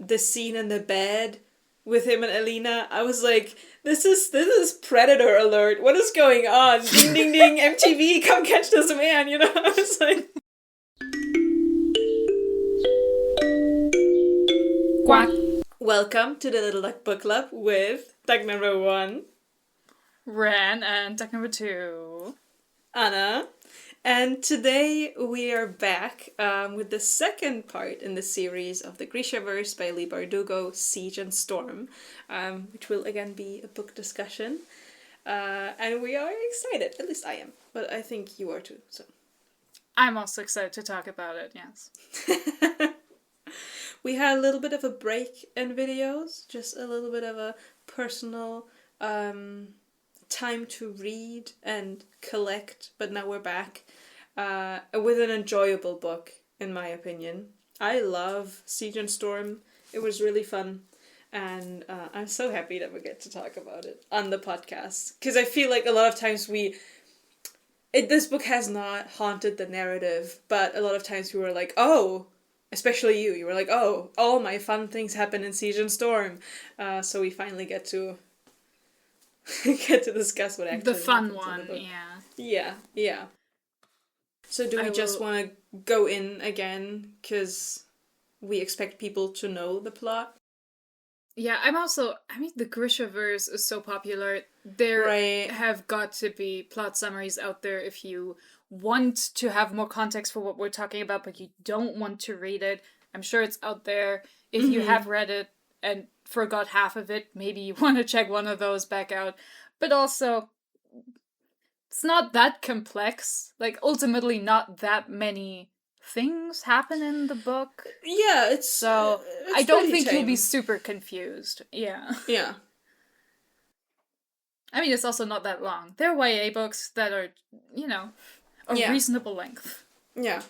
the scene in the bed with him and Alina, I was like, this is Predator alert. What is going on? Ding ding ding, MTV, come catch this man, you know? I was like... Quack. Welcome to the Little Duck Book Club with Duck number 1, Ren, and duck number 2, Anna. And today we are back with the second part in the series of the Grishaverse by Leigh Bardugo, Siege and Storm, which will again be a book discussion. And we are excited, at least I am, but I think you are too. So I'm also excited to talk about it, yes. We had a little bit of a break in videos, just a little bit of a personal time to read and collect, but now we're back with an enjoyable book, in my opinion. I love Siege and Storm. It was really fun, and I'm so happy that we get to talk about it on the podcast, because I feel like a lot of times this book has not haunted the narrative, but a lot of times we were like, oh, especially you were like, oh, all my fun things happen in Siege and Storm, so we finally get to discuss what actually the fun happens in one, the book. yeah. So do we just want to go in again, because we expect people to know the plot? Yeah, the Grishaverse is so popular. There have got to be plot summaries out there if you want to have more context for what we're talking about, but you don't want to read it. I'm sure it's out there. If you have read it and forgot half of it, maybe you want to check one of those back out. But also, it's not that complex. Like, ultimately, not that many things happen in the book. Yeah, it's I don't think you'll be super confused. Yeah. Yeah. I mean, it's also not that long. There are YA books that are, a reasonable length. Yeah.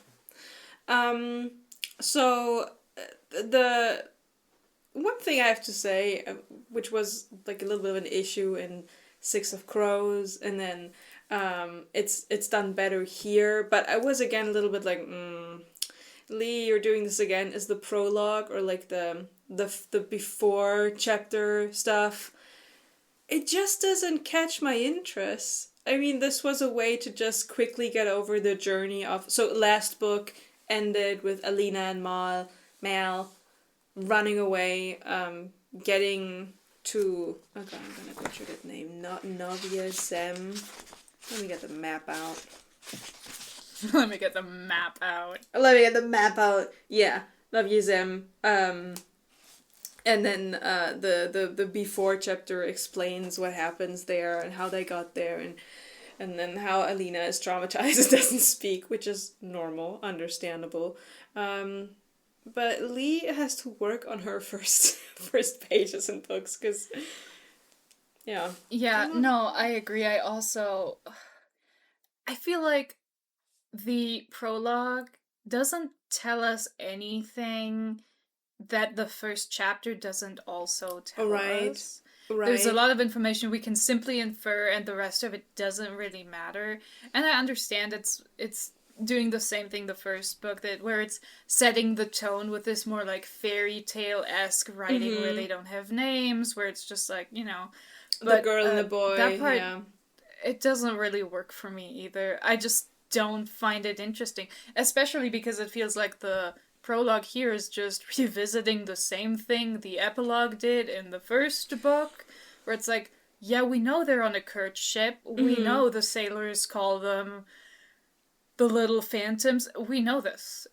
So, the one thing I have to say, which was like a little bit of an issue in Six of Crows, and then it's done better here, but I was again a little bit like, Leigh, you're doing this again. Is the prologue or like the before chapter stuff? It just doesn't catch my interest. I mean, this was a way to just quickly get over the journey of... So, last book ended with Alina and Mal running away, getting to... Oh god, I'm gonna butcher that name. Novia Zem. Let me get the map out. Let me get the map out. Yeah, Novia Zem. And then the before chapter explains what happens there and how they got there, and then how Alina is traumatized and doesn't speak, which is normal, understandable. But Leigh has to work on her first pages in books, because, yeah. Yeah, no, I agree. I feel like the prologue doesn't tell us anything that the first chapter doesn't also tell us. Right. There's a lot of information we can simply infer, and the rest of it doesn't really matter. And I understand it's doing the same thing the first book, where it's setting the tone with this more like fairy tale-esque writing where they don't have names, where it's just like, the girl and the boy. That part, it doesn't really work for me either. I just don't find it interesting, especially because it feels like the prologue here is just revisiting the same thing the epilogue did in the first book, where it's like, yeah, we know they're on a cursed ship. We know the sailors call them the little phantoms. We know this.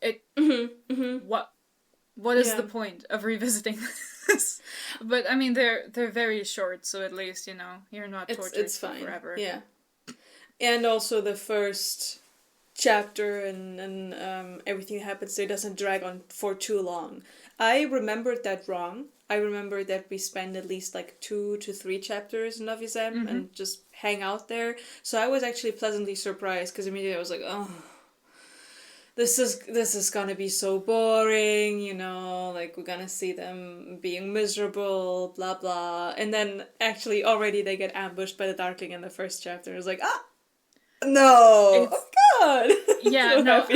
What is the point of revisiting this? But I mean, they're very short, so at least you're not tortured it's fine. Forever. Yeah, and also the first chapter and everything that happens there doesn't drag on for too long. I remembered that wrong. I remember that we spend at least like 2 to 3 chapters in Novizem and just hang out there. So I was actually pleasantly surprised, because immediately I was like, oh, this is gonna be so boring, like we're gonna see them being miserable, blah blah. And then actually already they get ambushed by the Darkling in the first chapter. I was like, no, oh god. Yeah, so no,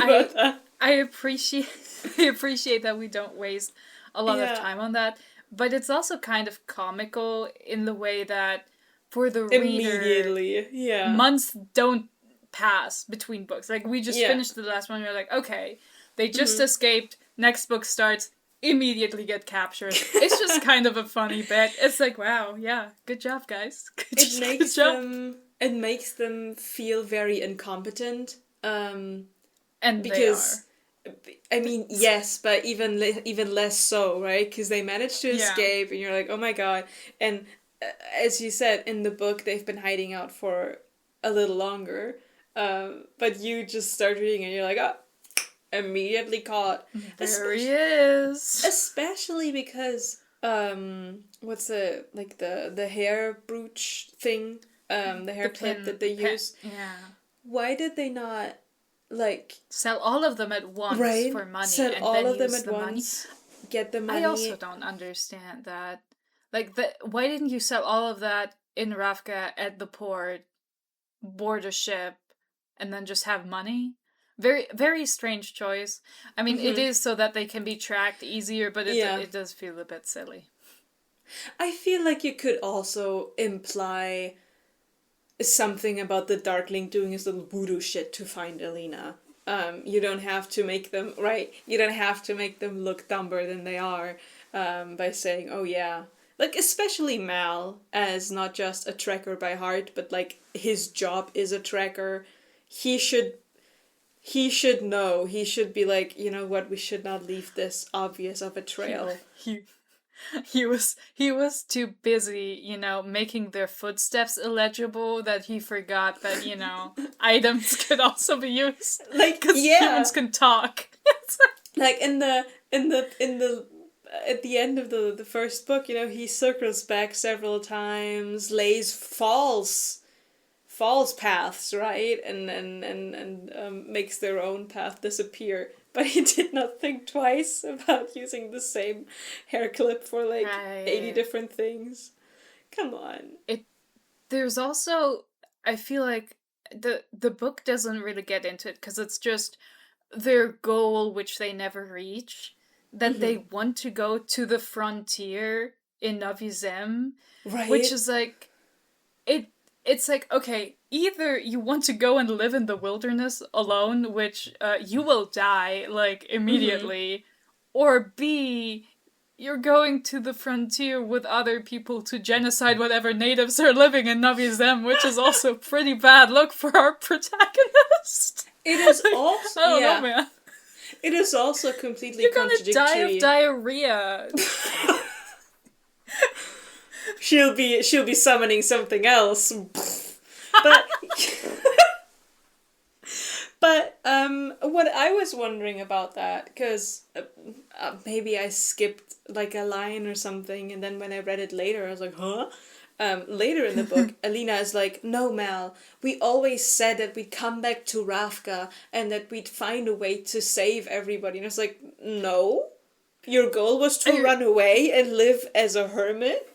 I appreciate that we don't waste a lot of time on that. But it's also kind of comical in the way that for the immediately, reader, months don't pass between books. Like, we just finished the last one, we're like, okay, they just escaped, next book starts, immediately get captured. It's just kind of a funny bit. It's like, wow, yeah, good job, guys. It makes them feel very incompetent. And because I mean, yes, but even less so, right? Because they managed to escape, and you're like, oh my god. And as you said, in the book, they've been hiding out for a little longer. But you just start reading, and you're like, oh, immediately caught. There he is. Especially because what's the hair brooch thing, the hair clip that they use. Yeah. Why did they not sell all of them at once for money? Sell and all then of them use at the once. Money? Get the money. I also don't understand that. Why didn't you sell all of that in Ravka at the port, board a ship, and then just have money? Very, very strange choice. I mean, it is so that they can be tracked easier, but it does feel a bit silly. I feel like you could also imply something about the Darkling doing his little voodoo shit to find Alina. You don't have to make them, right? You don't have to make them look dumber than they are by saying, oh yeah. Like, especially Mal, as not just a tracker by heart, but like his job is a tracker. He should know. He should be like, you know what, we should not leave this obvious of a trail. He was too busy, making their footsteps illegible that he forgot that, items could also be used. Like, because humans can talk. Like in the at the end of the first book, he circles back several times, lays false paths, right, and makes their own path disappear. But he did not think twice about using the same hair clip for 80 different things. Come on. There's also, I feel like the book doesn't really get into it because it's just their goal, which they never reach, that they want to go to the frontier in Novi Zem, right? Which is like, it's like, okay, either you want to go and live in the wilderness alone, which you will die, immediately, or B, you're going to the frontier with other people to genocide whatever natives are living in Novi Zem, which is also a pretty bad look for our protagonist. It is also... I don't know, man. It is also completely contradictory. You're gonna die of diarrhea. She'll be summoning something else. But what I was wondering about that, because maybe I skipped a line or something, and then when I read it later, I was like, huh? Later in the book, Alina is like, no, Mal, we always said that we'd come back to Ravka and that we'd find a way to save everybody. And I was like, no? Your goal was to run away and live as a hermit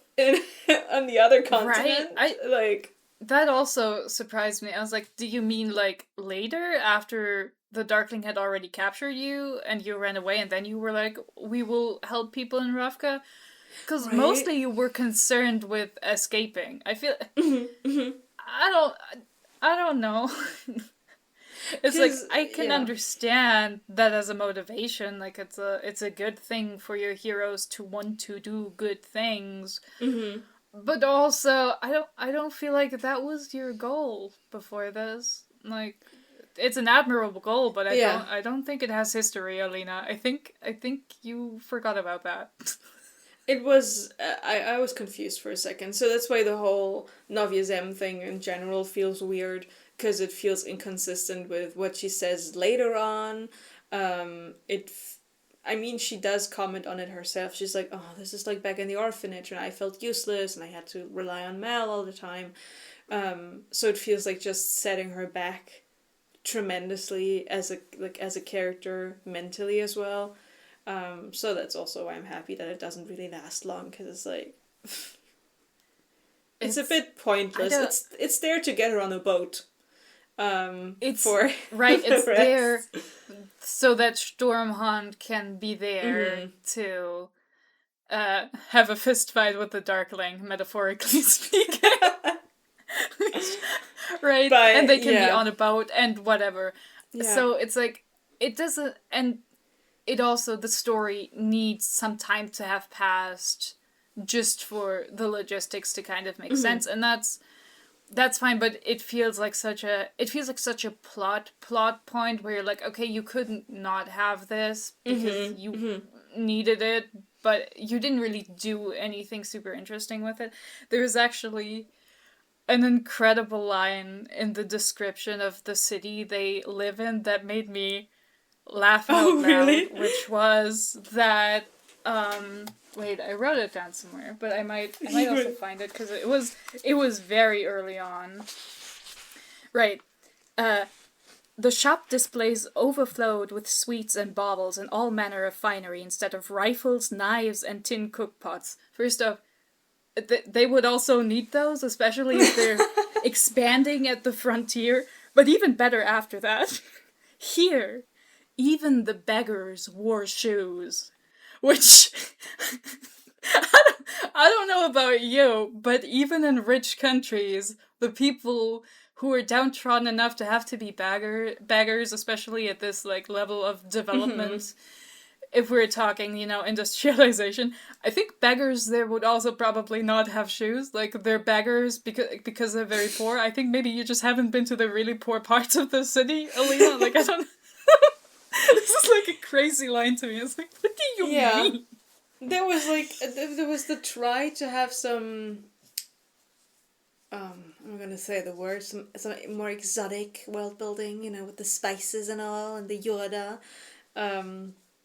on the other continent? Right? That also surprised me. I was like, do you mean later, after the Darkling had already captured you and you ran away and then you were like, we will help people in Ravka? Because mostly you were concerned with escaping. I feel... I don't know. It's like, I can understand that as a motivation. It's a good thing for your heroes to want to do good things. But also, I don't feel like that was your goal before this. It's an admirable goal, but I don't think it has history, Alina. I think you forgot about that. It was... I was confused for a second. So that's why the whole Novi Zem thing in general feels weird, because it feels inconsistent with what she says later on. I mean, she does comment on it herself. She's like, oh, this is back in the orphanage, and I felt useless, and I had to rely on Mal all the time. So it feels like just setting her back tremendously as a character mentally as well. So that's also why I'm happy that it doesn't really last long, because it's like... it's a bit pointless. It's there to get her on a boat. It's there so that Stormhunt can be there to have a fist fight with the Darkling, metaphorically speaking. Right? But, and they can be on a boat and whatever. Yeah. So it's like, it doesn't, and it also, the story needs some time to have passed just for the logistics to kind of make sense, and that's fine, but it feels like such a plot point where you're like, okay, you couldn't not have this because you needed it, but you didn't really do anything super interesting with it. There's actually an incredible line in the description of the city they live in that made me laugh out loud, really? Which was that, wait, I wrote it down somewhere, but I might also find it, because it was very early on. Right. The shop displays overflowed with sweets and baubles and all manner of finery instead of rifles, knives, and tin cookpots. First off, they would also need those, especially if they're expanding at the frontier, but even better after that. Here, even the beggars wore shoes. Which, I don't know about you, but even in rich countries, the people who are downtrodden enough to have to be beggars, especially at this like level of development, if we're talking, industrialization, I think beggars there would also probably not have shoes. Like, they're beggars because they're very poor. I think maybe you just haven't been to the really poor parts of the city, Alina. Like, I don't... This is like a crazy line to me. It's like, what do you mean? There was the try to have some, I'm gonna say the word, some more exotic world building, with the spices and all, and the Yoda,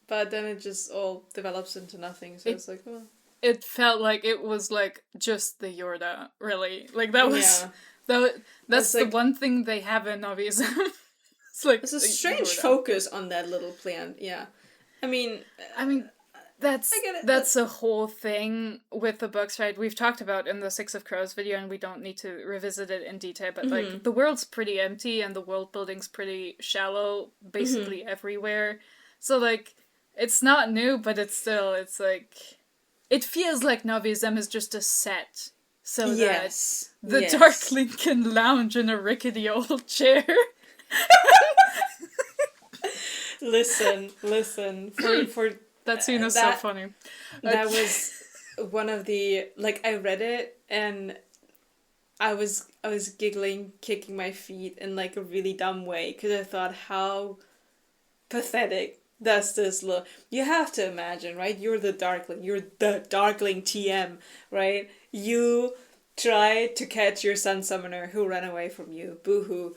but then it just all develops into nothing, so it's like, oh. It felt like it was like just the Yorda, really. Like, that was, that's the one thing they have in Novism. It's a strange focus on that little plant, yeah. I mean, that's a whole thing with the books, right? We've talked about in the Six of Crows video, and we don't need to revisit it in detail, but like, the world's pretty empty and the world building's pretty shallow, basically everywhere. So like, it's not new, but it's like, it feels like Novism is just a set, so that the Darkling can lounge in a rickety old chair. Listen. For that scene is so funny. That was one of the, like, I read it and I was giggling, kicking my feet in like a really dumb way, because I thought, how pathetic does this look? You have to imagine, right? You're the Darkling TM, right? You try to catch your sun summoner who ran away from you. Boo-hoo.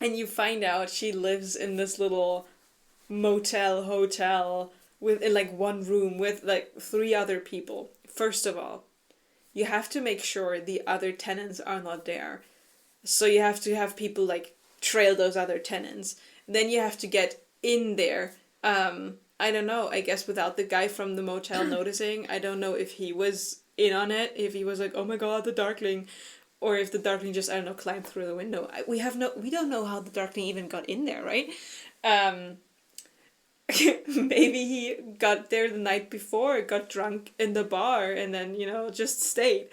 And you find out she lives in this little hotel in like one room with like 3 other people. First of all, you have to make sure the other tenants are not there. So you have to have people like trail those other tenants. Then you have to get in there. I don't know, I guess without the guy from the motel noticing. I don't know if he was in on it, if he was like, oh my god, the Darkling. Or if the Darkling just, I don't know, climbed through the window. We don't know how the Darkling even got in there, right? Maybe he got there the night before, got drunk in the bar, and then, just stayed.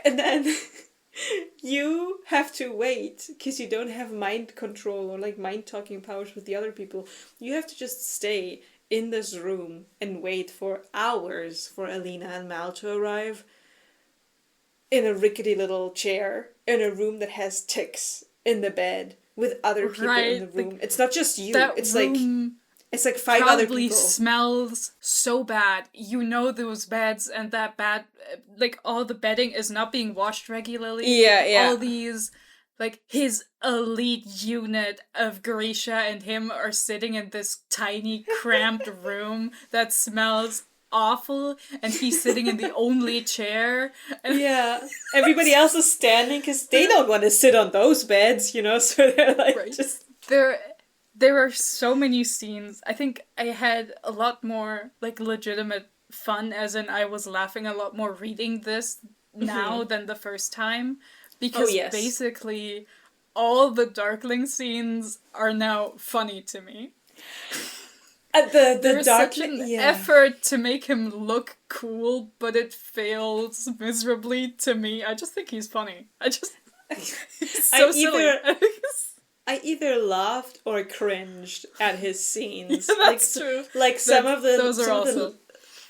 And then you have to wait, because you don't have mind control or like mind talking powers with the other people. You have to just stay in this room and wait for hours for Alina and Mal to arrive. In a rickety little chair, in a room that has ticks, in the bed, with other people in the room. It's not just you. It's like 5 other people. Probably smells so bad. Those beds and that bad, like, all the bedding is not being washed regularly. Yeah. All these, like, his elite unit of Grisha and him are sitting in this tiny, cramped room that smells awful, and he's sitting in the only chair. Yeah. Everybody else is standing because they don't want to sit on those beds, so they're like just... There are so many scenes. I think I had a lot more like legitimate fun, as in I was laughing a lot more reading this now than the first time, because basically all the Darkling scenes are now funny to me. There is such an effort to make him look cool, but it fails miserably to me. I just think he's funny. He's so silly. I either laughed or cringed at his scenes. Yeah, that's true. Like some of the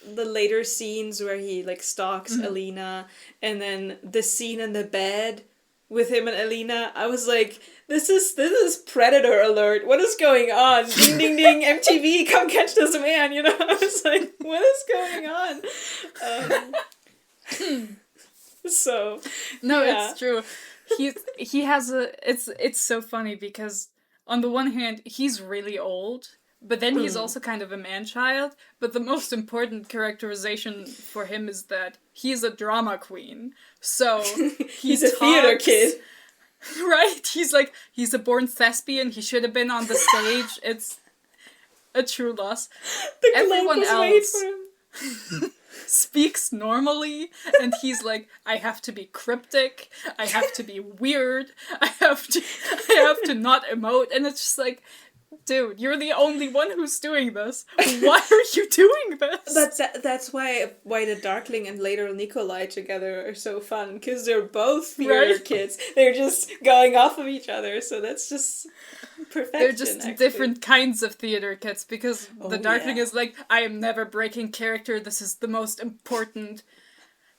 later scenes where he like stalks Alina, and then the scene in the bed with him and Alina, I was like, this is Predator alert. What is going on? Ding ding ding, MTV, come catch this man, you know? I was like, what is going on? So no, yeah. It's true. He has it's so funny because on the one hand he's really old, but then he's also kind of a man-child. But the most important characterization for him is that he's a drama queen. So he's a theater kid. Right? He's a born thespian. He should have been on the stage. It's a true loss. Everyone else speaks normally, and he's like, I have to be cryptic, I have to be weird, I have to not emote, and it's just like, dude, you're the only one who's doing this. Why are you doing this? That's why the Darkling and later Nikolai together are so fun, because they're both theater kids. They're just going off of each other, so that's just perfection. They're just different kinds of theater kids, because the Darkling is like, I am never breaking character, this is the most important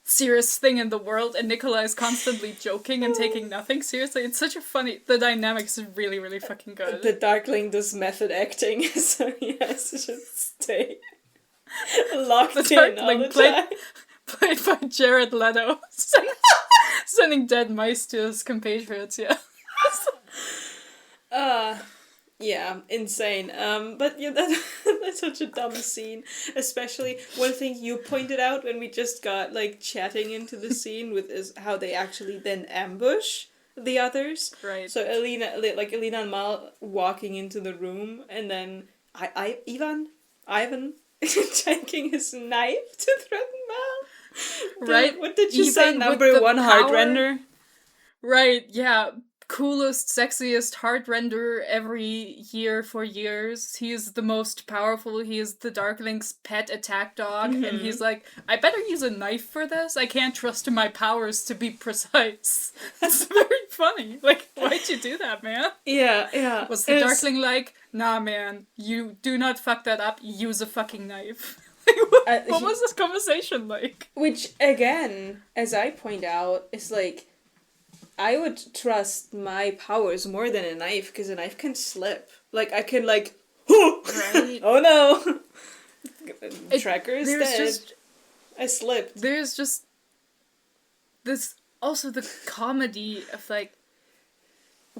serious thing in the world, and Nikolai is constantly joking and taking nothing seriously. It's such a funny... The dynamics is really, really fucking good. The Darkling does method acting, so he has to just stay locked in all the time. Played by Jared Leto, sending dead mice to his compatriots, yeah. Yeah, insane. But yeah, that's such a dumb scene. Especially one thing you pointed out when we just got like chatting into the scene with is how they actually then ambush the others. Right. So Alina and Mal walking into the room, and then Ivan taking his knife to threaten Mal. Right. What did you say? Number one heartrender. Right. Yeah. Coolest, sexiest heartrender every year for years. He is the most powerful. He is the Darkling's pet attack dog, and he's like, I better use a knife for this. I can't trust my powers to be precise. That's very funny. Like, why'd you do that, man? Yeah. Was the Darkling like, nah, man, you do not fuck that up. Use a fucking knife. What was this conversation like? Which, again, as I point out, is like, I would trust my powers more than a knife, because a knife can slip. Like, I can, like, right. Oh no! Tracker is dead. I slipped. There's just this, also the comedy of, like,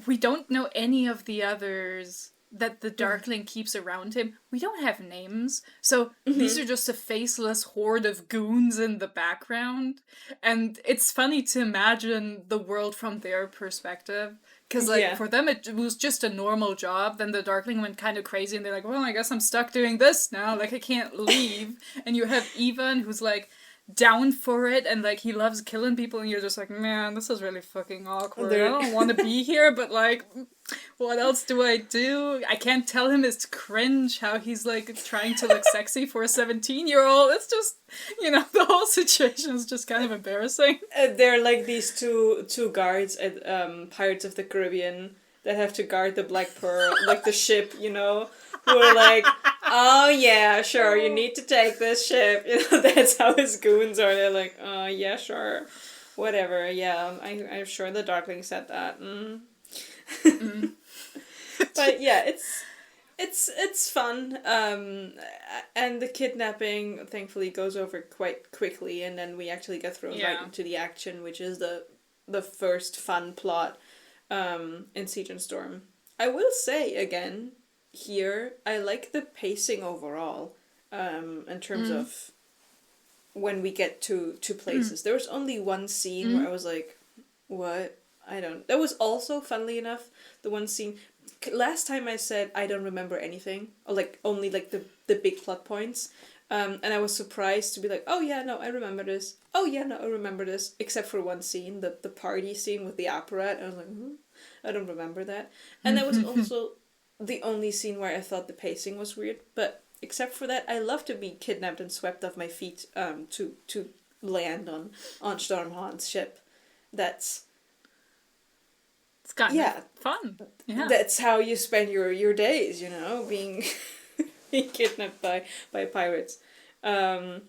we don't know any of the others that the Darkling keeps around him. We don't have names, so these are just a faceless horde of goons in the background, and it's funny to imagine the world from their perspective, because like for them it was just a normal job. Then the Darkling went kind of crazy, and they're like, well, I guess I'm stuck doing this now, like I can't leave. And you have Ivan, who's like down for it, and like he loves killing people, and you're just like, man, this is really fucking awkward. I don't want to be here, but like, what else do? I can't tell him it's cringe how he's like trying to look sexy for a 17-year-old. It's just, the whole situation is just kind of embarrassing. They're like these two guards at Pirates of the Caribbean that have to guard the Black Pearl, like the ship, who are like, oh yeah, sure, you need to take this ship. That's how his goons are. They're like, oh yeah, sure, whatever. Yeah, I'm sure the Darkling said that. But yeah, it's fun. And the kidnapping thankfully goes over quite quickly, and then we actually get thrown right into the action, which is the first fun plot in Siege and Storm. I will say again, here, I like the pacing overall, in terms of when we get to places. There was only one scene where I was like, what? That was also, funnily enough, the one scene, last time I said I don't remember anything, or like, only like the big plot points, and I was surprised to be like, oh yeah, no, I remember this. Oh yeah, no, I remember this, except for one scene, the party scene with the apparat, and I was like, I don't remember that. And that was also the only scene where I thought the pacing was weird, but except for that, I love to be kidnapped and swept off my feet to land on Stormhawn's ship. That's... It's kind of fun. Yeah. That's how you spend your days, you know, being kidnapped by pirates. But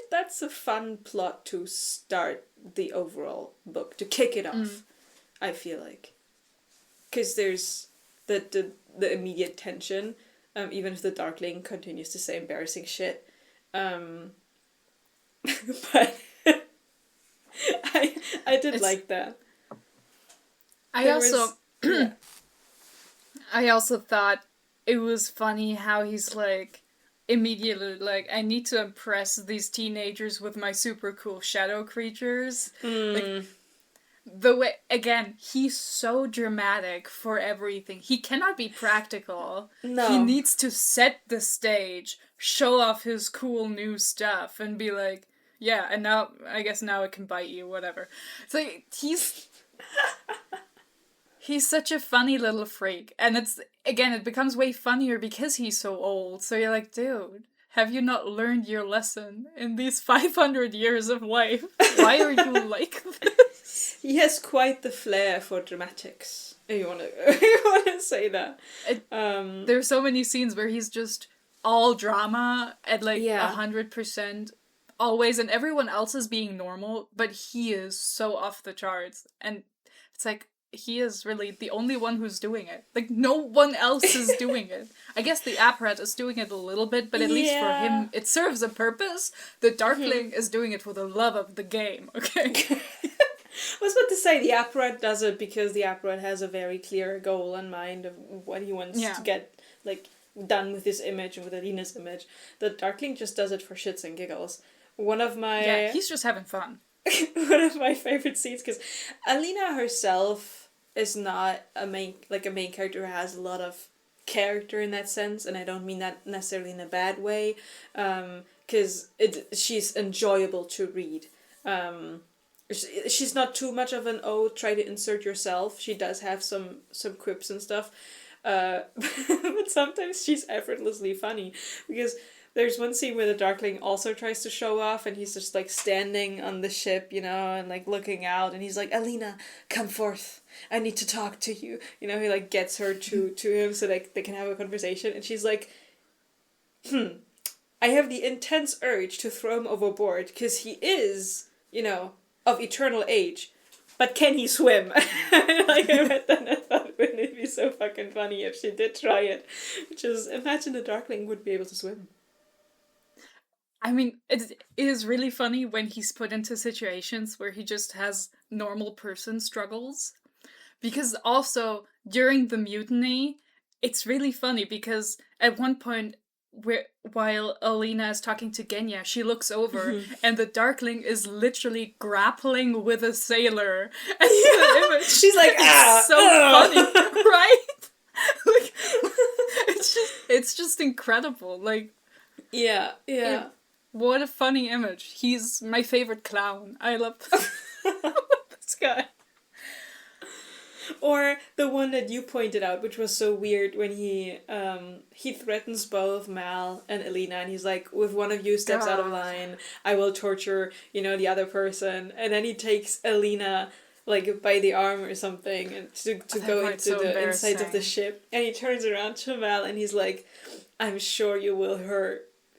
that's a fun plot to start the overall book, to kick it off, I feel like. Because there's the immediate tension, even if the Darkling continues to say embarrassing shit. But I did like that. I also thought it was funny how he's like, immediately like, I need to impress these teenagers with my super cool shadow creatures. Like, the way, again, he's so dramatic for everything. He cannot be practical. No. He needs to set the stage, show off his cool new stuff, and be like, yeah, and now, I guess now it can bite you, whatever. It's like, he's such a funny little freak. And it becomes way funnier because he's so old. So you're like, dude, have you not learned your lesson in these 500 years of life? Why are you like this? He has quite the flair for dramatics. If you want to say that. There's so many scenes where he's just all drama at like 100% always, and everyone else is being normal, but he is so off the charts. And it's like, he is really the only one who's doing it. Like, no one else is doing it. I guess the Apparat is doing it a little bit, but at least for him, it serves a purpose. The Darkling is doing it for the love of the game, okay? I was about to say, the Apparat does it because the Apparat has a very clear goal in mind of what he wants to get, like, done with his image and with Alina's image. The Darkling just does it for shits and giggles. One of my... Yeah, he's just having fun. One of my favorite scenes, because Alina herself is not a main character who has a lot of character in that sense, and I don't mean that necessarily in a bad way, because she's enjoyable to read. She's not too much of an try to insert yourself. She does have some quips and stuff, but sometimes she's effortlessly funny, because there's one scene where the Darkling also tries to show off, and he's just like standing on the ship, you know, and like looking out, and he's like, Alina, come forth, I need to talk to you. You know, he like gets her to him so like they can have a conversation, and she's like, I have the intense urge to throw him overboard, because he is, you know, of eternal age, but can he swim? Like, I read that and I thought, wouldn't it be so fucking funny if she did try it? Which is, imagine the Darkling would be able to swim. I mean, it is really funny when he's put into situations where he just has normal person struggles. Because also, during the mutiny, it's really funny because at one point, while Alina is talking to Genya, she looks over and the Darkling is literally grappling with a sailor. And the image, she's like, it's so funny, right? Like, it's just incredible. Like, yeah. What a funny image. He's my favorite clown. I love this guy. Or the one that you pointed out, which was so weird, when he threatens both Mal and Alina, and he's like, if one of you steps out of line, I will torture, you know, the other person. And then he takes Alina like by the arm or something, and to go into the inside of the ship, and he turns around to Mal and he's like, I'm sure you will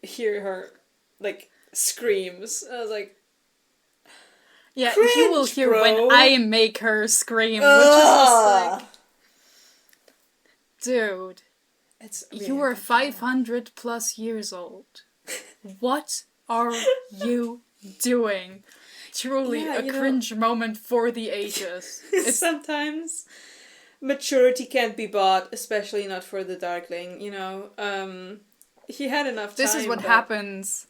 hear her like screams. I was like, yeah, cringe, you will hear bro. when I make her scream, which is just like, dude, you are 500 plus years old. What are you doing? Truly a cringe moment for the ages. Sometimes maturity can't be bought, especially not for the Darkling, you know. He had enough time. This is what happens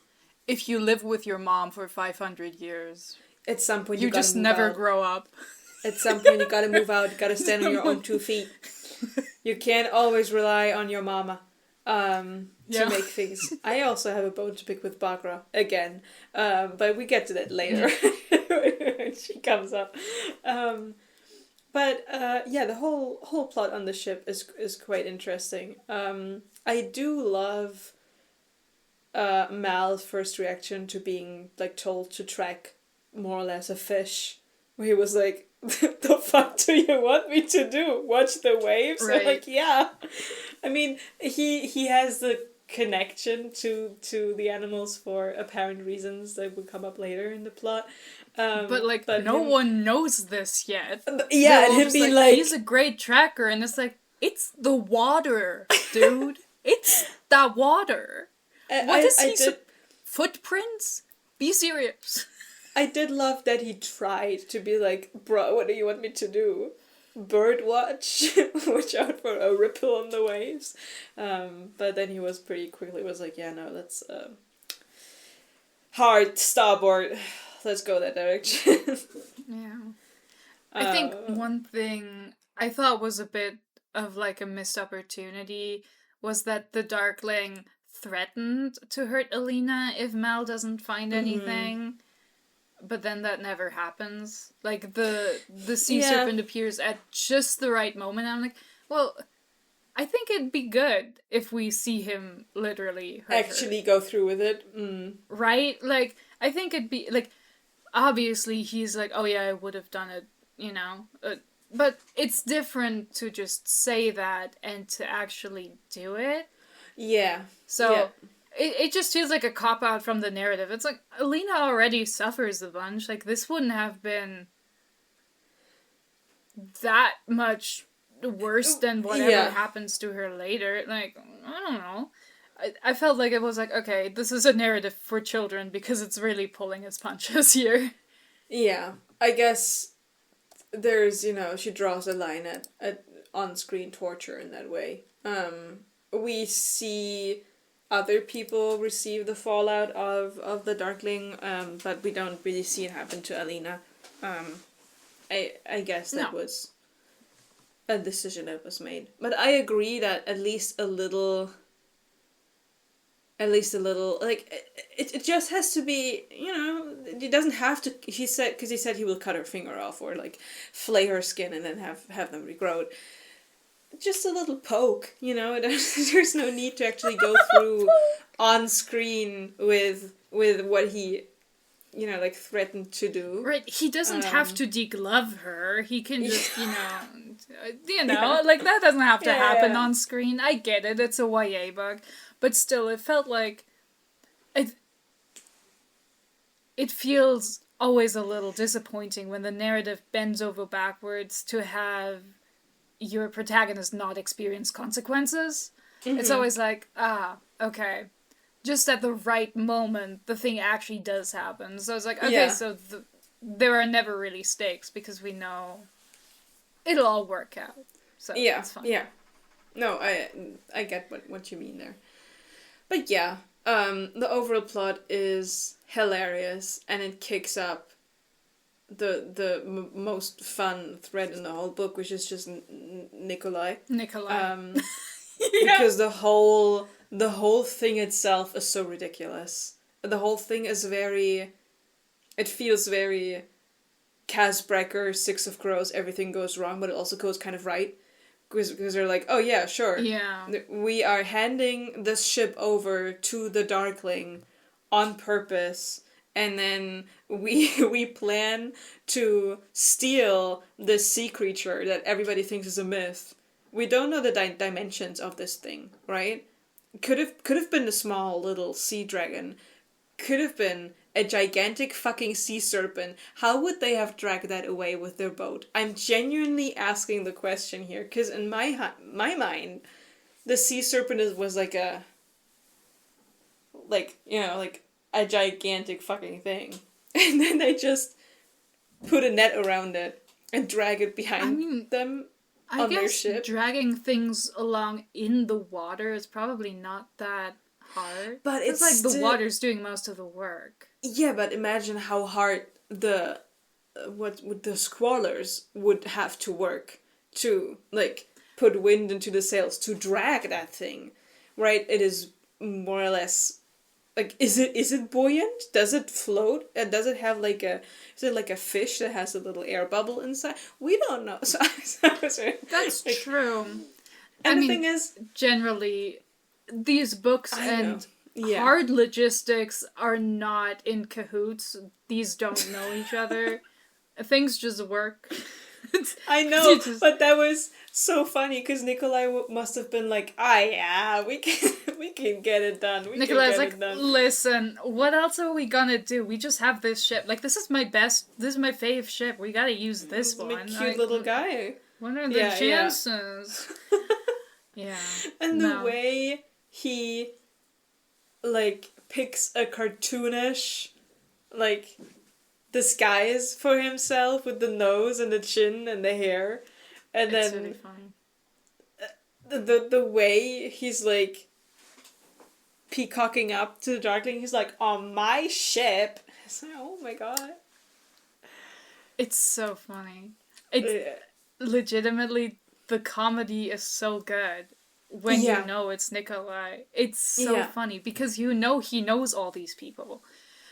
if you live with your mom for 500 years. At some point you just never out. Grow up. At some point you gotta move out, you gotta stand on your own 2 feet. You can't always rely on your mama to make things. I also have a bone to pick with Bagra, again. But we get to that later when she comes up. But the whole plot on the ship is quite interesting. I do love Mal's first reaction to being like told to track more or less a fish, where he was like, "The fuck do you want me to do? Watch the waves?" Right. I'm like, yeah. I mean, he has the connection to the animals for apparent reasons that will come up later in the plot. But no one knows this yet. Yeah, and him being like, he's a great tracker, and it's like, it's the water, dude. It's the water. What is he? Footprints? Be serious. I did love that he tried to be like, bro, what do you want me to do? Bird watch? Watch out for a ripple on the waves. But then he was pretty quickly was like, yeah, no, let's hard starboard. Let's go that direction. Yeah. I think one thing I thought was a bit of like a missed opportunity was that the Darkling threatened to hurt Alina if Mal doesn't find anything. But then that never happens. Like, the sea serpent appears at just the right moment. I'm like, well, I think it'd be good if we see him literally hurt actually go through with it. Right? Like, I think it'd be, like, obviously he's like, oh yeah, I would have done it, you know? But it's different to just say that and to actually do it. Yeah. So... Yeah. It just feels like a cop-out from the narrative. It's like, Alina already suffers a bunch. Like, this wouldn't have been that much worse than whatever happens to her later. Like, I don't know. I felt like it was like, okay, this is a narrative for children because it's really pulling its punches here. Yeah. I guess there's, she draws a line at on-screen torture in that way. We see... other people receive the fallout of the Darkling, but we don't really see it happen to Alina. I guess that was a decision that was made. But I agree that at least a little, like, it just has to be, it doesn't have to, he said he will cut her finger off or, like, flay her skin and then have them regrow. Just a little poke, there's no need to actually go through on screen with what he, like, threatened to do. Right, he doesn't have to deglove her. He can just, like, that doesn't have to happen on screen. I get it, it's a YA bug. But still, it felt like... It feels always a little disappointing when the narrative bends over backwards to have... your protagonist not experience consequences. Mm-hmm. It's always like, okay. Just at the right moment, the thing actually does happen. So it's like, okay, so there are never really stakes because we know it'll all work out. So it's fine. Yeah. No, I get what you mean there. But yeah, the overall plot is hilarious and it kicks up the most fun thread in the whole book, which is just Nikolai. Because the whole thing itself is so ridiculous. The whole thing is it feels very Casbreaker, Six of Crows, everything goes wrong, but it also goes kind of right. Because they're like, oh yeah, sure. Yeah. We are handing this ship over to the Darkling on purpose. And then we plan to steal this sea creature that everybody thinks is a myth. We don't know the dimensions of this thing, right? Could have been a small little sea dragon. Could have been a gigantic fucking sea serpent. How would they have dragged that away with their boat? I'm genuinely asking the question here, because in my mind, the sea serpent was like a gigantic fucking thing. And then they just put a net around it and drag it behind them on their ship. Dragging things along in the water is probably not that hard. But it's like the water's doing most of the work. Yeah, but imagine how hard the squallers would have to work to, like, put wind into the sails to drag that thing. Right? It is more or less... Like, is it buoyant? Does it float? Does it have is it like a fish that has a little air bubble inside? We don't know. That's true. And the thing is... Generally, these books hard logistics are not in cahoots. These don't know each other. Things just work. I know, but that was so funny because Nikolai must have been like, yeah, we can get it done. Nikolai's like, listen, what else are we gonna do? We just have this ship. Like, this is my fave ship. We gotta use this one. My cute little guy. What are the chances? Yeah. And the way he, like, picks a cartoonish, like, disguise for himself with the nose and the chin and the hair, and it's then really funny. The way he's like peacocking up to the Darkling, he's like, on my ship. It's like, oh my god, it's so funny. It's legitimately, the comedy is so good when you know it's Nikolai. It's so funny because you know he knows all these people.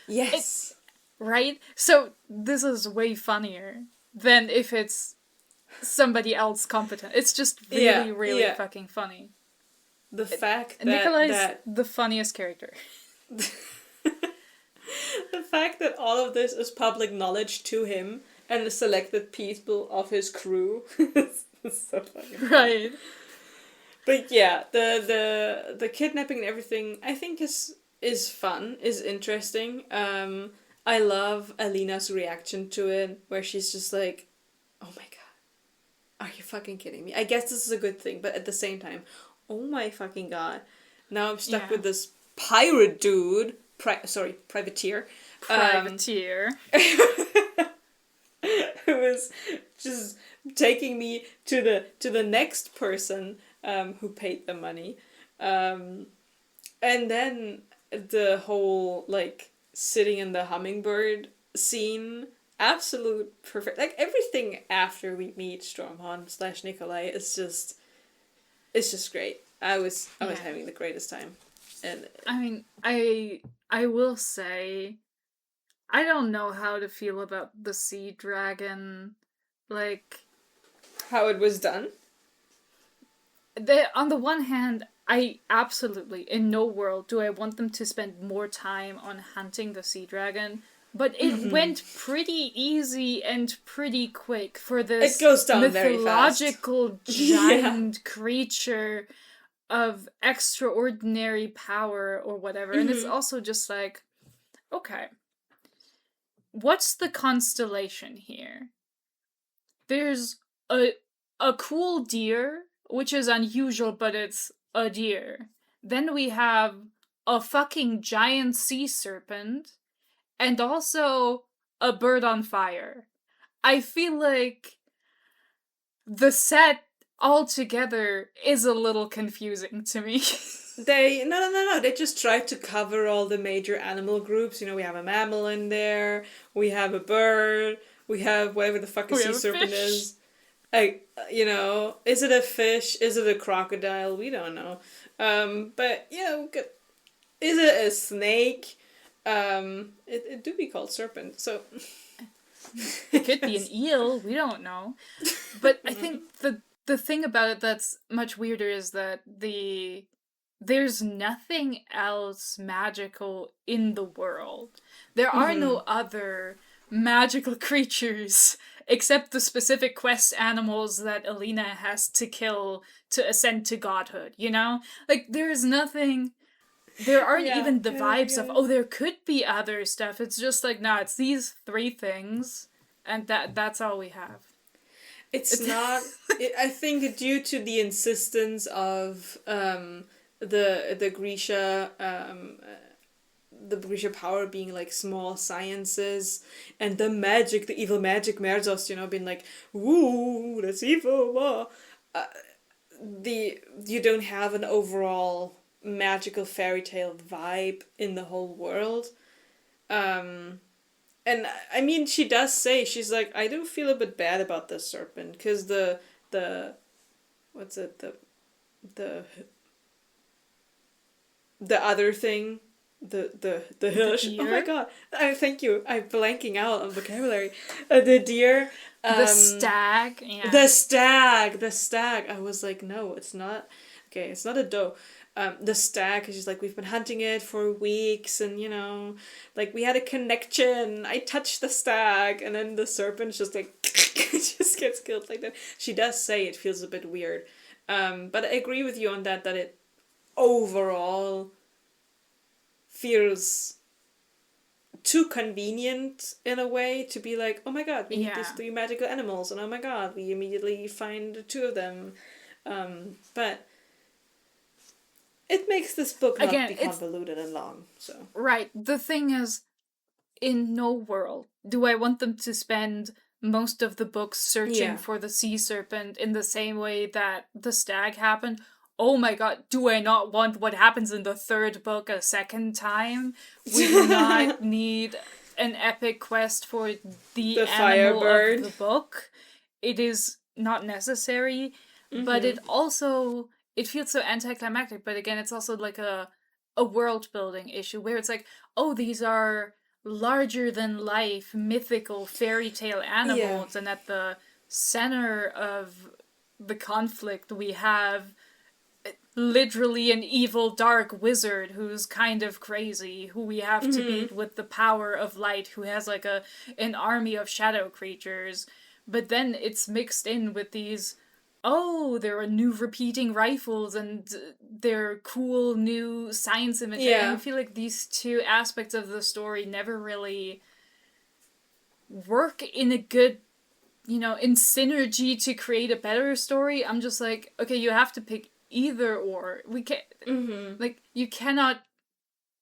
Yes. Right? So this is way funnier than if it's somebody else competent. It's just really fucking funny. The fact that Nikolai's the funniest character. The fact that all of this is public knowledge to him and the selected people of his crew is so funny. Right. But yeah, the kidnapping and everything I think is fun, is interesting. I love Alina's reaction to it, where she's just like, oh my god, are you fucking kidding me? I guess this is a good thing, but at the same time, oh my fucking god. Now I'm stuck with this pirate dude, privateer. Privateer. Who is just taking me to the next person who paid the money. And then the whole, like, sitting in the hummingbird scene, absolute perfect. Like, everything after we meet Stormhorn / Nikolai is just, it's just great. I was having the greatest time. And I mean, I will say, I don't know how to feel about the sea dragon, like, how it was done. On the one hand, I absolutely, in no world do I want them to spend more time on hunting the sea dragon, but it went pretty easy and pretty quick for this it goes down mythological giant creature of extraordinary power or whatever. And it's also just like, okay, what's the constellation here? There's a cool deer, which is unusual, but it's a deer. Then we have a fucking giant sea serpent, and also a bird on fire. I feel like the set altogether is a little confusing to me. No. They just tried to cover all the major animal groups. You know, we have a mammal in there, we have a bird, we have whatever the fuck a sea serpent is. You know, is it a fish? Is it a crocodile? We don't know. But, you know, is it a snake? It do be called serpent, so... It could be an eel, we don't know. But I think the thing about it that's much weirder is that there's nothing else magical in the world. There are no other magical creatures except the specific quest animals that Alina has to kill to ascend to godhood, you know? Like, there's nothing... There aren't even the vibes of, there could be other stuff. It's just like, nah, it's these 3 things, and that's all we have. It's not... I think due to the insistence of the Grisha... the Grisha power being like small sciences, and the magic, the evil magic Merzos, you know, being like, ooh, that's evil. You don't have an overall magical fairy tale vibe in the whole world. And I mean, she does say, she's like, I do feel a bit bad about this serpent, because the what's it, the other thing, the Hirsch. Oh my god! Thank you. I'm blanking out on vocabulary. The deer. The stag. Yeah. The stag. I was like, no, it's not. Okay, it's not a doe. the stag is just like, we've been hunting it for weeks, and like, we had a connection. I touched the stag, and then the serpent just like just gets killed like that. She does say it feels a bit weird, but I agree with you on that it overall feels too convenient in a way to be like, oh my god, we need these 3 magical animals, and oh my god, we immediately find 2 of them. But it makes this book not be convoluted and long. So right. The thing is, in no world do I want them to spend most of the book searching for the sea serpent in the same way that the stag happened. Oh my god, do I not want what happens in the 3rd book a second time? We do not need an epic quest for the animal Firebird of the book. It is not necessary, but it also, it feels so anticlimactic, but again, it's also like a world building issue where it's like, oh, these are larger than life, mythical fairy tale animals, and at the center of the conflict we have literally an evil dark wizard who's kind of crazy, who we have to beat with the power of light, who has like an army of shadow creatures. But then it's mixed in with these, oh, there are new repeating rifles and they're cool new science imagery. And I feel like these 2 aspects of the story never really work in a good, in synergy to create a better story. I'm just like, okay, you have to pick either or. We can't, like, you cannot,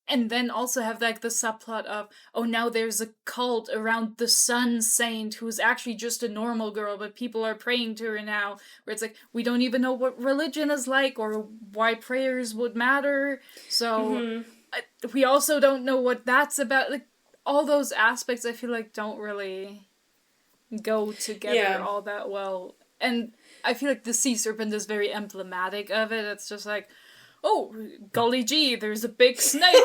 and then also have like the subplot of, oh, now there's a cult around the sun saint who's actually just a normal girl, but people are praying to her now, where it's like, we don't even know what religion is like or why prayers would matter, so we also don't know what that's about. Like, all those aspects I feel like don't really go together all that well. And I feel like the sea serpent is very emblematic of it. It's just like, oh, golly gee, there's a big snake.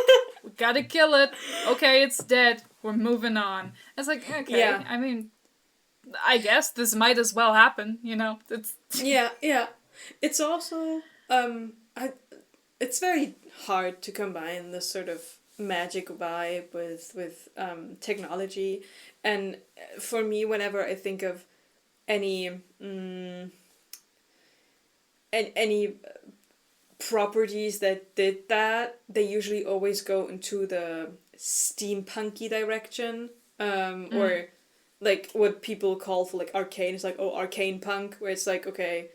We gotta kill it. Okay, it's dead. We're moving on. It's like, okay, I mean, I guess this might as well happen, It's It's also, it's very hard to combine this sort of magic vibe with technology. And for me, whenever I think of any any properties that did that, they usually always go into the steampunky direction, or like what people call for like arcane. It's like, oh, arcane punk, where it's like, okay,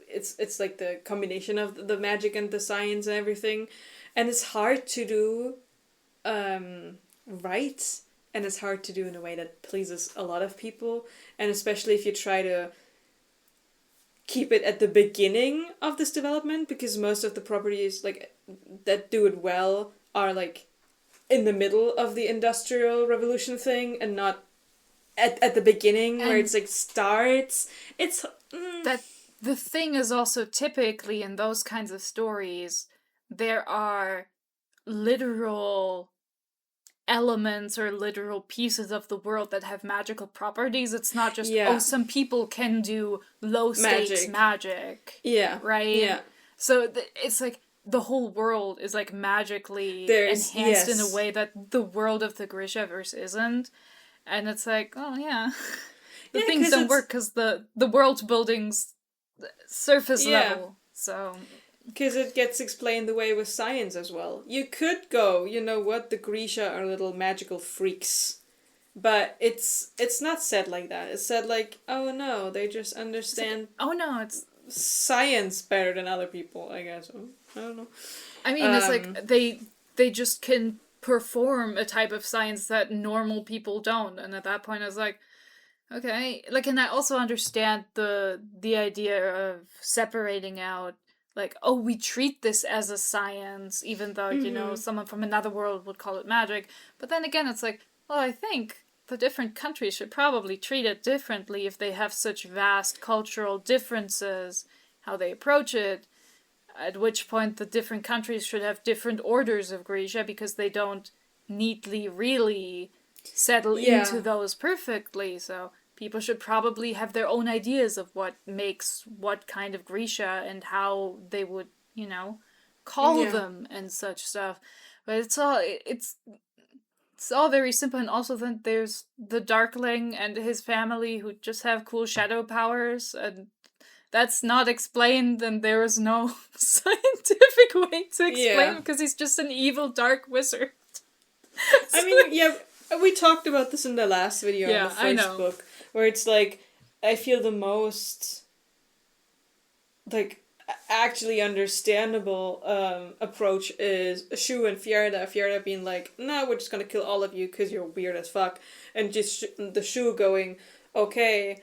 it's like the combination of the magic and the science and everything, and it's hard to do right, and it's hard to do in a way that pleases a lot of people, and especially if you try to keep it at the beginning of this development, because most of the properties like that do it well are like in the middle of the Industrial Revolution thing, and not at the beginning, and where it's like starts. It's that the thing is also typically in those kinds of stories there are literal elements or literal pieces of the world that have magical properties. It's not just, oh, some people can do low stakes magic. Yeah. Right? Yeah. So it's like the whole world is like magically enhanced in a way that the world of the Grishaverse isn't. And it's like, oh yeah. The things don't work because the world building's surface level. So... Because it gets explained the way with science as well. You could go, you know what, the Grisha are little magical freaks. But it's not said like that. It's said like, oh no, they just understand it's science better than other people, I guess. I don't know. I mean, it's like they just can perform a type of science that normal people don't. And at that point I was like, okay. Like, and I also understand the idea of separating out, like, oh, we treat this as a science, even though, you know, someone from another world would call it magic. But then again, it's like, well, I think the different countries should probably treat it differently if they have such vast cultural differences, how they approach it, at which point the different countries should have different orders of Grisha, because they don't neatly really settle into those perfectly, so... People should probably have their own ideas of what makes what kind of Grisha and how they would, you know, call them and such stuff. But it's all very simple, and also then there's the Darkling and his family who just have cool shadow powers, and that's not explained, and there is no scientific way to explain because he's just an evil dark wizard. I mean, we talked about this in the last video on the first book, where it's like, I feel the most, like, actually understandable approach is Shu and Fjerda. Fjerda being like, no, we're just gonna kill all of you because you're weird as fuck. And just the Shu going, okay,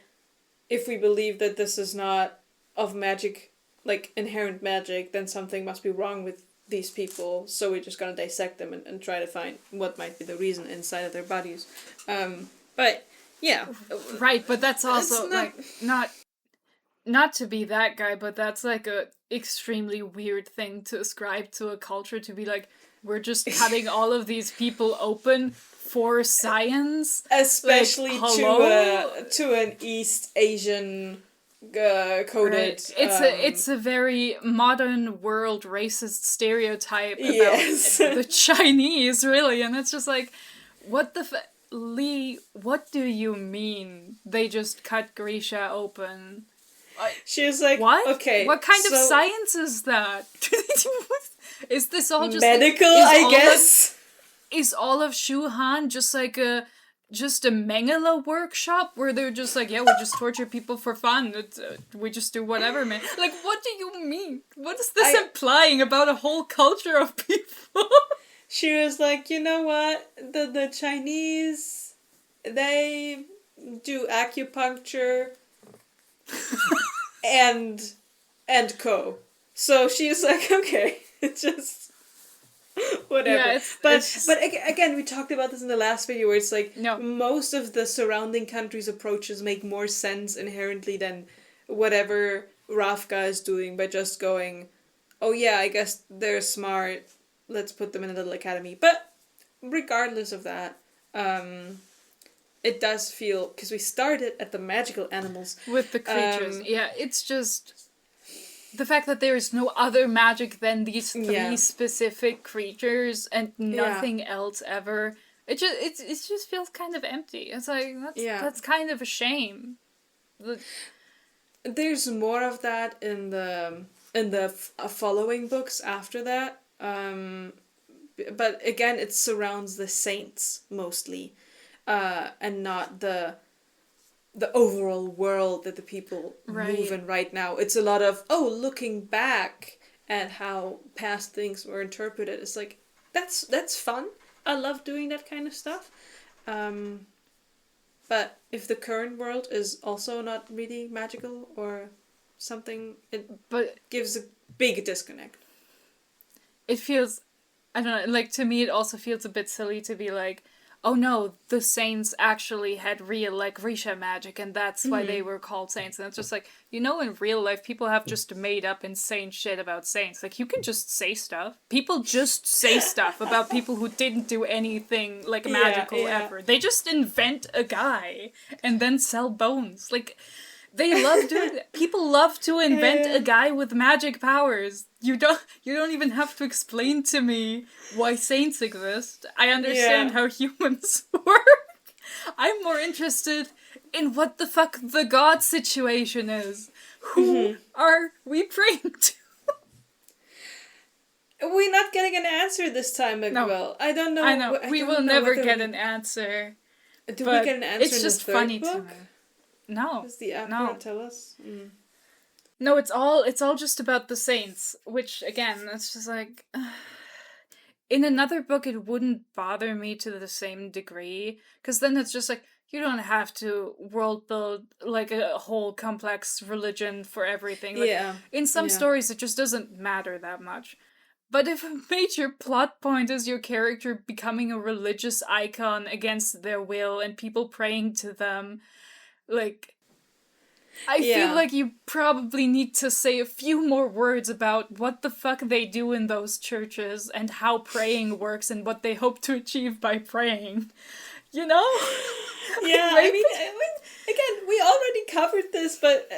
if we believe that this is not of magic, like inherent magic, then something must be wrong with these people, so we're just gonna dissect them and try to find what might be the reason inside of their bodies. But yeah. Right, but that's also like not to be that guy, but that's like a extremely weird thing to ascribe to a culture, to be like, we're just cutting all of these people open for science, especially like, to an East Asian coded. Right. It's a very modern world racist stereotype about the Chinese, really, and it's just like, what the Leigh, what do you mean they just cut Grisha open? She was like, what? Okay, what kind of science is that? Is this all just medical? I guess. Is all of Shuhan just like a Mengele workshop where they're just like, yeah, we just torture people for fun. We just do whatever, man. Like, what do you mean? What is this implying about a whole culture of people? She was like, you know what? The Chinese, they do acupuncture and co. So she's like, okay, it's just whatever. Yeah, but again, we talked about this in the last video, where it's like, most of the surrounding countries' approaches make more sense inherently than whatever Rafka is doing by just going, oh yeah, I guess they're smart, let's put them in a little academy. But regardless of that, it does feel, because we started at the magical animals. With the creatures. It's just the fact that there is no other magic than these three specific creatures and nothing else ever. It just feels kind of empty. It's like, that's kind of a shame. There's more of that in the following books after that. But again, it surrounds the saints mostly. And not the overall world that the people move in right now. It's a lot of, looking back at how past things were interpreted. It's like, that's fun. I love doing that kind of stuff. But if the current world is also not really magical or something, it gives a big disconnect. It feels, I don't know, like, to me it also feels a bit silly to be like, oh no, the saints actually had real, like, Grisha magic, and that's why they were called saints. And it's just like, in real life, people have just made up insane shit about saints. Like, you can just say stuff. People just say stuff about people who didn't do anything, like, magical ever. They just invent a guy and then sell bones. Like, they love doing that. People love to invent a guy with magic powers. You don't even have to explain to me why saints exist. I understand how humans work. I'm more interested in what the fuck the god situation is. Who are we praying to? We're not getting an answer this time, Miguel. No. I don't know. I know. We will never get an answer. Do we get an answer? It's just funny to me. No. Does the app not tell us? No, it's all just about the saints, which, again, it's just like, in another book it wouldn't bother me to the same degree, because then it's just like, you don't have to world build, like, a whole complex religion for everything. Like, in some stories it just doesn't matter that much. But if a major plot point is your character becoming a religious icon against their will and people praying to them, like, I feel like you probably need to say a few more words about what the fuck they do in those churches and how praying works and what they hope to achieve by praying. You know? Yeah, I mean, again, we already covered this, but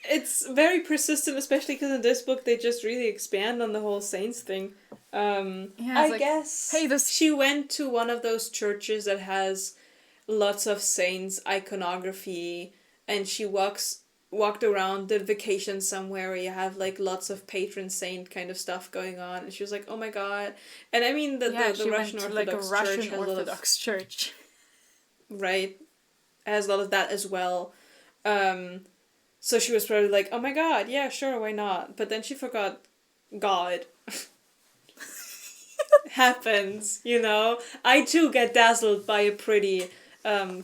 it's very persistent, especially because in this book they just really expand on the whole saints thing. I like, guess hey, she went to one of those churches that has lots of saints iconography, and she walked around, did vacation somewhere where you have like lots of patron saint kind of stuff going on, and she was like, oh my god. And I mean the Russian Orthodox like a Russian Orthodox church. Right. It has a lot of that as well. So she was probably like, oh my god, yeah, sure, why not? But then she forgot God. Happens, you know? I too get dazzled by a pretty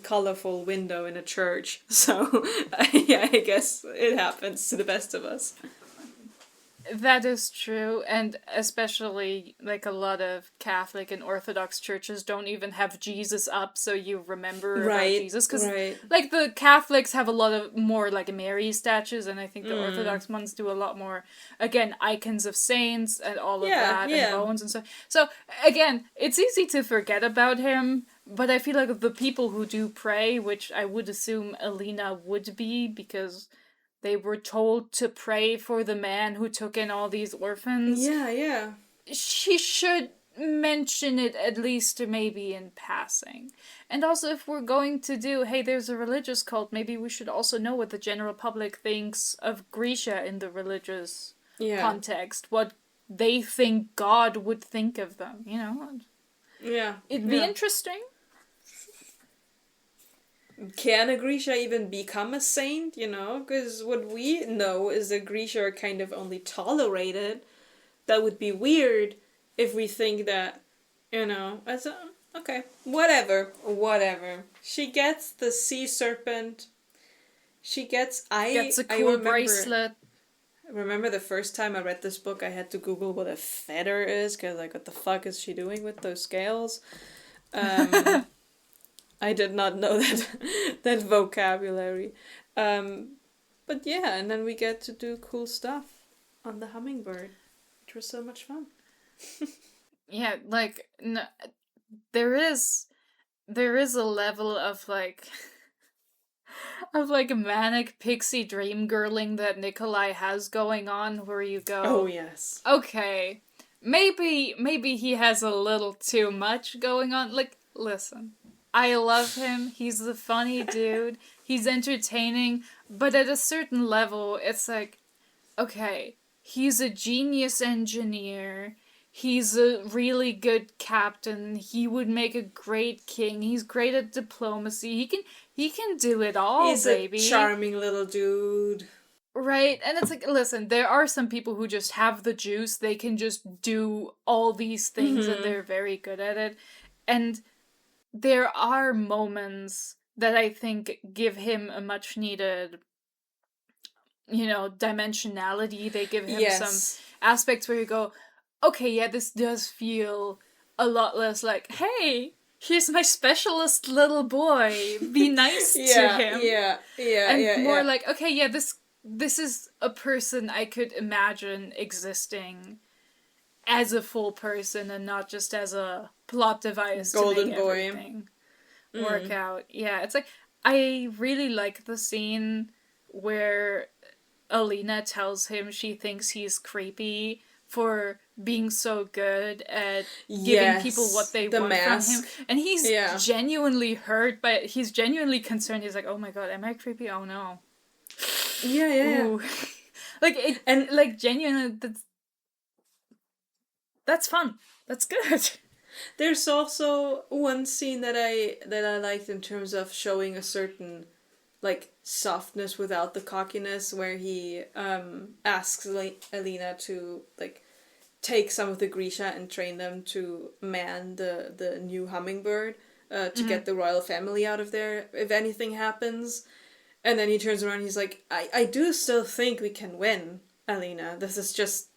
colorful window in a church. So, yeah, I guess it happens to the best of us. That is true, and especially like a lot of Catholic and Orthodox churches don't even have Jesus up, so you remember about Jesus. Because like the Catholics have a lot of more like Mary statues, and I think the Orthodox ones do a lot more, again, icons of saints and all of that, and bones and stuff. So again, it's easy to forget about him, but I feel like the people who do pray, which I would assume Alina would be, because they were told to pray for the man who took in all these orphans. Yeah. She should mention it at least maybe in passing. And also, if we're going to do, hey, there's a religious cult, maybe we should also know what the general public thinks of Grisha in the religious context. What they think God would think of them, you know? Yeah. It'd be interesting. Can a Grisha even become a saint, you know? Because what we know is that Grisha are kind of only tolerated. That would be weird if we think that, you know, okay, whatever. She gets the sea serpent. She gets a cool bracelet. Remember the first time I read this book, I had to Google what a feather is, because like, what the fuck is she doing with those scales? I did not know that vocabulary. But yeah, and then we get to do cool stuff on the hummingbird, which was so much fun. Yeah, like, no, there is a level of like manic pixie dream girling that Nikolai has going on, where you go, oh yes, okay, maybe he has a little too much going on. Like, listen, I love him. He's the funny dude. He's entertaining. But at a certain level, it's like, okay, he's a genius engineer. He's a really good captain. He would make a great king. He's great at diplomacy. He can do it all, he's baby. He's a charming little dude. Right, and it's like, listen, there are some people who just have the juice. They can just do all these things, and they're very good at it. And there are moments that I think give him a much needed, you know, dimensionality. They give him some aspects where you go, okay, yeah, this does feel a lot less like, hey, here's my specialist little boy, be nice to him. And more like, okay, yeah, this is a person I could imagine existing as a full person and not just as a plot device Golden to make boy. everything work out. Yeah, it's like, I really like the scene where Alina tells him she thinks he's creepy for being so good at giving people what they want from him. And he's genuinely hurt, but he's genuinely concerned. He's like, oh my god, am I creepy? Oh no. Yeah. Like, it, and like, genuinely, that's fun. That's good. There's also one scene that I liked in terms of showing a certain like softness without the cockiness, where he asks Alina to like take some of the Grisha and train them to man the new hummingbird to get the royal family out of there if anything happens. And then he turns around and he's like, I do still think we can win, Alina. This is just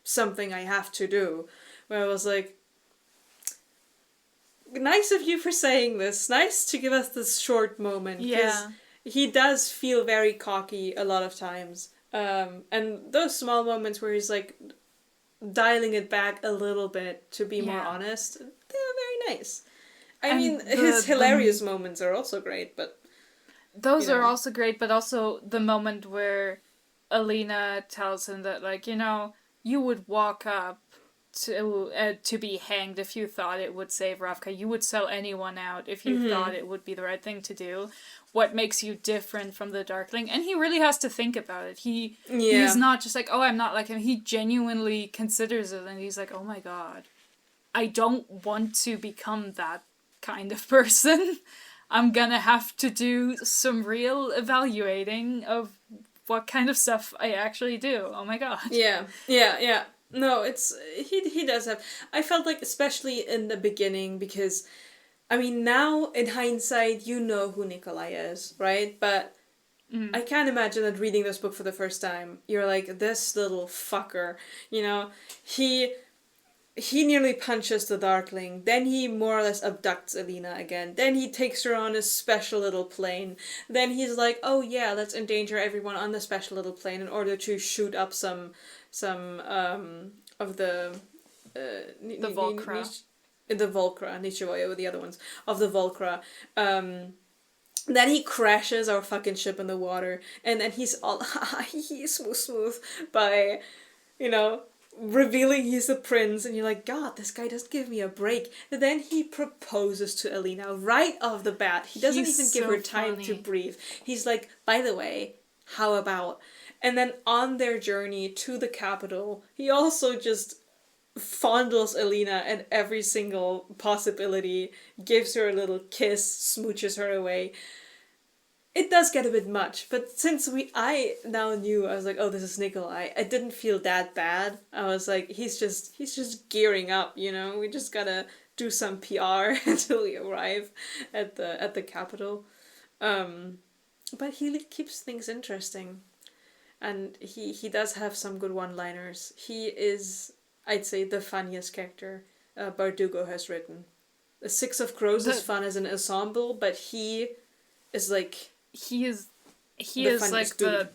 something I have to do. Where I was like, nice of you for saying this. Nice to give us this short moment. Yeah. He does feel very cocky a lot of times. And those small moments where he's like dialing it back a little bit to be more honest, they're very nice. I mean, his hilarious moments are also great, but... Those are also great, but also the moment where Alina tells him that, like, you would walk up to be hanged if you thought it would save Ravka. You would sell anyone out if you thought it would be the right thing to do. What makes you different from the Darkling? And he really has to think about it. He's not just like, oh, I'm not like him. He genuinely considers it, and he's like, oh my god, I don't want to become that kind of person. I'm gonna have to do some real evaluating of what kind of stuff I actually do. Oh my god. Yeah. No, he does have. I felt like, especially in the beginning, because I mean, now in hindsight, you know who Nikolai is, right? But I can't imagine that reading this book for the first time, you're like, this little fucker, he nearly punches the Darkling, then he more or less abducts Alina again, then he takes her on his special little plane, then he's like, oh yeah, let's endanger everyone on the special little plane in order to shoot up some of the Volcra. The Volcra, Nichiwoyo with the other ones, of the Volcra. Then he crashes our fucking ship in the water, and then he's all he's smooth by, revealing he's a prince, and you're like, God, this guy doesn't give me a break. And then he proposes to Alina right off the bat. He doesn't even give her time to breathe. He's like, by the way, how about? And then on their journey to the capital, he also just fondles Alina at every single possibility, gives her a little kiss, smooches her away. It does get a bit much, but since I now knew, I was like, oh, this is Nikolai, I didn't feel that bad. I was like, he's just gearing up, we just gotta do some PR until we arrive at the capital. But he keeps things interesting. And he does have some good one-liners. He is, I'd say, the funniest character Bardugo has written. The Six of Crows is fun as an ensemble, but he is like... He is like dude.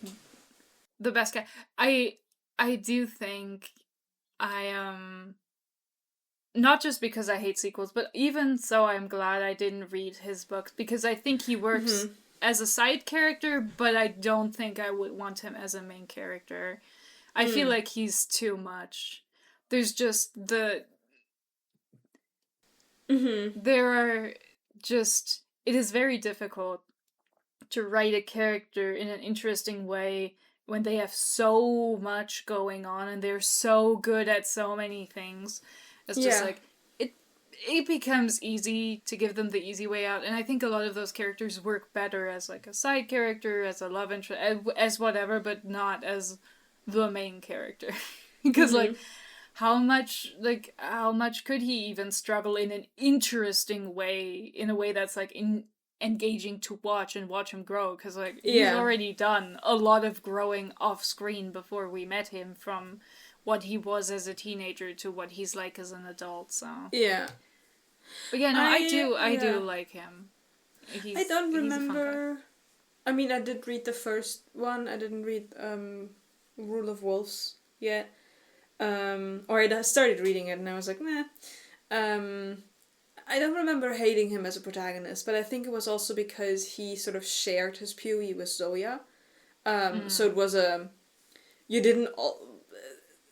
the best guy. I do think not just because I hate sequels, but even so I'm glad I didn't read his books, because I think he works as a side character, but I don't think I would want him as a main character. I feel like he's too much. There's just there are just... It is very difficult to write a character in an interesting way when they have so much going on and they're so good at so many things. It's just like, it becomes easy to give them the easy way out, and I think a lot of those characters work better as like a side character, as a love interest, as whatever, but not as the main character. Because like, how much could he even struggle in an interesting way, in a way that's like engaging to watch and watch him grow, because like he's already done a lot of growing off screen before we met him, from what he was as a teenager to what he's like as an adult. So but yeah, no, I do like him. I don't remember. I mean, I did read the first one. I didn't read Rule of Wolves yet, or I started reading it and I was like, nah. I don't remember hating him as a protagonist, but I think it was also because he sort of shared his POV with Zoya. So it was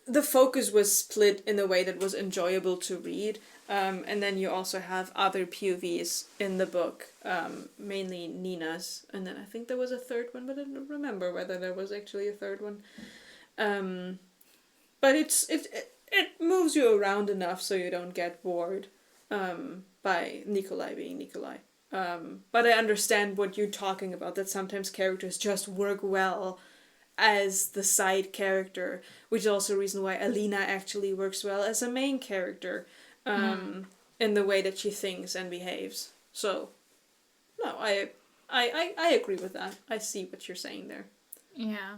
the focus was split in a way that was enjoyable to read. And then you also have other POVs in the book, mainly Nina's. And then I think there was a third one, but I don't remember whether there was actually a third one. But it moves you around enough so you don't get bored. By Nikolai being Nikolai. But I understand what you're talking about, that sometimes characters just work well as the side character, which is also a reason why Alina actually works well as a main character, in the way that she thinks and behaves. So, no, I agree with that. I see what you're saying there. Yeah.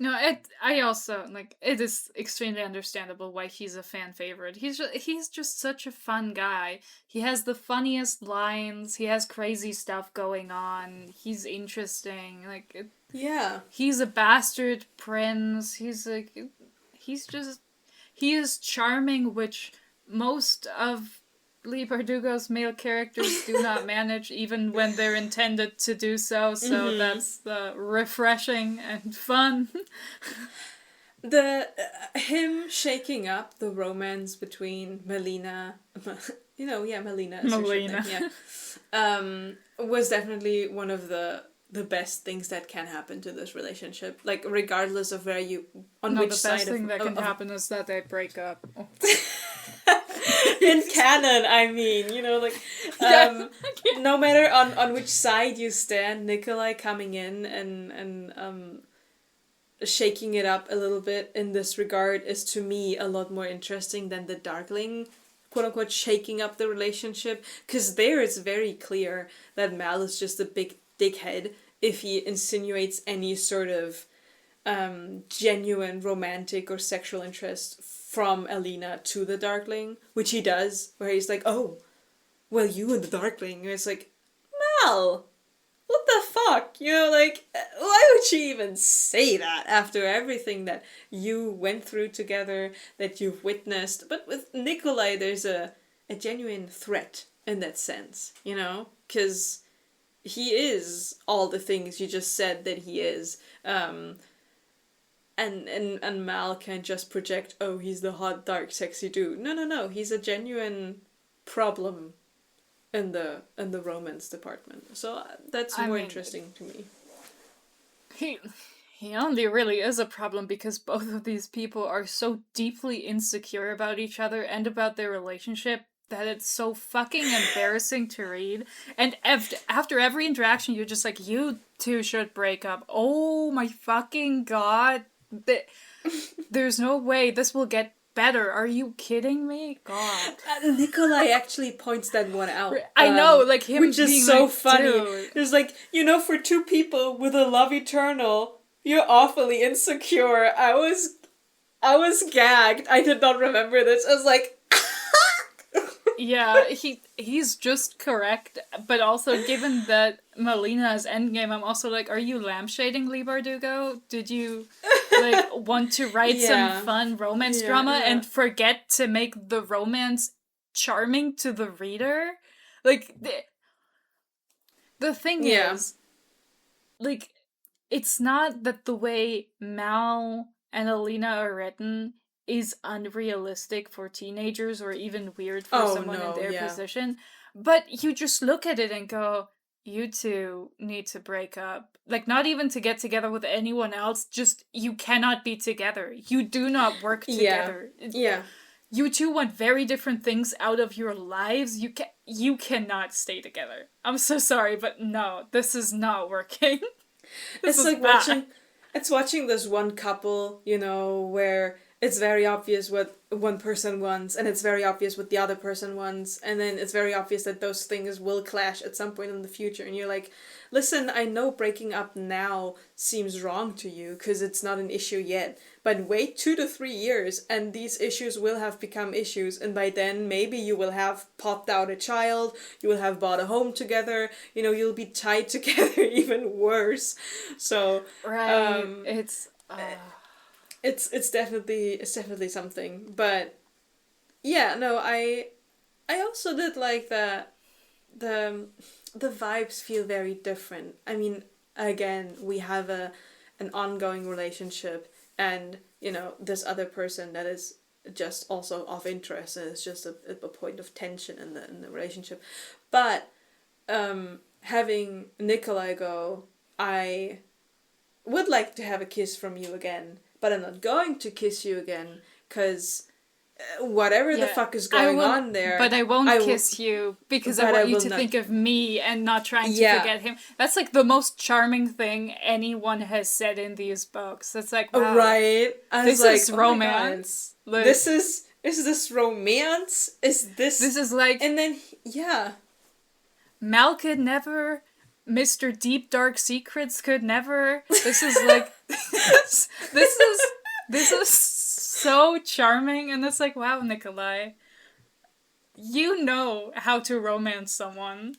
No, I also, like, it is extremely understandable why he's a fan favorite. He's just such a fun guy. He has the funniest lines. He has crazy stuff going on. He's interesting. Like, he's a bastard prince. He is charming, which most of Leigh Bardugo's male characters do not manage even when they're intended to do so, so that's refreshing and fun. The him shaking up the romance between Melina, Melina is her ship name, was definitely one of the best things that can happen to this relationship. Like, regardless of which side. The best thing that can happen is that they break up. In canon, I mean, no matter on which side you stand, Nikolai coming in and shaking it up a little bit in this regard is, to me, a lot more interesting than the Darkling, quote-unquote, shaking up the relationship. Because there it's very clear that Mal is just a big dickhead if he insinuates any sort of genuine romantic or sexual interest from Alina to the Darkling, which he does, where he's like, oh, well, you and the Darkling. And it's like, Mal! What the fuck? Why would she even say that after everything that you went through together, that you've witnessed? But with Nikolai, there's a genuine threat in that sense, Because he is all the things you just said that he is. And Mal can't just project, oh, he's the hot, dark, sexy dude. No. He's a genuine problem in the romance department. So that's more interesting to me. He only really is a problem because both of these people are so deeply insecure about each other and about their relationship that it's so fucking embarrassing to read. And after every interaction, you're just like, you two should break up. Oh my fucking god. There's no way this will get better. Are you kidding me? God. Nikolai actually points that one out. I know, like him which is so funny. Dude. It's like, for two people with a love eternal, you're awfully insecure. I was gagged. I did not remember this. I was like, yeah, he's just correct, but also given that Melina's endgame, I'm also like, are you lampshading Leigh Bardugo? Did you want to write some fun romance drama and forget to make the romance charming to the reader? Like, the thing is, it's not that the way Mal and Alina are written is unrealistic for teenagers or even weird for someone in their position. But you just look at it and go, you two need to break up. Like, not even to get together with anyone else, just you cannot be together. You do not work together. Yeah. You two want very different things out of your lives. You cannot stay together. I'm so sorry, but no, this is not working. It's like watching this one couple, where it's very obvious what one person wants, and it's very obvious what the other person wants, and then it's very obvious that those things will clash at some point in the future, and you're like, listen, I know breaking up now seems wrong to you, because it's not an issue yet, but wait 2 to 3 years, and these issues will have become issues, and by then, maybe you will have popped out a child, you will have bought a home together, you'll be tied together even worse, so... Right, It's definitely something, but yeah, no, I also did like that the vibes feel very different. I mean, again, we have an ongoing relationship, and this other person that is just also of interest, and it's just a point of tension in the relationship, but having Nikolai go, I would like to have a kiss from you again. But I'm not going to kiss you again, because whatever the fuck is going on there... But I won't kiss you, because I want you to think of me and not trying to forget him. That's like the most charming thing anyone has said in these books. It's like, wow, right? This is romance. Like, is this romance? Is this... This is like... And then, Mal could never... Mr. Deep Dark Secrets could never... This is like... This is so charming, and it's like, wow, Nikolai, you know how to romance someone.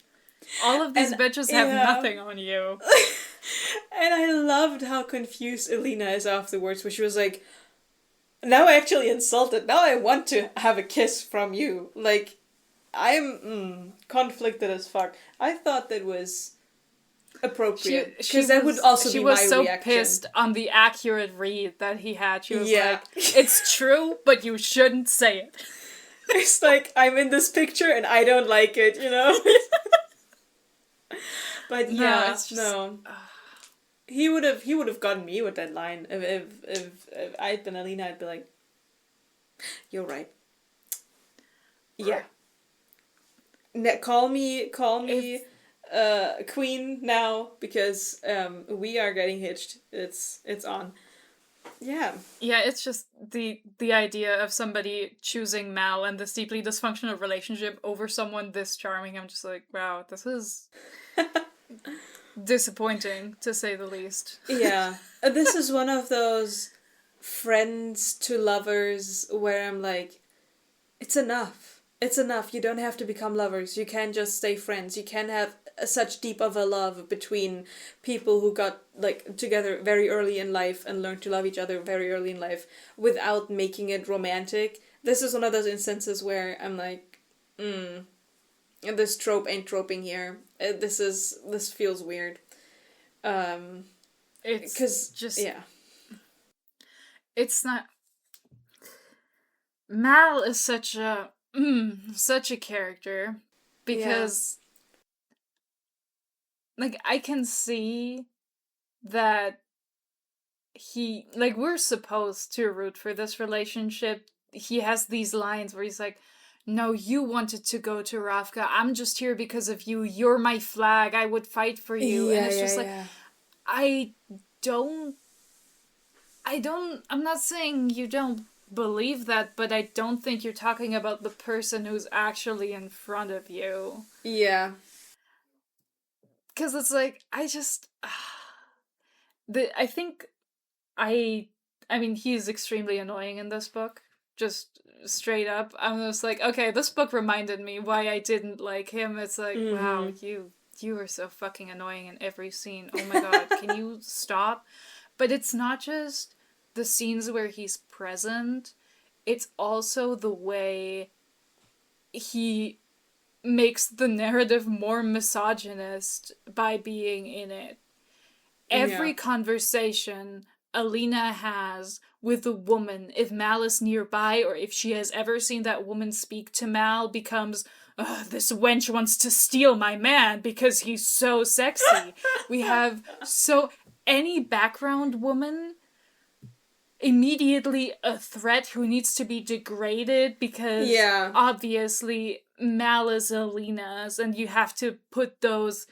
All of these bitches have nothing on you. And I loved how confused Alina is afterwards, where she was like, now I actually insulted, now I want to have a kiss from you. Like, I'm conflicted as fuck. I thought that was appropriate, because that would also be my reaction. She was so pissed on the accurate read that he had. She was like, it's true, but you shouldn't say it. It's like, I'm in this picture and I don't like it, you know? But yeah, no. He would have gotten me with that line. If I'd been Alina, I'd be like, you're right. Yeah. Call me queen now, because we are getting hitched. It's on. Yeah. Yeah, it's just the idea of somebody choosing Mal and this deeply dysfunctional relationship over someone this charming. I'm just like, wow, this is disappointing, to say the least. Yeah. This is one of those friends to lovers where I'm like, it's enough. It's enough. You don't have to become lovers. You can just stay friends. You can have such deep of a love between people who got like together very early in life and learned to love each other very early in life without making it romantic. This is one of those instances where I'm like, this trope ain't troping here. This feels weird. It's just, yeah. It's not. Mal is such a character, because like, I can see that he, like, we're supposed to root for this relationship. He has these lines where he's like, no, you wanted to go to Ravka. I'm just here because of you. You're my flag. I would fight for you. And it's just like, I'm not saying you don't believe that, but I don't think you're talking about the person who's actually in front of you. Yeah. Because it's like, I mean, he's extremely annoying in this book. Just straight up. I'm just like, okay, this book reminded me why I didn't like him. It's like, wow, you are so fucking annoying in every scene. Oh my god, can you stop? But it's not just the scenes where he's present. It's also the way he makes the narrative more misogynist by being in it. Every conversation Alina has with a woman, if Mal is nearby or if she has ever seen that woman speak to Mal, becomes, this wench wants to steal my man because he's so sexy. We have any background woman immediately a threat who needs to be degraded because obviously Mal is Alina's, and you have to put those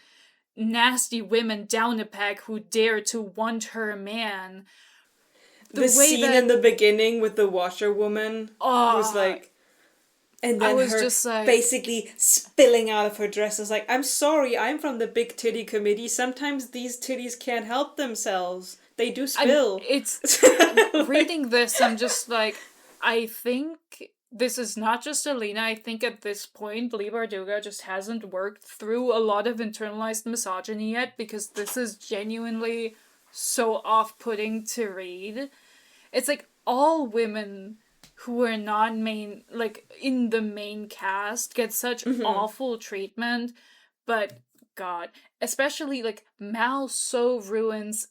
nasty women down a peg who dare to want her man. The scene in the beginning with the washerwoman who's like, and then her just like, basically spilling out of her dress is like, I'm sorry, I'm from the big titty committee. Sometimes these titties can't help themselves. They do spill. Reading this, I'm just like, I think this is not just Alina. I think at this point, Leigh Bardugo just hasn't worked through a lot of internalized misogyny yet, because this is genuinely so off-putting to read. It's like all women who are non-main, like in the main cast, get such awful treatment, but God, especially like Mal so ruins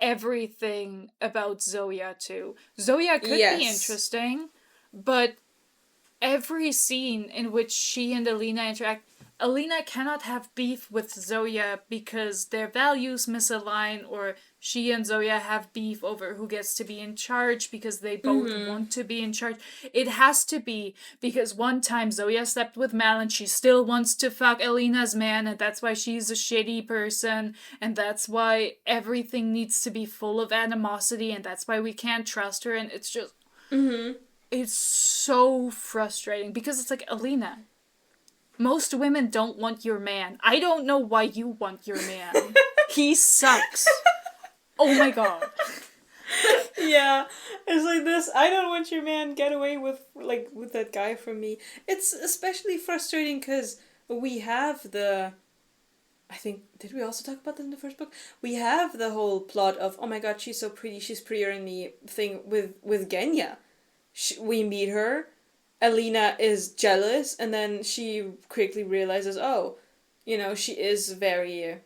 everything about Zoya too. Zoya could be interesting, but every scene in which she and Alina interact, Alina cannot have beef with Zoya because their values misalign, or she and Zoya have beef over who gets to be in charge because they both want to be in charge. It has to be because one time Zoya slept with Mal and she still wants to fuck Alina's man, and that's why she's a shitty person, and that's why everything needs to be full of animosity, and that's why we can't trust her, and it's just... It's so frustrating because it's like, Alina, most women don't want your man. I don't know why you want your man. He sucks. Oh my god. Yeah, it's like this, I don't want your man, get away with that guy from me. It's especially frustrating because we have I think, did we also talk about that in the first book? We have the whole plot of, oh my god, she's so pretty, she's prettier than me thing with Genya. We meet her, Alina is jealous, and then she quickly realizes, oh, she is very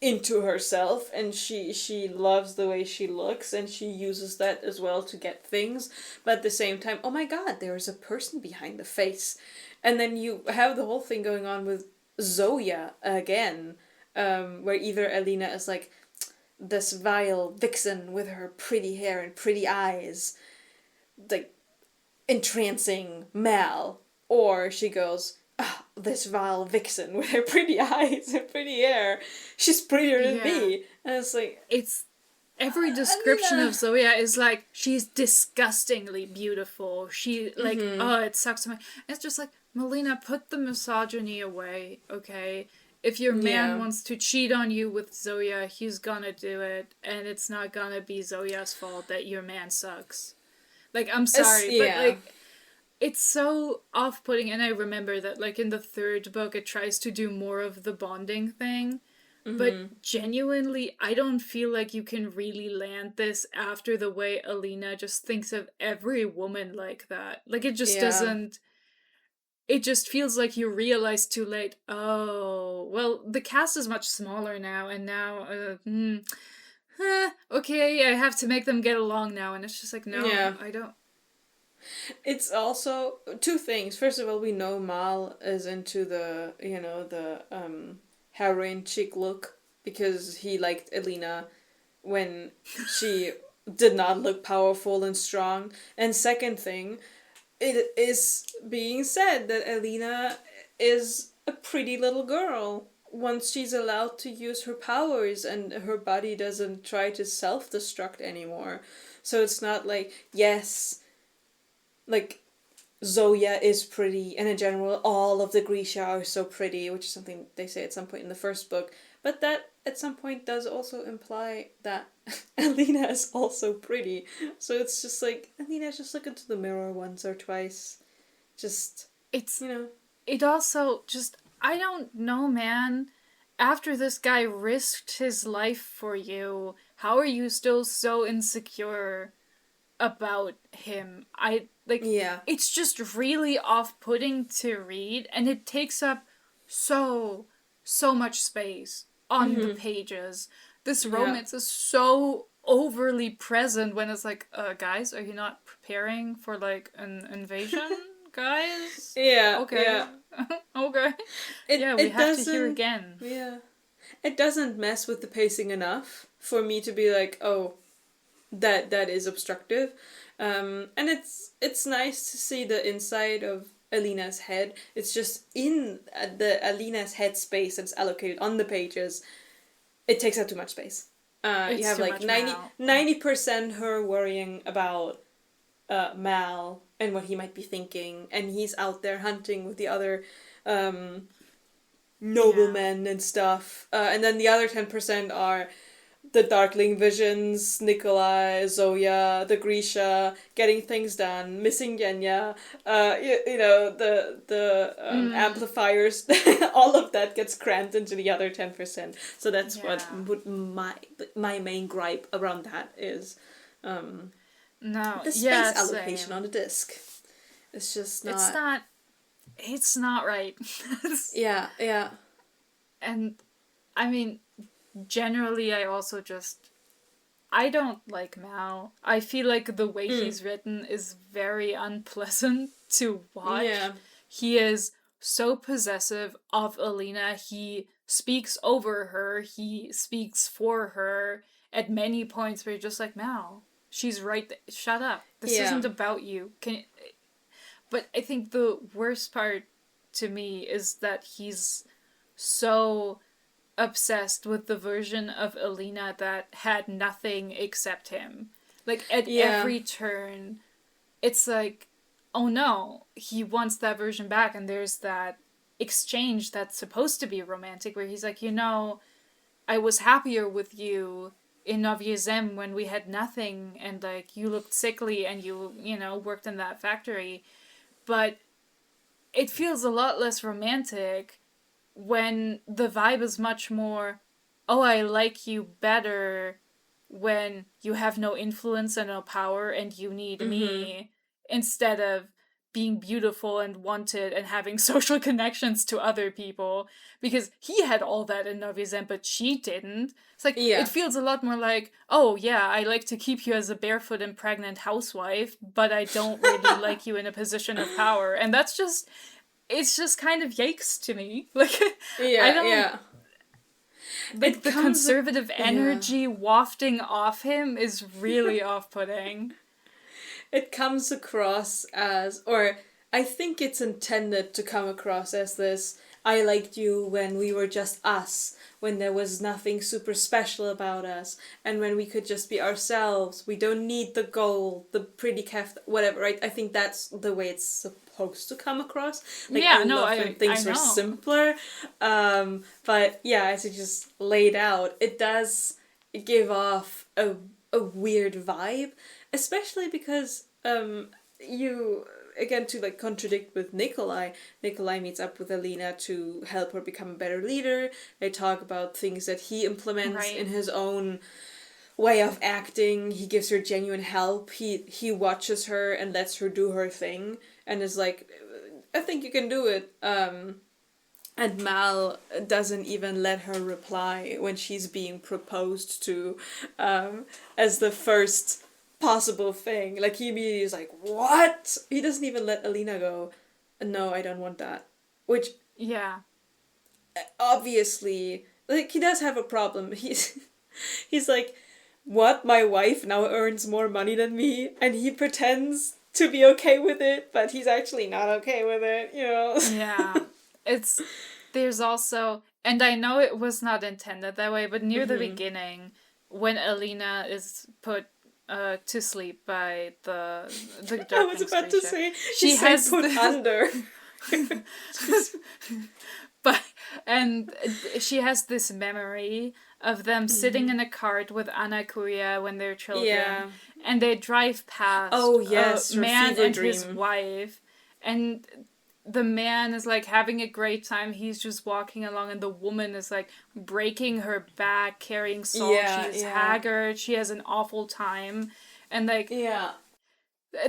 into herself, and she loves the way she looks, and she uses that as well to get things. But at the same time, oh my god, there is a person behind the face. And then you have the whole thing going on with Zoya again, where either Alina is like this vile vixen with her pretty hair and pretty eyes, like entrancing Mal, or she goes, oh, this vile vixen with her pretty eyes and pretty hair, she's prettier than me. And it's like, it's every description of Zoya is like, she's disgustingly beautiful. She like, oh, it sucks to me. It's just like, Melina, put the misogyny away, okay? If your man wants to cheat on you with Zoya, he's gonna do it, and it's not gonna be Zoya's fault that your man sucks. Like, I'm sorry, but like, it's so off-putting, and I remember that, like, in the third book, it tries to do more of the bonding thing, but genuinely, I don't feel like you can really land this after the way Alina just thinks of every woman like that. Like, it just doesn't... It just feels like you realize too late, oh, well, the cast is much smaller now, and now, okay, I have to make them get along now, and it's just like, no, I don't. It's also two things. First of all, we know Mal is into the, the heroin chick look, because he liked Alina when she did not look powerful and strong. And second thing, it is being said that Alina is a pretty little girl once she's allowed to use her powers and her body doesn't try to self-destruct anymore. So it's not like, yes, like, Zoya is pretty, and in general, all of the Grisha are so pretty, which is something they say at some point in the first book. But that, at some point, does also imply that Alina is also pretty. So it's just like, Alina, just look into the mirror once or twice. Just, it's, It also just, I don't know, man. After this guy risked his life for you, how are you still so insecure about him? It's just really off-putting to read, and it takes up so much space on the pages. This romance is so overly present when it's like, guys, are you not preparing for, like, an invasion, guys? Yeah. Okay. Yeah. Okay. We have to hear again. Yeah. It doesn't mess with the pacing enough for me to be like, oh, that is obstructive. And it's nice to see the inside of Alina's head. It's just in the Alina's head space that's allocated on the pages, it takes up too much space. You have like 90% her worrying about Mal and what he might be thinking, and he's out there hunting with the other noblemen and stuff. And then the other 10% are the Darkling visions, Nikolai, Zoya, the Grisha, getting things done, missing Yenya, the amplifiers, all of that gets crammed into the other 10%. So that's what my main gripe around that is. The space allocation on the disc. It's just not... It's not right. Yeah. And, I mean... Generally, I also I don't like Mal. I feel like the way he's written is very unpleasant to watch. Yeah. He is so possessive of Alina. He speaks over her. He speaks for her at many points where you're just like, Mal, she's right there. Shut up. This isn't about you. But I think the worst part to me is that he's so obsessed with the version of Alina that had nothing except him. Like, at every turn, it's like, oh no, he wants that version back, and there's that exchange that's supposed to be romantic, where he's like, I was happier with you in Novyezem when we had nothing, and, like, you looked sickly, and you worked in that factory. But it feels a lot less romantic when the vibe is much more, oh, I like you better when you have no influence and no power and you need me, instead of being beautiful and wanted and having social connections to other people, because he had all that in Novi Zen, but she didn't. It's like, it feels a lot more like, oh yeah, I like to keep you as a barefoot and pregnant housewife, but I don't really like you in a position of power. And that's just, it's just kind of yikes to me. Like, I don't... Like, the conservative energy wafting off him is really off-putting. It comes across as, or I think it's intended to come across as this, I liked you when we were just us, when there was nothing super special about us, and when we could just be ourselves. We don't need the gold, the pretty whatever, right? I think that's the way it's supposed to come across. Like, yeah, I love when things were simpler. But yeah, as you just laid out, it does give off a weird vibe, especially because you, again, to like contradict with Nikolai meets up with Alina to help her become a better leader. They talk about things that he implements in his own way of acting. He gives her genuine help. He watches her and lets her do her thing and is like, I think you can do it. And Mal doesn't even let her reply when she's being proposed to as the first possible thing. Like, he immediately is like, what? He doesn't even let Alina go, no, I don't want that. Which, yeah, obviously, like, he does have a problem. He's like, what? My wife now earns more money than me? And he pretends to be okay with it, but he's actually not okay with it, you know? Yeah. There's also, and I know it was not intended that way, but near the beginning, when Alina is put to sleep by the I was about to say, she has put under. But, and she has this memory of them sitting in a cart with Anna Kuria when they're children, and they drive past a man and his wife, and the man is like having a great time. He's just walking along, and the woman is like breaking her back, carrying salt. She's haggard. She has an awful time, and like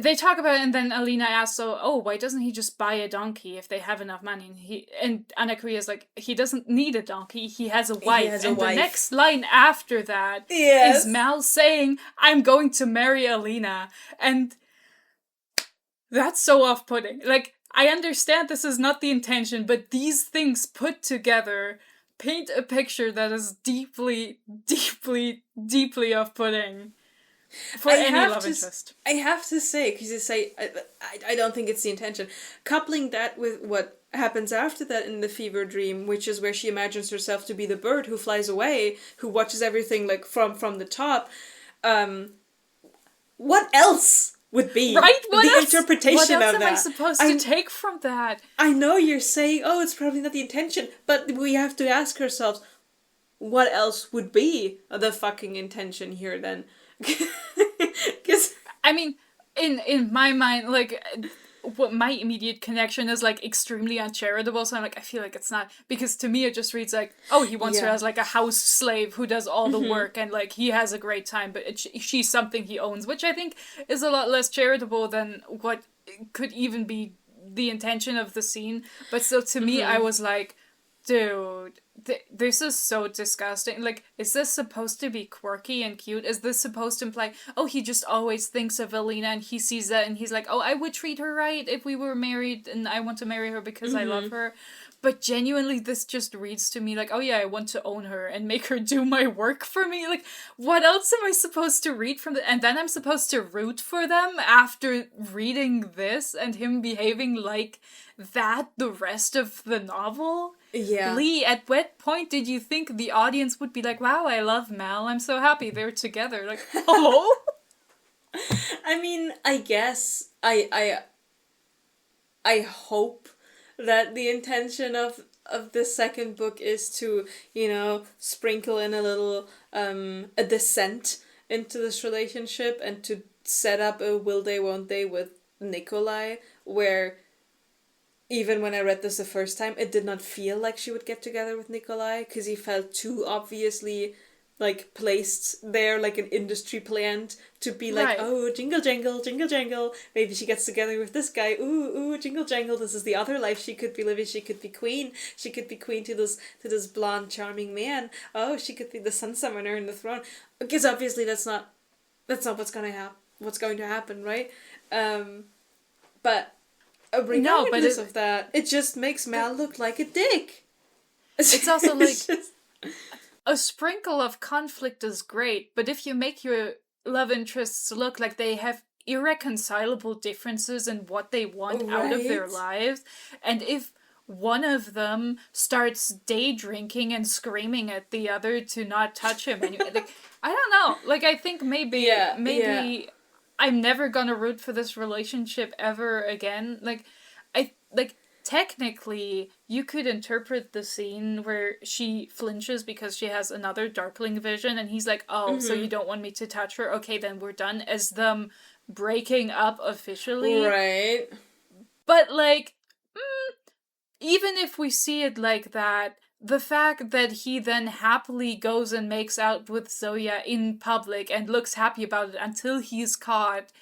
they talk about it, and then Alina asks, "So, why doesn't he just buy a donkey if they have enough money?" And Anna Korea is like, "He doesn't need a donkey. He has a wife." The next line after that is Mal saying, "I'm going to marry Alina," and that's so off-putting. Like, I understand this is not the intention, but these things put together paint a picture that is deeply, deeply, deeply off-putting for any love interest. I have to say, because you say, I don't think it's the intention. Coupling that with what happens after that in the fever dream, which is where she imagines herself to be the bird who flies away, who watches everything like from the top. What else would be the interpretation of that? What else am I supposed to take from that? I know you're saying, it's probably not the intention, but we have to ask ourselves, what else would be the fucking intention here then? Because I mean, in my mind, like, what my immediate connection is like extremely uncharitable, so I'm like, I feel like it's not, because to me it just reads like, he wants her as like a house slave who does all the work, and like he has a great time, but she's something he owns, which I think is a lot less charitable than what could even be the intention of the scene. But still, to me, I was like, dude, this is so disgusting. Like, is this supposed to be quirky and cute? Is this supposed to imply, he just always thinks of Alina and he sees that and he's like, I would treat her right if we were married and I want to marry her because I love her. But genuinely, this just reads to me like, I want to own her and make her do my work for me. Like, what else am I supposed to read from and then I'm supposed to root for them after reading this and him behaving like that the rest of the novel? Yeah. Leigh, at what point did you think the audience would be like, wow, I love Mal, I'm so happy they're together? Like, hello? I mean, I guess I hope that the intention of the second book is to, sprinkle in a little a descent into this relationship and to set up a will they won't they with Nikolai, where even when I read this the first time, it did not feel like she would get together with Nikolai, because he felt too obviously like placed there like an industry plant to be like, Right. oh, jingle jangle, jingle jangle. Maybe she gets together with this guy. Ooh, jingle jangle. This is the other life she could be living. She could be queen. She could be queen to this blonde, charming man. Oh, she could be the sun summoner in the throne. Because obviously that's not what's gonna happen. What's going to happen, right? But No, but regardless of that, it just makes Mal look like a dick. It's also like It's just- a sprinkle of conflict is great, but if you make your love interests look like they have irreconcilable differences in what they want out of their Right. lives, and if one of them starts day drinking and screaming at the other to not touch him, and like I don't know, like I think maybe Yeah. I'm never gonna root for this relationship ever again. Like technically you could interpret the scene where she flinches because she has another darkling vision and he's like, oh, so you don't want me to touch her? Okay, then we're done, as them breaking up officially. Right. But like, even if we see it like that, the fact that he then happily goes and makes out with Zoya in public and looks happy about it until he's caught,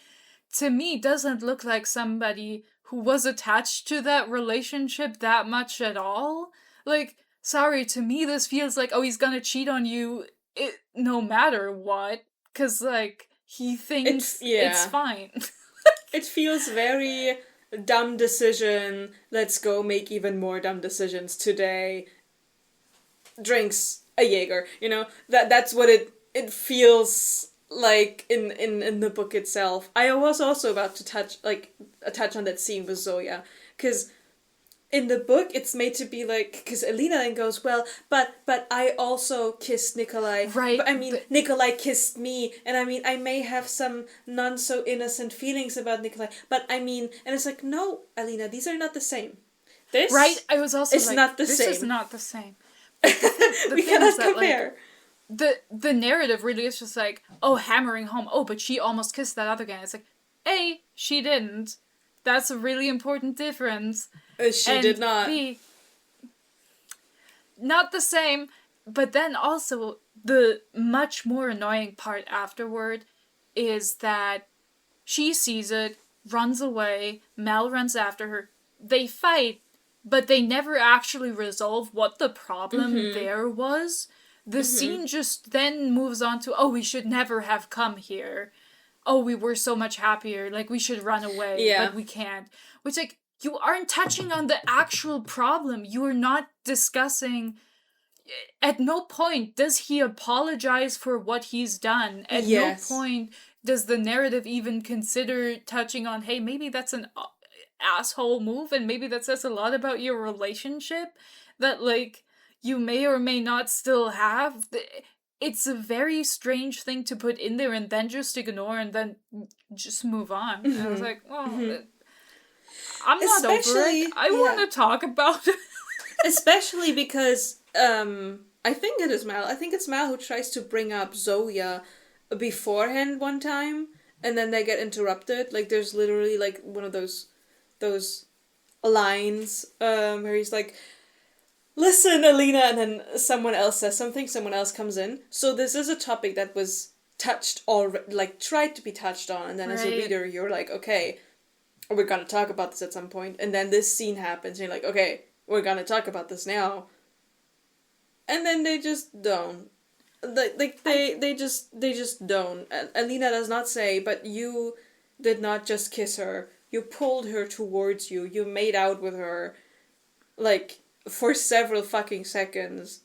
to me doesn't look like somebody who was attached to that relationship that much at all. Like, sorry, to me this feels like, oh, he's gonna cheat on you no matter what, cause like, he thinks it's fine. It feels very dumb decision. Let's go make even more dumb decisions today. Drinks a Jaeger, that's what it feels like in the book itself. I was also about to touch on that scene with Zoya, because in the book it's made to be like, because Alina then goes, well, but I also kissed Nikolai, Right. but I mean Nikolai kissed me, and I mean I may have some non so innocent feelings about Nikolai, but I mean, and it's like, no, Alina, these are not the same. This right, I was also is like, not the this same. is not the same. The We thing is cannot that, compare. Like, the narrative really is just like, oh, hammering home, oh, but she almost kissed that other guy. It's like, A, she didn't. That's a really important difference. She And did not. B, not the same. But then also, the much more annoying part afterward is that she sees it, runs away, Mel runs after her, they fight, but they never actually resolve what the problem there was. The scene just then moves on to, oh, we should never have come here. Oh, we were so much happier. Like, we should run away, but we can't. Which, like, you aren't touching on the actual problem. You are not discussing. At no point does he apologize for what he's done. At no point does the narrative even consider touching on, hey, maybe that's an asshole move, and maybe that says a lot about your relationship that, like, you may or may not still have. It's a very strange thing to put in there and then just ignore and then just move on. And I was like, well, I'm not over it. I want to talk about it. Especially because I think it is Mal. I think it's Mal who tries to bring up Zoya beforehand one time, and then they get interrupted. Like, there's literally like one of those lines where he's like, listen, Alina, and then someone else says something, someone else comes in. So this is a topic that was touched already, like tried to be touched on, and then as a reader you're like, okay, we're gonna talk about this at some point, and then this scene happens, and you're like, okay, we're gonna talk about this now. And then they just don't. They just don't. Alina does not say, but you did not just kiss her. You pulled her towards you. You made out with her, like, for several fucking seconds.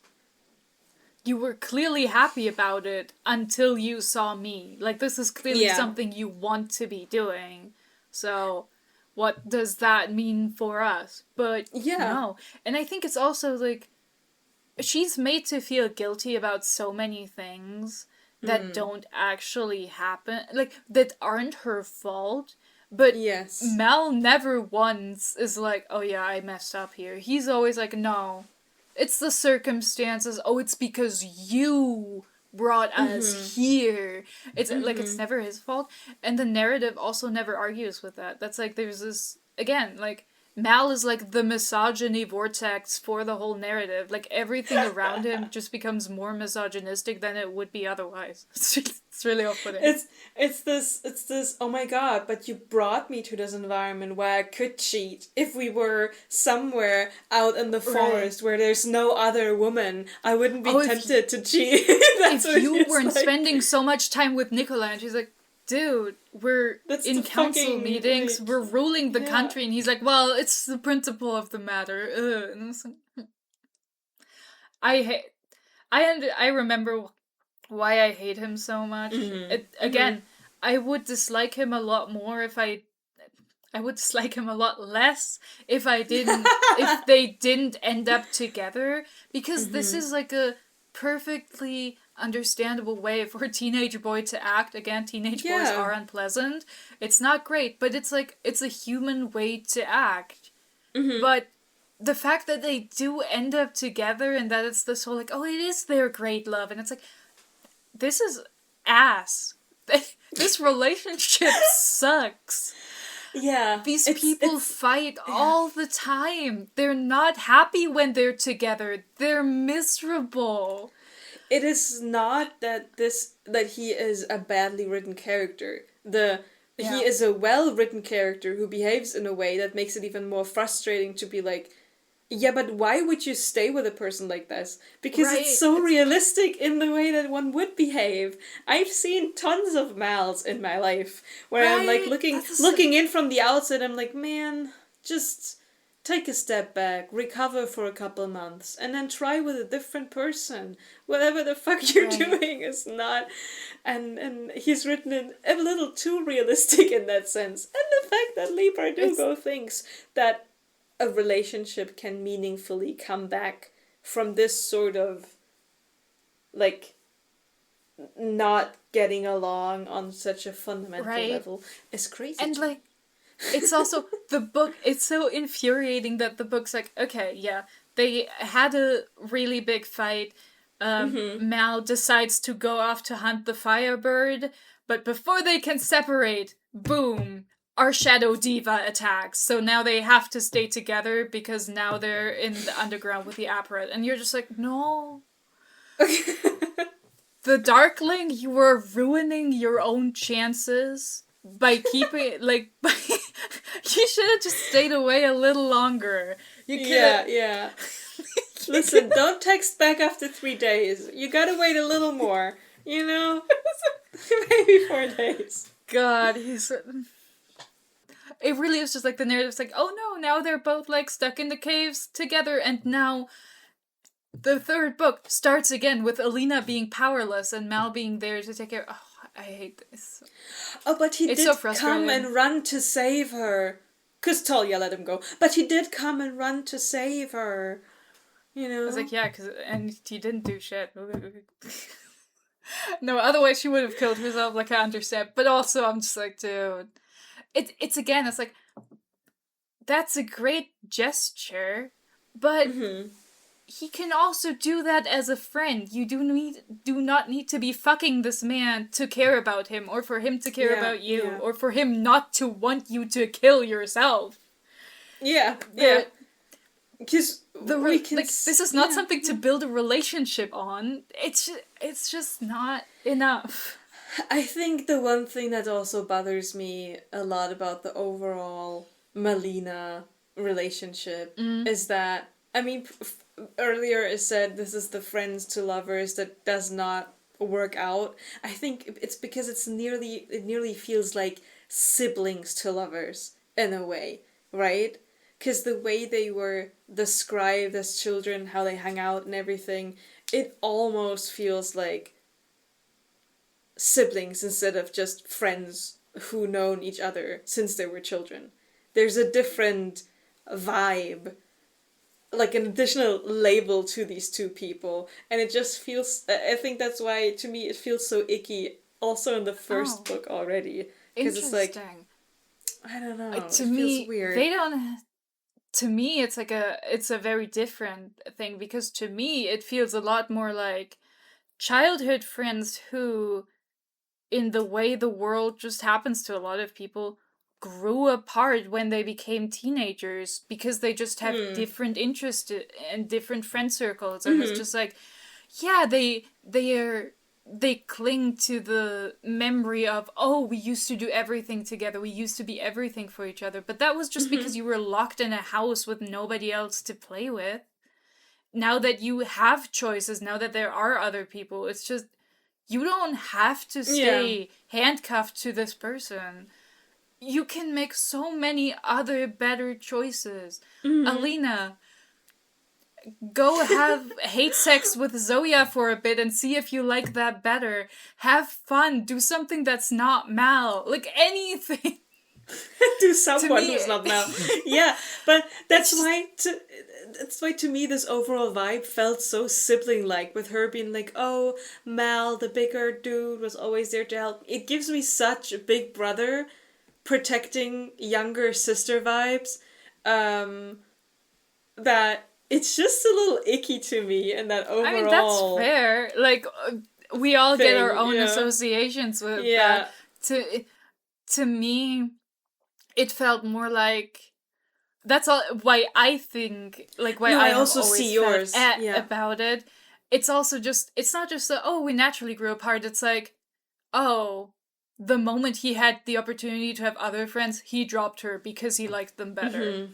You were clearly happy about it until you saw me. Like, this is clearly something you want to be doing. So, what does that mean for us? But, no. And I think it's also, like, she's made to feel guilty about so many things that don't actually happen. Like, that aren't her fault. But Mel never once is like, oh yeah, I messed up here. He's always like, no, it's the circumstances. Oh, it's because you brought us here. It's like, it's never his fault. And the narrative also never argues with that. That's like, there's this, again, like, Mal is like the misogyny vortex for the whole narrative. Like everything around him just becomes more misogynistic than it would be otherwise. It's really off-putting. It's this, oh my god, but you brought me to this environment where I could cheat if we were somewhere out in the forest where there's no other woman. I wouldn't be tempted to cheat. If you weren't spending so much time with Nicola, and she's like, dude, we're in council meetings, we're ruling the country, and he's like, well, it's the principle of the matter. And I was like, I remember why I hate him so much. Again, I would dislike him a lot more if I would dislike him a lot less if if they didn't end up together, because this is like a perfectly understandable way for a teenage boy to act. Again, teenage boys are unpleasant. It's not great, but it's like, it's a human way to act. But the fact that they do end up together and that it's this whole like, oh, it is their great love, and it's like, this is ass. This relationship sucks. Yeah. These people fight all the time. They're not happy when they're together. They're miserable. It is not that he is a badly written character. He is a well-written character who behaves in a way that makes it even more frustrating to be like, yeah, but why would you stay with a person like this? Because it's so realistic in the way that one would behave. I've seen tons of Mals in my life where I'm like looking in from the outside, I'm like, man, just take a step back, recover for a couple months, and then try with a different person. Whatever the fuck you're doing is not... And he's written it a little too realistic in that sense. And the fact that Leigh Bardugo thinks that a relationship can meaningfully come back from this sort of, like, not getting along on such a fundamental level is crazy. And, like, it's also, the book, it's so infuriating that the book's like, okay, yeah, they had a really big fight. Mal decides to go off to hunt the Firebird, but before they can separate, boom, our Shadow Diva attacks. So now they have to stay together because now they're in the underground with the Apparat. And you're just like, no. The Darkling, you are ruining your own chances by keeping, like, you should have just stayed away a little longer. Yeah. Listen, don't text back after 3 days. You gotta wait a little more. You know? Maybe 4 days. God, it really is just like the narrative's like, oh no, now they're both like stuck in the caves together, and now the third book starts again with Alina being powerless and Mal being there to take care. Oh, I hate this. Oh, but he did come and run to save her. 'Cause Talia let him go. But he did come and run to save her. You know? I was like, yeah, and he didn't do shit. No, otherwise she would have killed herself, like, I understand. But also, I'm just like, dude. It's again, it's like, that's a great gesture, but he can also do that as a friend. You do not need to be fucking this man to care about him, or for him to care about you, or for him not to want you to kill yourself. Yeah. Because this is not something to build a relationship on. It's just not enough. I think the one thing that also bothers me a lot about the overall Malina relationship is that, I mean, earlier it said this is the friends to lovers that does not work out. I think it's because it nearly feels like siblings to lovers in a way, right? Because the way they were described as children, how they hang out and everything, it almost feels like siblings instead of just friends who known each other since they were children. There's a different vibe, like an additional label to these two people, and it just feels, I think that's why to me it feels so icky also in the first book already, because it's like, I don't know, to me feels weird. To me it's like it's a very different thing, because to me it feels a lot more like childhood friends who, in the way the world just happens to a lot of people, grew apart when they became teenagers because they just have different interests and different friend circles, and it's just like, yeah, they cling to the memory of, oh, we used to do everything together, we used to be everything for each other, but that was just because you were locked in a house with nobody else to play with. Now that you have choices, now that there are other people, it's just, you don't have to stay handcuffed to this person. You can make so many other better choices. Alina, go have hate sex with Zoya for a bit and see if you like that better. Have fun. Do something that's not Mal. Like, anything. Do someone who's not Mal. Yeah, but that's why to me this overall vibe felt so sibling-like, with her being like, oh, Mal, the bigger dude, was always there to help. It gives me such big brother protecting younger sister vibes, that it's just a little icky to me, and that overall... I mean, that's fair. Like, we all get our own associations with that. To me, it felt more like... That's all why I think, like, why I also see yours about it. It's also just, it's not just that, oh, we naturally grew apart. It's like, oh, the moment he had the opportunity to have other friends, he dropped her because he liked them better.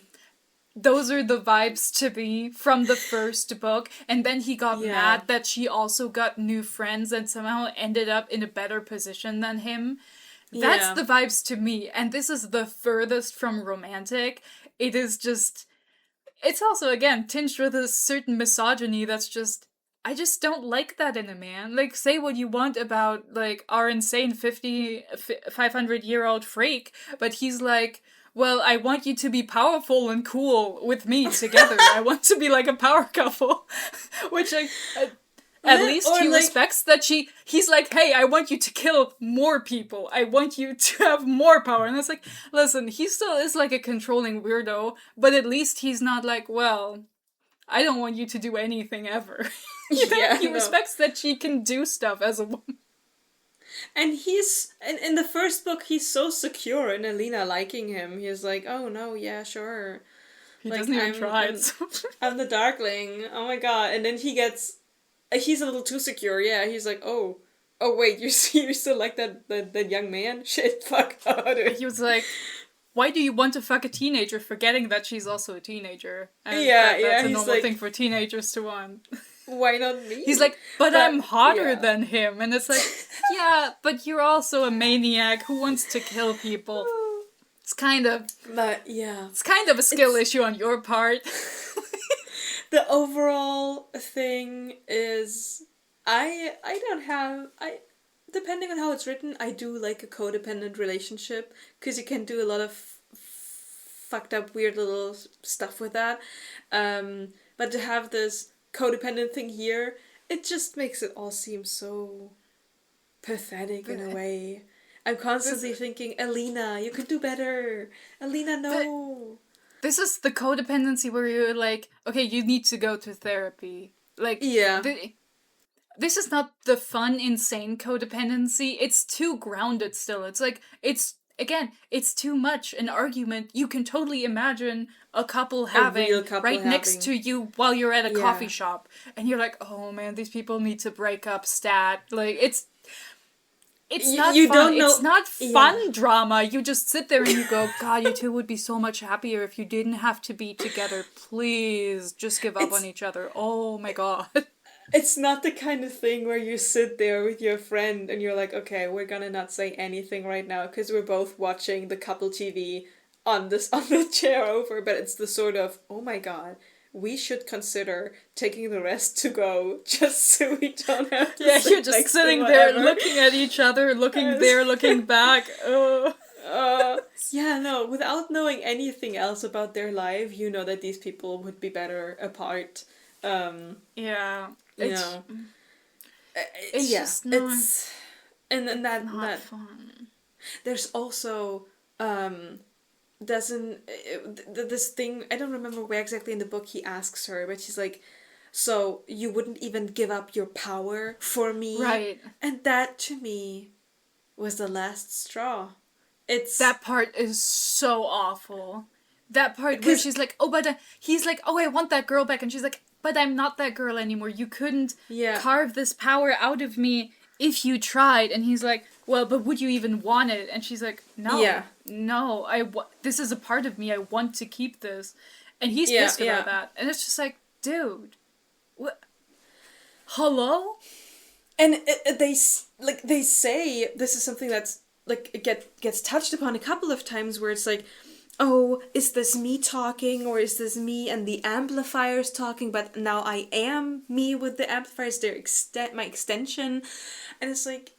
Those are the vibes to me from the first book. And then he got mad that she also got new friends and somehow ended up in a better position than him. That's the vibes to me. And this is the furthest from romantic. It is just... It's also, again, tinged with a certain misogyny that's just... I just don't like that in a man. Like, say what you want about, like, our insane 500-year-old freak, but he's like, well, I want you to be powerful and cool with me together. I want to be like a power couple. Which, like... At least he respects that he's like, hey, I want you to kill more people. I want you to have more power. And it's like, listen, he still is like a controlling weirdo, but at least he's not like, well, I don't want you to do anything ever. He respects that she can do stuff as a woman. And he's, in the first book, he's so secure in Alina liking him. He's like, oh no, yeah, sure. He doesn't even try. I'm the Darkling. Oh my god. And then he's a little too secure, yeah. He's like, oh wait, you still like that young man? Shit, fuck. He was like, why do you want to fuck a teenager, forgetting that she's also a teenager? And that's a normal thing for teenagers to want. Why not me? He's like, but I'm hotter than him. And it's like, yeah, but you're also a maniac who wants to kill people. It's kind of... It's kind of a skill issue on your part. The overall thing is, depending on how it's written, I do like a codependent relationship, because you can do a lot of fucked up weird little stuff with that. But to have this codependent thing here, it just makes it all seem so pathetic in a way. I'm constantly thinking, Alina, you could do better. Alina, no. This is the codependency where you're like, okay, you need to go to therapy. Like, this is not the fun, insane codependency. It's too grounded still. It's like, it's too much. An argument you can totally imagine a couple having next to you while you're at a coffee shop. And you're like, oh man, these people need to break up stat. Like, it's not fun. Don't know. It's not fun drama. You just sit there and you go, God, you two would be so much happier if you didn't have to be together. Please, just give up on each other. Oh my God. It's not the kind of thing where you sit there with your friend and you're like, okay, we're gonna not say anything right now because we're both watching the couple TV on the chair over. But it's the sort of, oh my God, we should consider taking the rest to go just so we don't have to you're just sitting there looking at each other, looking there, looking back. Without knowing anything else about their life, you know that these people would be better apart. It's just not... not fun. There's also... this thing, I don't remember where exactly in the book he asks her, but she's like, so you wouldn't even give up your power for me? Right. And that to me was the last straw. That part is so awful. That part where she's like, oh, but he's like, oh, I want that girl back. And she's like, but I'm not that girl anymore. You couldn't carve this power out of me if you tried. And he's like, well, but would you even want it? And she's like, no, this is a part of me. I want to keep this. And he's pissed about that. And it's just like, dude, what? Hello? And they say this is something that's like gets touched upon a couple of times where it's like, oh, is this me talking or is this me and the amplifiers talking? But now I am me with the amplifiers. They're my extension, and it's like,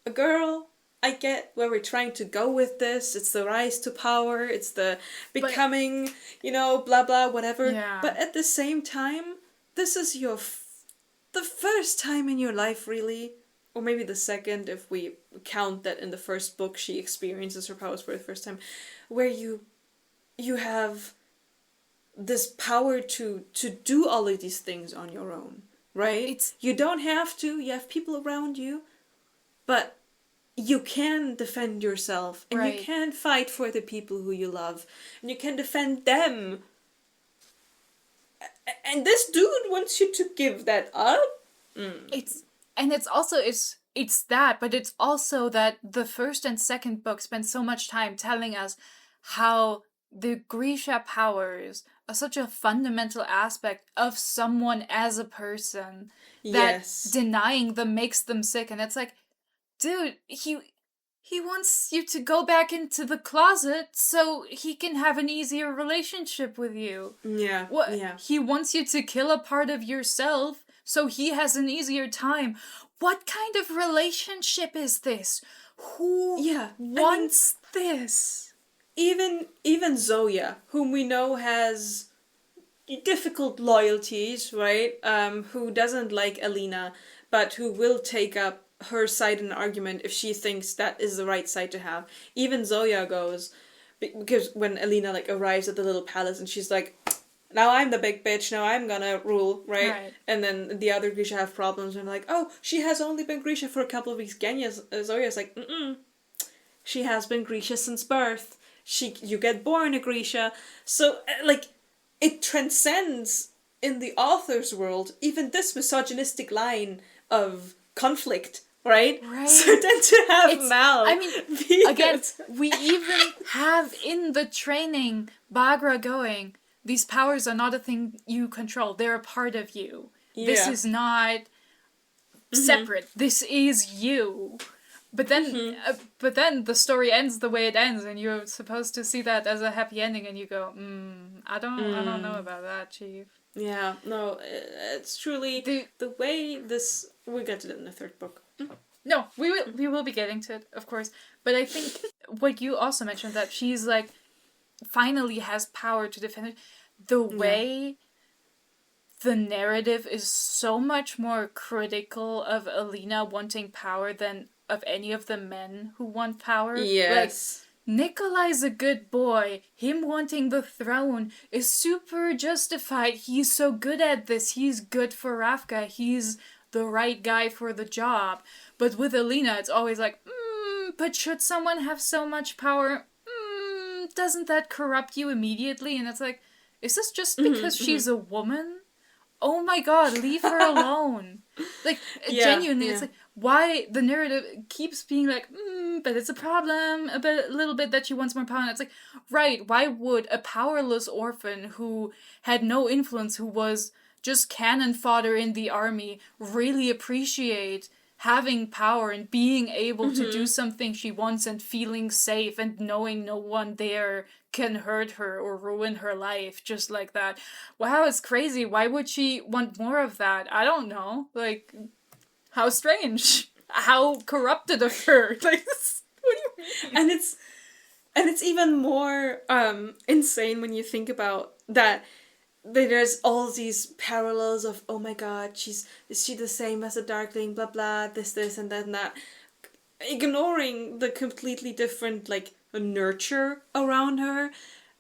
a girl. I get where we're trying to go with this. It's the rise to power. It's the becoming, blah blah whatever. Yeah. But at the same time, this is the first time in your life, really, or maybe the second if we count that in the first book she experiences her powers for the first time, where you have this power to do all of these things on your own, right? You don't have to. You have people around you, but you can defend yourself, and you can fight for the people who you love, and you can defend them. And this dude wants you to give that up. It's that, but it's also that the first and second book spend so much time telling us how the Grisha powers are such a fundamental aspect of someone as a person that denying them makes them sick. And it's like, dude, he wants you to go back into the closet so he can have an easier relationship with you. Yeah. He wants you to kill a part of yourself so he has an easier time. What kind of relationship is this? Who wants this? Even Zoya, whom we know has difficult loyalties, right? Who doesn't like Alina, but who will take up her side in an argument if she thinks that is the right side to have. Even Zoya goes, because when Alina arrives at the little palace and she's like, now I'm the big bitch, now I'm gonna rule, right? And then the other Grisha have problems and like, oh, she has only been Grisha for a couple of weeks. Zoya's like, she has been Grisha since birth. You get born a Grisha. So, it transcends in the author's world even this misogynistic line of conflict, right? So then to have Mal... I mean, again, we even have in the training Bagra going, these powers are not a thing you control. They're a part of you. Yeah. This is not separate. This is you. But then the story ends the way it ends, and you're supposed to see that as a happy ending, and you go, I don't know about that, Chief. Yeah, no, it's truly the way this... We'll get to it in the third book. No, we will be getting to it, of course. But I think what you also mentioned, that she's finally has power to defend it. The way the narrative is so much more critical of Alina wanting power than of any of the men who want power. Yes. Nikolai's a good boy. Him wanting the throne is super justified. He's so good at this. He's good for Ravka. He's the right guy for the job. But with Alina, it's always but should someone have so much power? Doesn't that corrupt you immediately? And it's like, is this just because she's a woman? Oh my god, leave her alone. Genuinely, it's why the narrative keeps being but it's a problem, a little bit that she wants more power. And it's like, right, why would a powerless orphan who had no influence, who was just cannon fodder in the army, really appreciate having power and being able to do something she wants and feeling safe and knowing no one there can hurt her or ruin her life just like that? Wow, it's crazy. Why would she want more of that? I don't know. How strange. How corrupted of her. What do you mean? And it's even more insane when you think about that. There's all these parallels of, oh my god, is she the same as a Darkling, blah blah, this and that, ignoring the completely different nurture around her.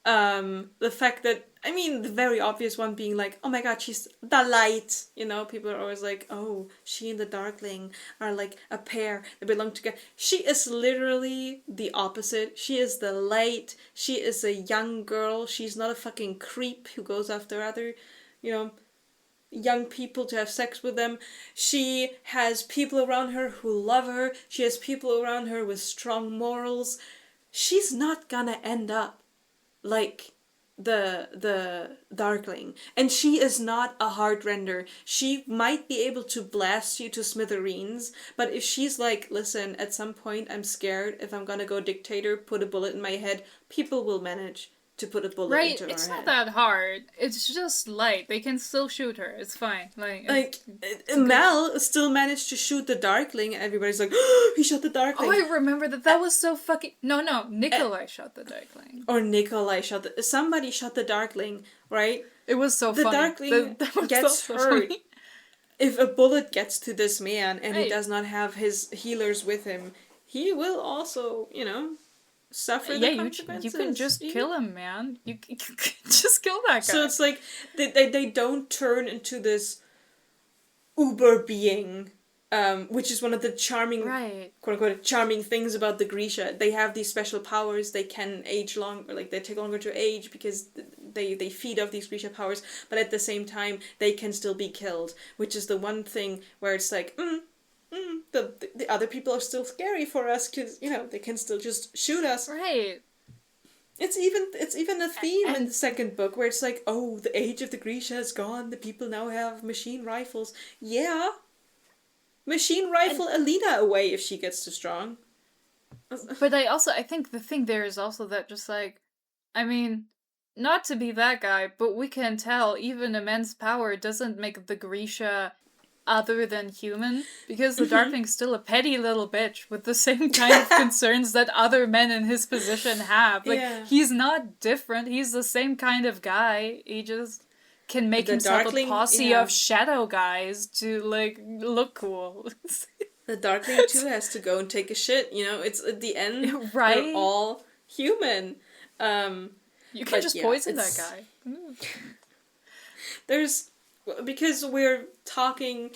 The fact that, I mean, the very obvious one being like, oh my god, she's the light. You know, people are always like, oh, she and the Darkling are like a pair. They belong together. She is literally the opposite. She is the light. She is a young girl. She's not a fucking creep who goes after other, you know, young people to have sex with them. She has people around her who love her. She has people around her with strong morals. She's not gonna end up like the Darkling, and she is not a heartrender. She might be able to blast you to smithereens, but if she's like, listen, at some point I'm scared, if I'm gonna go dictator, put a bullet in my head, people will manage to put a bullet Right, into her it's not head. that hard. It's just light. They can still shoot her. It's fine. It's Mel still managed to shoot the Darkling. Everybody's like, oh, he shot the Darkling. Oh, I remember that. That was so fucking... No, Nikolai shot the Darkling. Or Nikolai shot the... Somebody shot the Darkling, right? It was so the funny. Darkling gets so hurt. Funny. If a bullet gets to this man and Right. he does not have his healers with him, he will also, you know, suffer the consequences. You can just kill him, man. You can just kill that guy. So it's like, they don't turn into this uber being, which is one of the charming, quote-unquote, charming things about the Grisha. They have these special powers. They can age longer, like, they take longer to age because they feed off these Grisha powers, but at the same time, they can still be killed, which is the one thing where it's like, the other people are still scary for us because, you know, they can still just shoot us. Right. It's even a theme in the second book where it's like, oh, the age of the Grisha is gone. The people now have machine rifles. Yeah. Machine rifle Alina away if she gets too strong. But I think the thing there is also that just like, I mean, not to be that guy, but we can tell even immense power doesn't make the Grisha other than human, because the Darkling's still a petty little bitch with the same kind of concerns that other men in his position have. Like, he's not different. He's the same kind of guy. He just can make himself Darkling, a posse of shadow guys to, like, look cool. The Darkling, too, has to go and take a shit. You know, it's at the end, right? They're all human. You can just poison that guy. Because we're talking,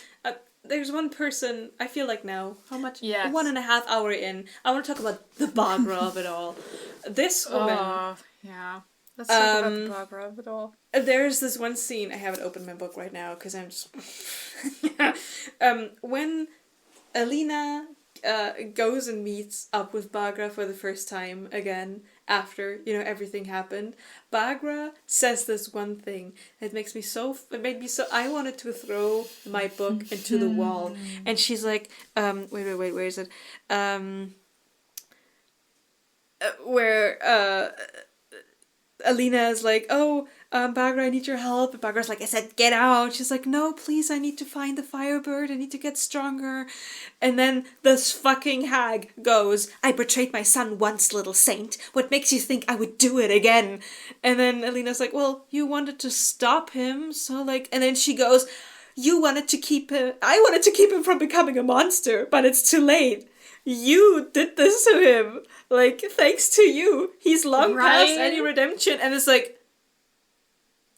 there's one person, I feel like now, how much? Yes. 1.5 hour in, I want to talk about the Bagra of it all. This woman. Yeah. Let's talk about the Bagra of it all. There's this one scene, I haven't opened my book right now, because I'm just... when Alina goes and meets up with Bagra for the first time again, after, you know, everything happened, Bagra says this one thing that made me so, I wanted to throw my book into the wall. And she's like, wait, where is it? Where Alina is like, oh, Bagra, I need your help. And Bagra's like, I said, get out. She's like, no, please, I need to find the Firebird. I need to get stronger. And then this fucking hag goes, I betrayed my son once, little saint. What makes you think I would do it again? And then Alina's like, well, you wanted to stop him, so like... And then she goes, I wanted to keep him from becoming a monster, but it's too late. You did this to him. Like, thanks to you. He's long past any redemption. And it's like,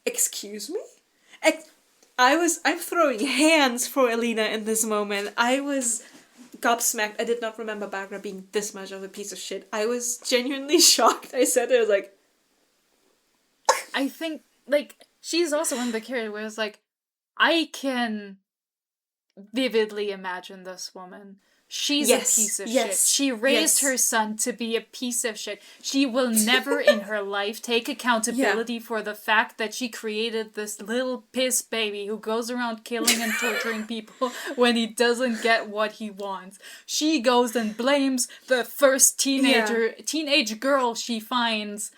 excuse me? I'm throwing hands for Alina in this moment. I was gobsmacked. I did not remember Bagra being this much of a piece of shit. I was genuinely shocked. I said it, I was like... I think, like, she's also one of the characters where it's like, I can vividly imagine this woman. She's a piece of shit. She raised her son to be a piece of shit. She will never in her life take accountability for the fact that she created this little piss baby who goes around killing and torturing people when he doesn't get what he wants. She goes and blames the first teenage girl she finds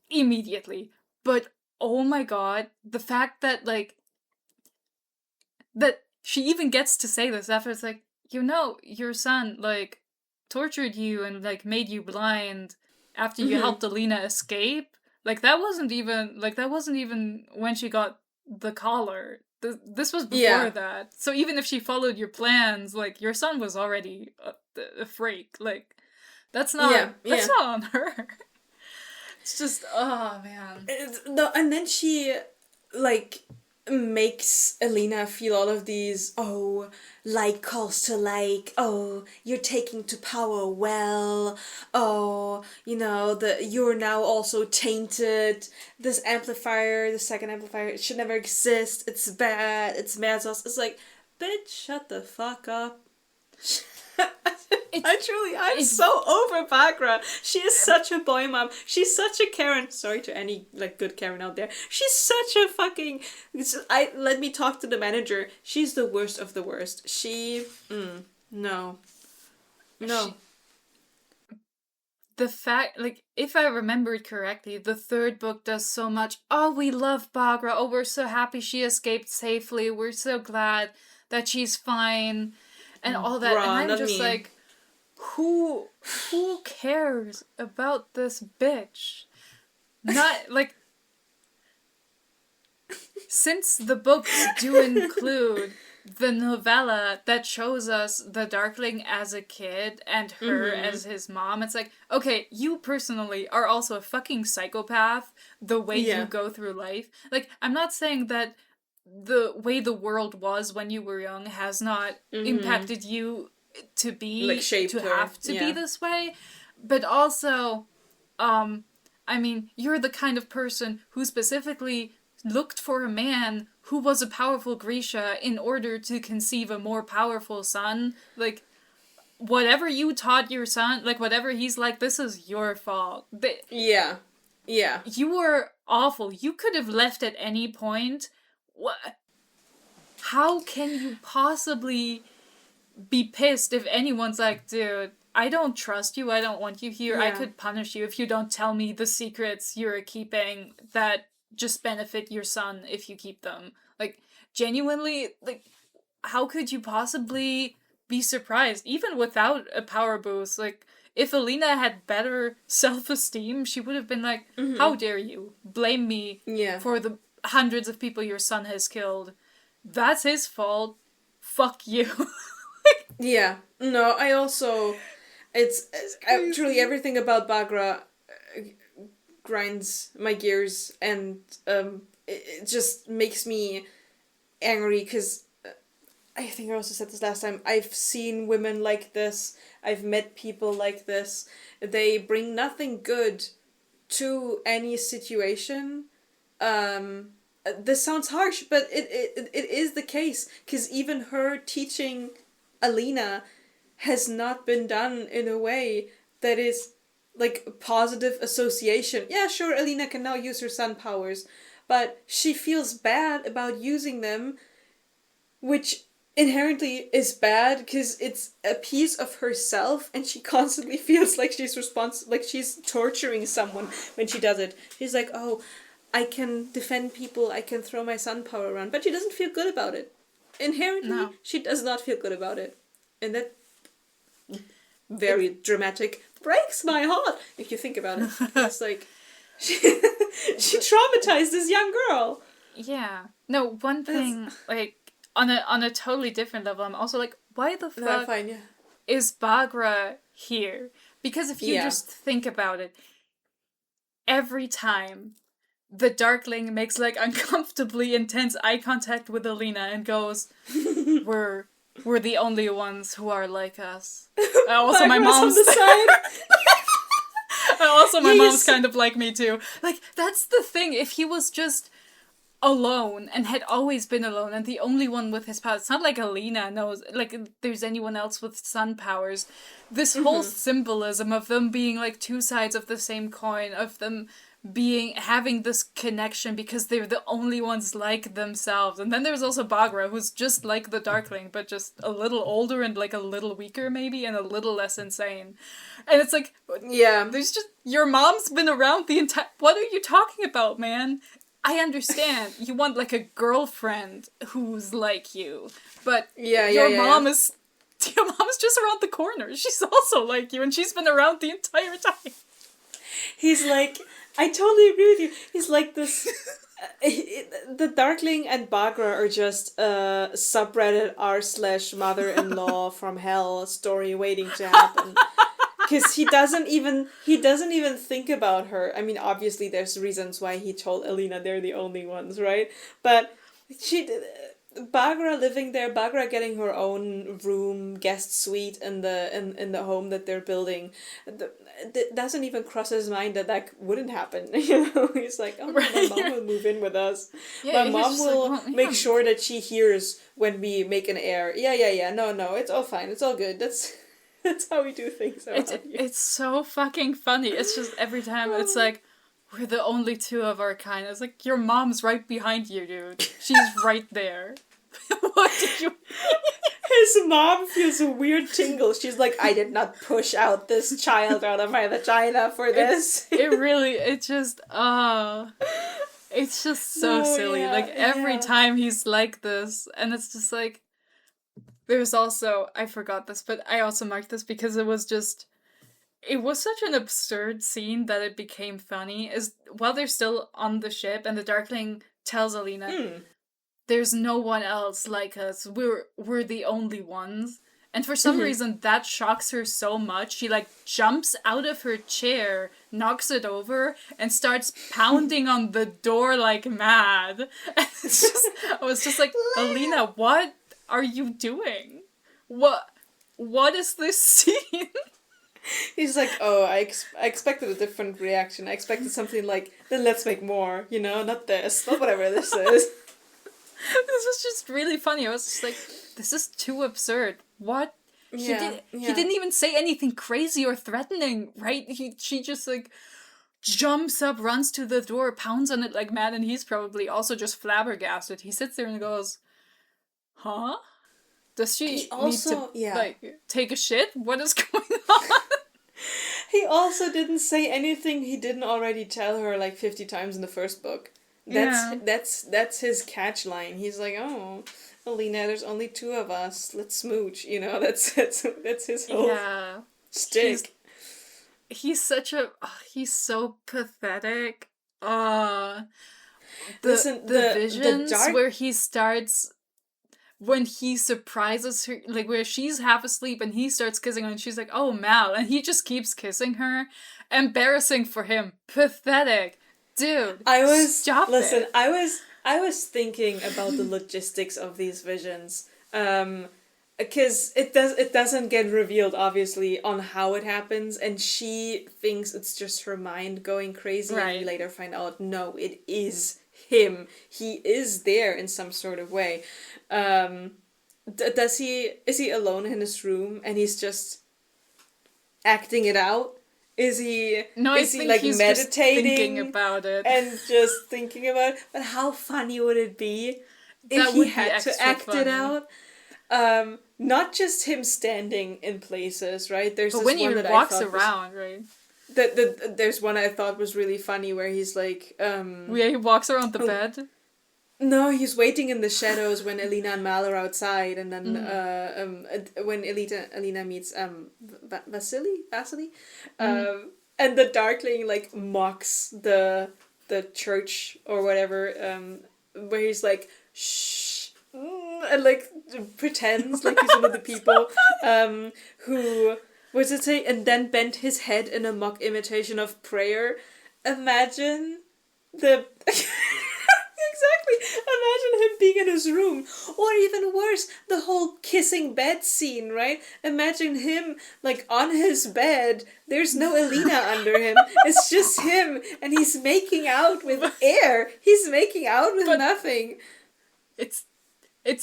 immediately. But, oh my god, the fact that, like, that she even gets to say this after it's like, you know, your son, like, tortured you and, like, made you blind after you helped Alina escape. Like, that wasn't even when she got the collar. This was before that. So even if she followed your plans, like, your son was already a freak. Like, that's not on her. It's just, oh man. And then she, like, makes Alina feel all of these, oh, like calls to like, oh, you're taking to power well, oh, you're now also tainted, this amplifier, the second amplifier, it should never exist, it's bad, it's mad sauce. It's like, bitch, shut the fuck up. I'm so over Bagra. She is such a boy mom. She's such a Karen. Sorry to any, like, good Karen out there. She's such a fucking... let me talk to the manager. She's the worst of the worst. No. The fact, like, if I remembered correctly, the third book does so much, oh, we love Bagra, oh, we're so happy she escaped safely, we're so glad that she's fine, and all that, and I'm just like, who cares about this bitch? Not, like, since the books do include the novella that shows us the Darkling as a kid and her as his mom, it's like, okay, you personally are also a fucking psychopath the way you go through life. Like, I'm not saying that the way the world was when you were young has not impacted you to be, like, to have to be this way, but also, I mean, you're the kind of person who specifically looked for a man who was a powerful Grisha in order to conceive a more powerful son. Like, whatever you taught your son, like, whatever he's like, this is your fault. Yeah. You were awful. You could have left at any point. What? How can you possibly be pissed if anyone's like, dude, I don't trust you, I don't want you here, I could punish you if you don't tell me the secrets you're keeping that just benefit your son if you keep them. Like, genuinely, like, how could you possibly be surprised, even without a power boost? Like, if Alina had better self-esteem, she would have been like, how dare you blame me for the hundreds of people your son has killed. That's his fault. Fuck you. Yeah. No, I also... It's truly everything about Bagra grinds my gears, and it just makes me angry, because I think I also said this last time, I've seen women like this, I've met people like this, they bring nothing good to any situation. This sounds harsh, but it is the case, because even her teaching Alina has not been done in a way that is, like, positive association. Yeah, sure, Alina can now use her sun powers, but she feels bad about using them, which inherently is bad because it's a piece of herself, and she constantly feels like she's torturing someone when she does it. She's like, oh, I can defend people, I can throw my sun power around, but she doesn't feel good about it. Inherently, she does not feel good about it. And that very dramatic breaks my heart if you think about it. It's like she traumatized this young girl. Yeah. No, one thing, like, on a totally different level, I'm also like, why the fuck is Bagra here? Because if you just think about it, every time the Darkling makes, like, uncomfortably intense eye contact with Alina and goes, we're the only ones who are like us. Also, my mom's on the side. Also, my mom's kind of like me too. Like, that's the thing. If he was just alone and had always been alone and the only one with his powers, it's not like Alina knows, like, there's anyone else with sun powers. This whole symbolism of them being, like, two sides of the same coin, of them having this connection because they're the only ones like themselves. And then there's also Bagra, who's just like the Darkling, but just a little older and, like, a little weaker maybe, and a little less insane. And it's like, there's just, your mom's been around the entire, what are you talking about, man? I understand you want, like, a girlfriend who's like you, but your mom is just around the corner. She's also like you, and she's been around the entire time. He's like, I totally agree with you. He's like this... the Darkling and Bagra are just a subreddit r/mother-in-law from hell story waiting to happen. Because he doesn't even think about her. I mean, obviously there's reasons why he told Alina they're the only ones, right? But Bagra living there, Bagra getting her own room, guest suite in the home that they're building, doesn't even cross his mind that wouldn't happen. He's like, oh, right. My mom will move in with us. Yeah, my mom will make sure that she hears when we make an air. Yeah. No, it's all fine. It's all good. That's how we do things around here. It's so fucking funny. It's just every time it's like, we're the only two of our kind. It's like, your mom's right behind you, dude. She's right there. What did you... His mom feels a weird tingle. She's like, I did not push out this child out of my vagina for this. It's just so silly. Yeah, like, every time he's like this, and it's just like, there's also, I forgot this, but I also marked this because it was such an absurd scene that it became funny, is while they're still on the ship and the Darkling tells Alina, there's no one else like us. We're the only ones. And for some reason, that shocks her so much. She, like, jumps out of her chair, knocks it over, and starts pounding on the door like mad. And I was just like, Alina, what are you doing? What is this scene? He's like, oh, I expected a different reaction. I expected something like, then let's make more, not this, not whatever this is. This was just really funny. I was just like, this is too absurd. What? He didn't even say anything crazy or threatening, right? She just, like, jumps up, runs to the door, pounds on it like mad, and he's probably also just flabbergasted. He sits there and goes, huh? Does she need to, like, take a shit? What is going on? He also didn't say anything he didn't already tell her, like, 50 times in the first book. That's his catch line. He's like, oh, Alina, there's only two of us. Let's smooch. That's his whole stick. He's so pathetic. The visions where he starts, when he surprises her, like, where she's half asleep and he starts kissing her and she's like, oh, Mal, and he just keeps kissing her. Embarrassing for him. Pathetic. Dude, stop it. I was thinking about the logistics of these visions, because it doesn't get revealed, obviously, on how it happens, and she thinks it's just her mind going crazy, right. And we later find out, no, it is him. He is there in some sort of way. Is he alone in his room and he's just acting it out? Is he like he's meditating just thinking about it and just thinking about it? But how funny would it be if he had to act it out? Not just him standing in places, right? There's but this when one he that walks I thought around, right? There's one I thought was really funny where he's like he walks around the bed. No, he's waiting in the shadows when Alina and Mal are outside, and then when Alina meets Vasily, and the Darkling like mocks the church or whatever, where he's like shh, and like pretends like he's one of the people who, what does it say, and then bent his head in a mock imitation of prayer. Imagine the. Exactly. Imagine him being in his room. Or even worse, the whole kissing bed scene, right? Imagine him, like, on his bed. There's no Alina under him. It's just him. And he's making out with air. He's making out with nothing. It's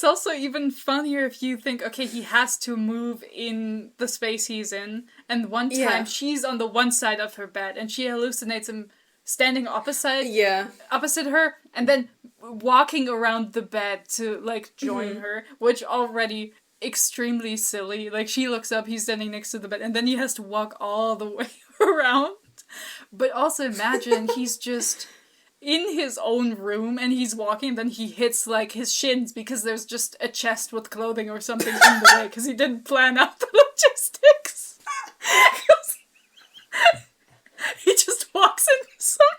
also even funnier if you think, okay, he has to move in the space he's in. And one time she's on the one side of her bed and she hallucinates him standing opposite her, and then walking around the bed to, like, join her, which already extremely silly. Like, she looks up, he's standing next to the bed, and then he has to walk all the way around. But also imagine he's just in his own room, and he's walking, and then he hits, like, his shins because there's just a chest with clothing or something in the way, because he didn't plan out the logistics. He just walks into something.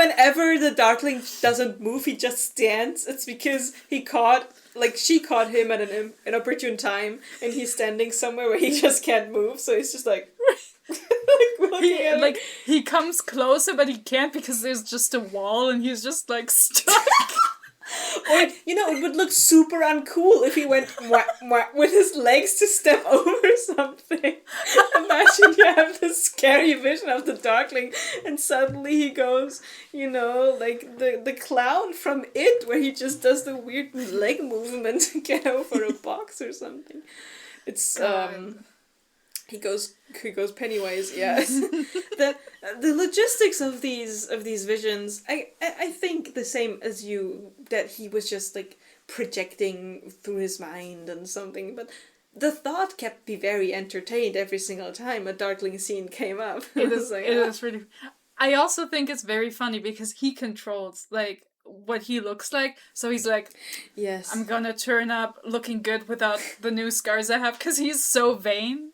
whenever the Darkling doesn't move, he just stands. It's because she caught him at an inopportune time, and he's standing somewhere where he just can't move, so he's just like... he comes closer, but he can't because there's just a wall, and he's just, like, stuck. Or, it would look super uncool if he went with his legs to step over something. Imagine you have this scary vision of the Darkling, and suddenly he goes, like the clown from It, where he just does the weird leg movement to get over a box or something. It's He goes Pennywise, yes. The logistics of these visions, I think the same as you, that he was just like projecting through his mind and something, but the thought kept me very entertained every single time a Darkling scene came up. It is really... I also think it's very funny because he controls like what he looks like, so he's like, yes, I'm gonna turn up looking good without the new scars I have, because he's so vain.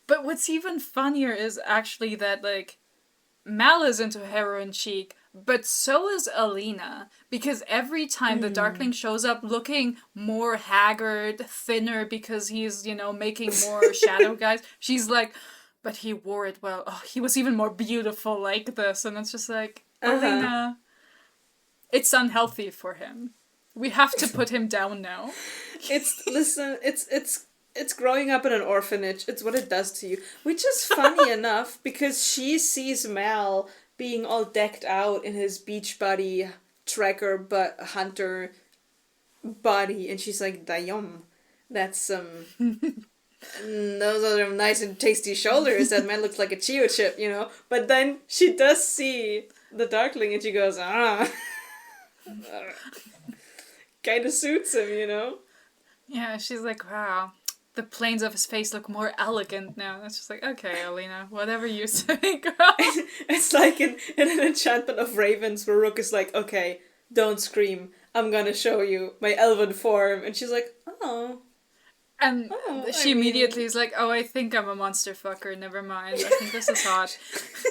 But what's even funnier is actually that, like, Mal is into heroin chic, but so is Alina, because every time the Darkling shows up looking more haggard, thinner, because he's, making more shadow guys, she's like, but he wore it well. Oh, he was even more beautiful like this. And it's just like, Alina, it's unhealthy for him. We have to put him down now. It's growing up in an orphanage. It's what it does to you. Which is funny enough, because she sees Mal being all decked out in his Beachbody tracker but hunter body, and she's like, "Dayom, that's those are them nice and tasty shoulders. That man looks like a Cheeto chip, But then she does see the Darkling, and she goes, kind of suits him, Yeah, she's like, wow. The planes of his face look more elegant now. It's just like, okay, Alina, whatever you say, girl. It's like in an enchantment of ravens where Rook is like, okay, don't scream. I'm gonna show you my elven form. And she's like, oh. And she immediately is like, oh, I think I'm a monster fucker. Never mind. I think this is hot.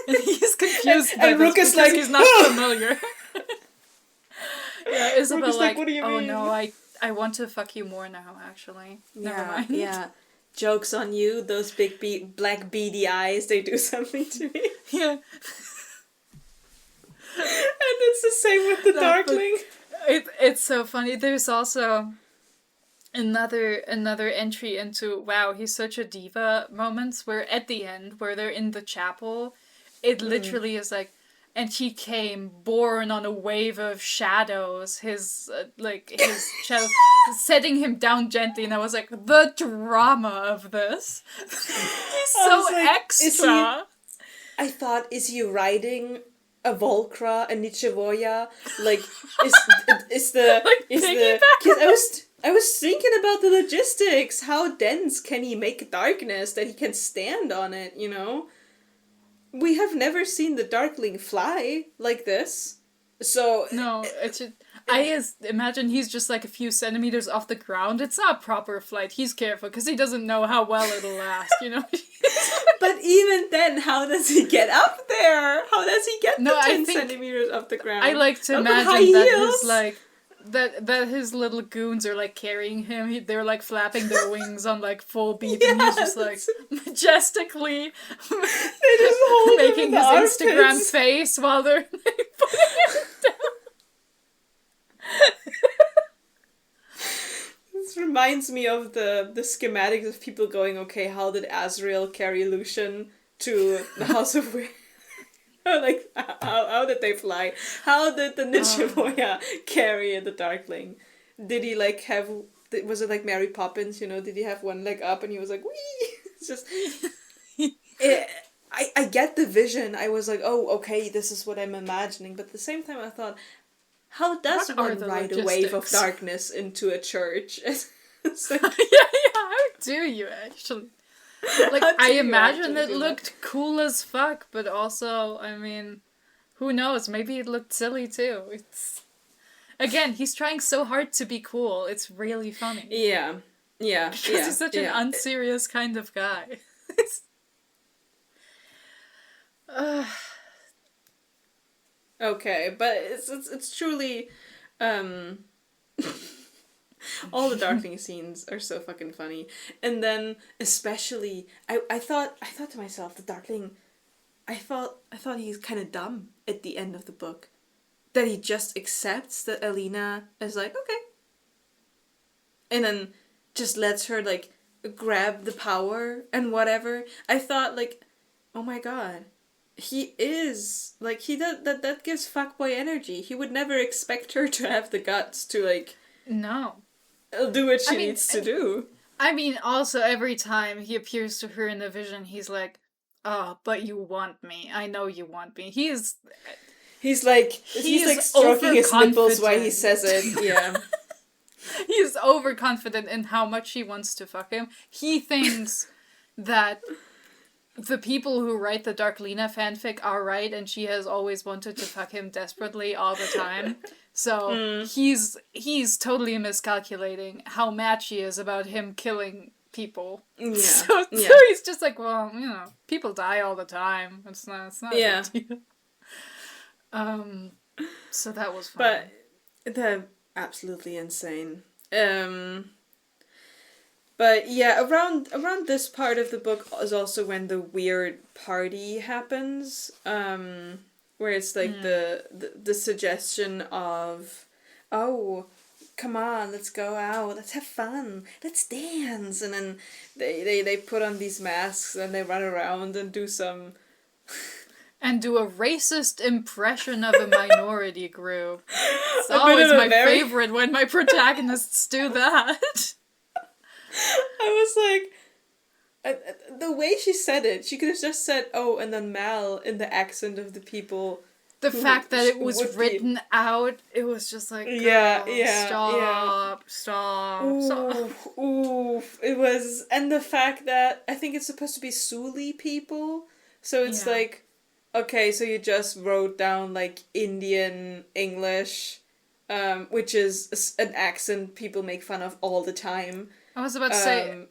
And he's confused by and Rook is like, he's not familiar. Yeah, Isabel like, what do you mean? Oh no, I want to fuck you more now, actually. Never mind. Yeah. Joke's on you, those big black beady eyes, they do something to me. Yeah. And it's the same with the Darkling. It's so funny. There's also another entry into, wow, he's such a diva moments, where at the end, where they're in the chapel, it literally is like, and he came born on a wave of shadows, his shadow, setting him down gently, and I was like, the drama of this. He's so extra. I thought, is he riding a Volcra, a Nichevoya? Like, because I was thinking about the logistics. How dense can he make darkness that he can stand on it, We have never seen the Darkling fly like this. So... No, I imagine he's just like a few centimeters off the ground. It's not proper flight. He's careful because he doesn't know how well it'll last, But even then, how does he get up there? How does he get 10 centimeters off the ground? I like to imagine that his little goons are like carrying him. They're like flapping their wings on like full beat, and he's just like majestically making his Instagram face while they're like, putting him down. This reminds me of the schematics of people going, okay, how did Azrael carry Lucian to the House of Weird? Like, how did they fly? How did the Nichevoya carry the Darkling? Did he, like, have... Was it like Mary Poppins, Did he have one leg up and he was like, wee? It's just... I get the vision. I was like, oh, okay, this is what I'm imagining. But at the same time, I thought, how does one ride a wave of darkness into a church? It's like, how do you actually... Like, I imagine it looked cool as fuck, but also, I mean, who knows? Maybe it looked silly too. Again, he's trying so hard to be cool. It's really funny. Yeah. Because he's such an unserious kind of guy. Okay, but it's truly, um, all the Darkling scenes are so fucking funny, and then especially I thought to myself, the Darkling, I thought he's kind of dumb at the end of the book, that he just accepts that Alina is like okay, and then just lets her like grab the power and whatever. I thought like, oh my god, he is like that gives fuckboy energy. He would never expect her to have the guts to like No. do what she needs to do. I mean, also every time he appears to her in a vision, he's like, "Oh, but you want me. I know you want me." He's like stroking his nipples while he says it. Yeah. He's overconfident in how much he wants to fuck him. He thinks that the people who write the Darklina fanfic are right, and she has always wanted to fuck him desperately all the time. So he's totally miscalculating how mad she is about him killing people. Yeah. So he's just like, well, people die all the time. It's not a big deal. So that was fun. But they're absolutely insane. But yeah, around this part of the book is also when the weird party happens. Where it's like the suggestion of, oh, come on, let's go out, let's have fun, let's dance, and then they put on these masks and they run around and do some and do a racist impression of a minority group. It's always my favorite when my protagonists do that. I was like, the way she said it, she could have just said, oh, and then Mal in the accent of the people. The fact that it was written out, it was just like, stop. Oof. It was, and the fact that I think it's supposed to be Suli people, so it's like, okay, so you just wrote down like Indian English, which is an accent people make fun of all the time. I was about to say,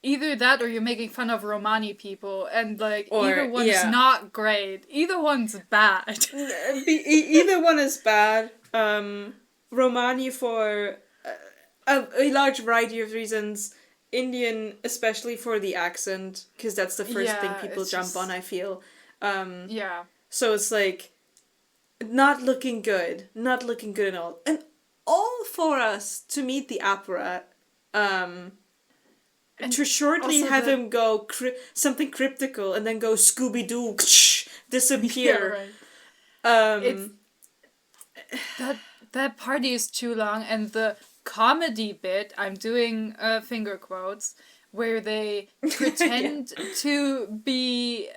either that or you're making fun of Romani people, and like, either one's not great. Either one's bad. Either one is bad. Romani for a large variety of reasons. Indian, especially for the accent, because that's the first thing people jump on, I feel. So it's like, not looking good at all. And all for us to meet the apparat, and to shortly have him go something cryptical and then go Scooby-Doo, disappear. That party is too long, and the comedy bit, I'm doing finger quotes, where they pretend to be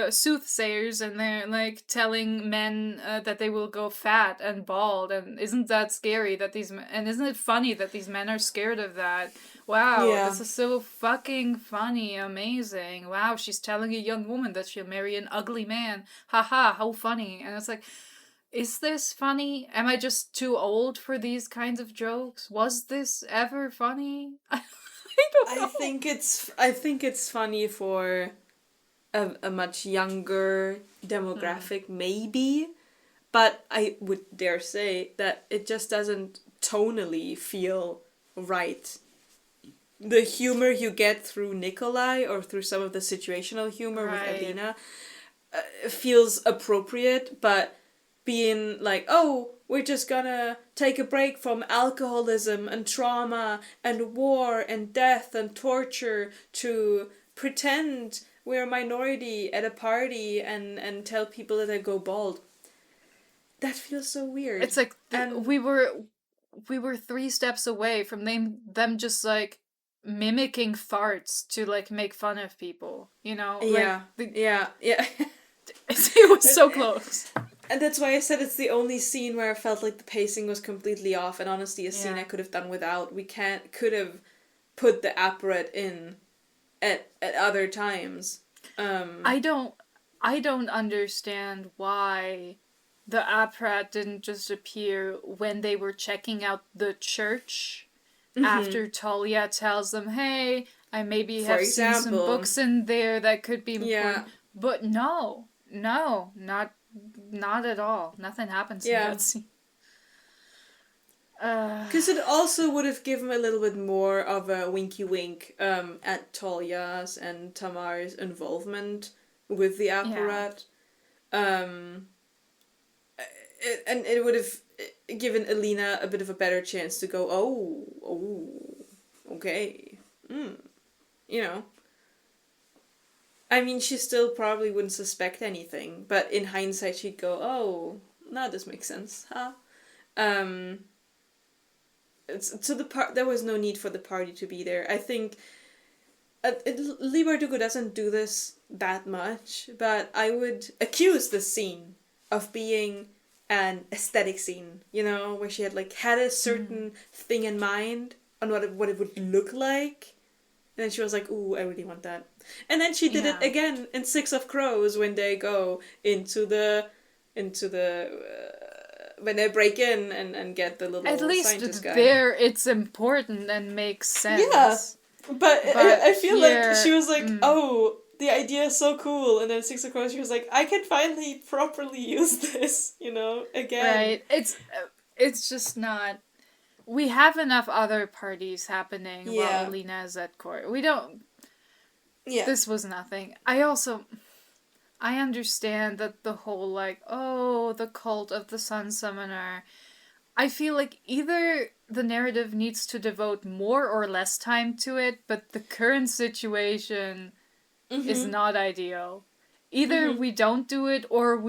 soothsayers, and they're like telling men that they will go fat and bald, and isn't that scary that and isn't it funny that these men are scared of that? Wow, this is so fucking funny, amazing. Wow, she's telling a young woman that she'll marry an ugly man. Haha, how funny. And it's like, is this funny? Am I just too old for these kinds of jokes? Was this ever funny? I don't know. I think it's funny for a much younger demographic, maybe, but I would dare say that it just doesn't tonally feel right. The humor you get through Nikolai or through some of the situational humor with Alina feels appropriate, but being like, oh, we're just gonna take a break from alcoholism and trauma and war and death and torture to pretend we're a minority at a party and tell people that they go bald. That feels so weird. It's like we were 3 steps away from them just like mimicking farts to like make fun of people, Yeah. It was so close. And that's why I said it's the only scene where I felt like the pacing was completely off, and honestly a scene I could have done without. We could have put the apparat in at other times. I don't understand why the apparat didn't just appear when they were checking out the church after Talia tells them, hey, I maybe have seen some books in there that could be important. But no, not not at all. Nothing happens in that scene. Because it also would have given a little bit more of a winky wink at Talia's and Tamar's involvement with the apparat. And it would have given Alina a bit of a better chance to go, okay. You know. I mean, she still probably wouldn't suspect anything, but in hindsight she'd go, oh, now this makes sense, huh? There was no need for the party to be there. I think Leigh Bardugo doesn't do this that much, but I would accuse this scene of being an aesthetic scene, you know, where she had had a certain thing in mind on what it would look like, and then she was like, ooh, I really want that. And then she did it again in Six of Crows when they go into the when they break in and get the little scientist guy. At least there it's important and makes sense. Yeah, but I feel like she was like, oh, the idea is so cool, and then Six of Crows she was like, I can finally properly use this, you know, again. Right, it's just not... We have enough other parties happening while Alina is at court. We don't... Yeah. This was nothing. I understand that the whole, the cult of the Sun Summoner... I feel like either the narrative needs to devote more or less time to it, but the current situation is not ideal. Either we don't do it, or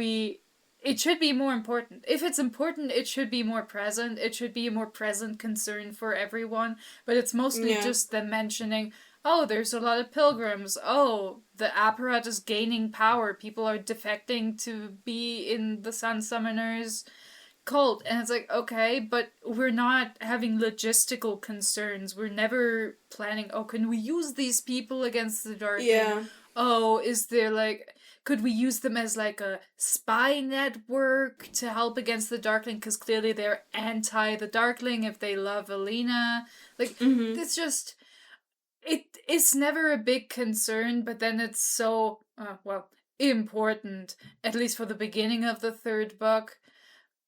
it should be more important. If it's important, it should be more present. It should be a more present concern for everyone, but it's mostly just them mentioning... Oh, there's a lot of pilgrims. Oh, the apparat is gaining power. People are defecting to be in the Sun Summoner's cult. And it's like, okay, but we're not having logistical concerns. We're never planning, can we use these people against the Darkling? Yeah. Oh, is there could we use them as a spy network to help against the Darkling? Because clearly they're anti the Darkling if they love Alina. It's just... It's never a big concern, but then it's so, important, at least for the beginning of the third book.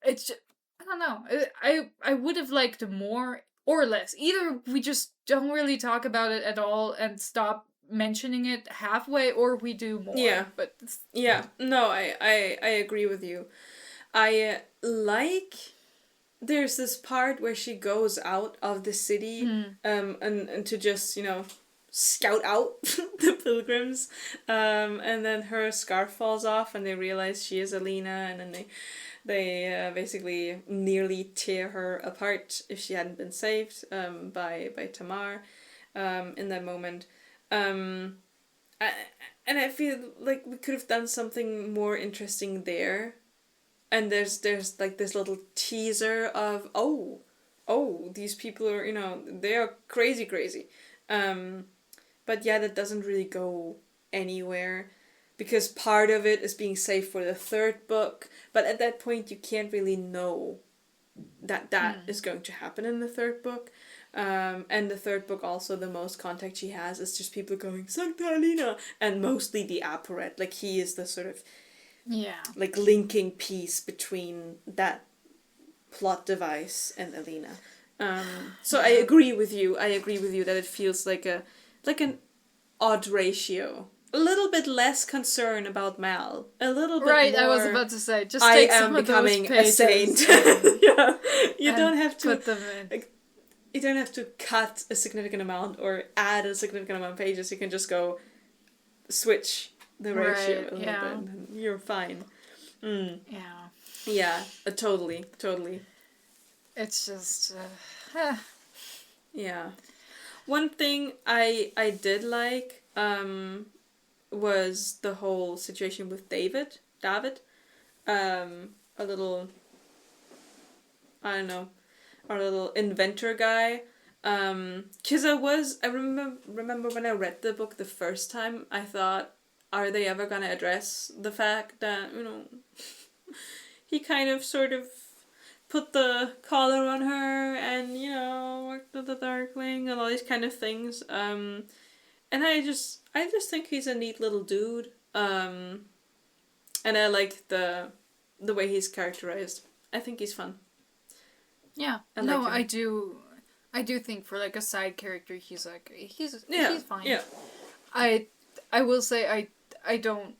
It's just, I don't know. I would have liked more or less. Either we just don't really talk about it at all and stop mentioning it halfway, or we do more. Yeah. But yeah, no, I agree with you. I there's this part where she goes out of the city and to just, scout out the pilgrims, and then her scarf falls off and they realize she is Alina, and then they basically nearly tear her apart if she hadn't been saved by Tamar in that moment. And I feel like we could have done something more interesting there. And there's this little teaser of, these people are, they are crazy. But yeah, that doesn't really go anywhere, because part of it is being saved for the third book, but at that point you can't really know that is going to happen in the third book. And the third book also, the most contact she has is just people going, Sancta Alina, and mostly the apparat. He is the sort of linking piece between that plot device and Alina. So I agree with you that it feels like an odd ratio. A little bit less concern about Mal. A little bit more... I was about to say, just take some of those pages. I am becoming a saint. Yeah. You don't have to put them in. You don't have to cut a significant amount or add a significant amount of pages. You can just go switch the ratio a little bit, and you're fine. Yeah. Yeah, totally. It's just... Yeah. One thing I did like was the whole situation with David. A little... I don't know. Our little inventor guy. Because I remember when I read the book the first time, I thought, are they ever going to address the fact that, he kind of sort of put the collar on her and, worked with the Darkling and all these kind of things. And I just think he's a neat little dude. And I like the the way he's characterized. I think he's fun. Yeah. I do. I do think for like a side character, he's fine. Yeah. I will say I don't.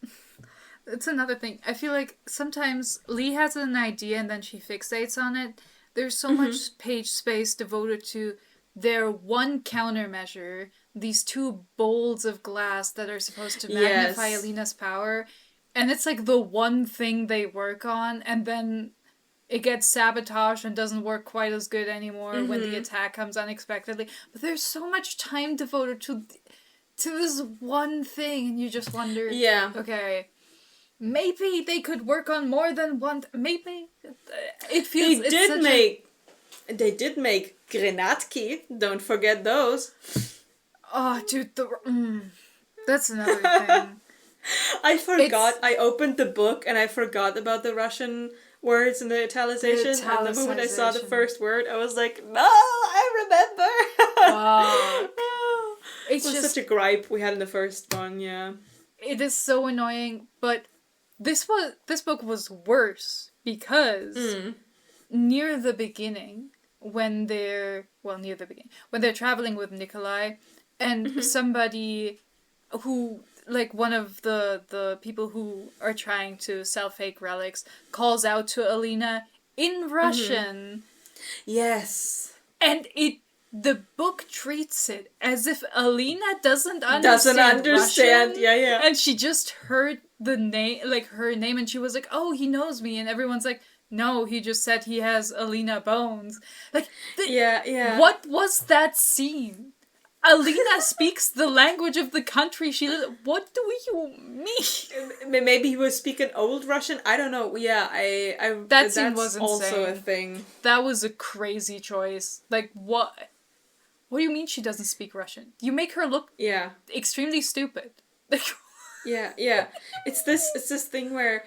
It's another thing. I feel like sometimes Leigh has an idea and then she fixates on it. There's so much page space devoted to their one countermeasure, these two bowls of glass that are supposed to magnify Alina's power, and it's like the one thing they work on, and then it gets sabotaged and doesn't work quite as good anymore when the attack comes unexpectedly. But there's so much time devoted to this one thing, and you just wonder, okay, maybe they could work on more than one. Maybe it feels. They did make Grenadki. Don't forget those. Oh, dude, that's another thing. I forgot. I opened the book and I forgot about the Russian words and the italicization. And the moment I saw the first word, I was like, no, I remember. It was just such a gripe we had in the first one. Yeah, it is so annoying. But this book was worse because near the beginning, when they're traveling with Nikolai, and somebody who, like, one of the people who are trying to sell fake relics calls out to Alina in Russian. Yes. And the book treats it as if Alina doesn't understand Russian, yeah. And she just heard the name, like her name, and she was like, "Oh, he knows me," and everyone's like, "No, he just said he has Alina bones." Like, what was that scene? Alina speaks the language of the country she lives. What do you mean? Maybe he was speaking Old Russian. I don't know. Yeah, that scene was insane. Also a thing. That was a crazy choice. Like, what? What do you mean she doesn't speak Russian? You make her look extremely stupid. Yeah. It's this thing where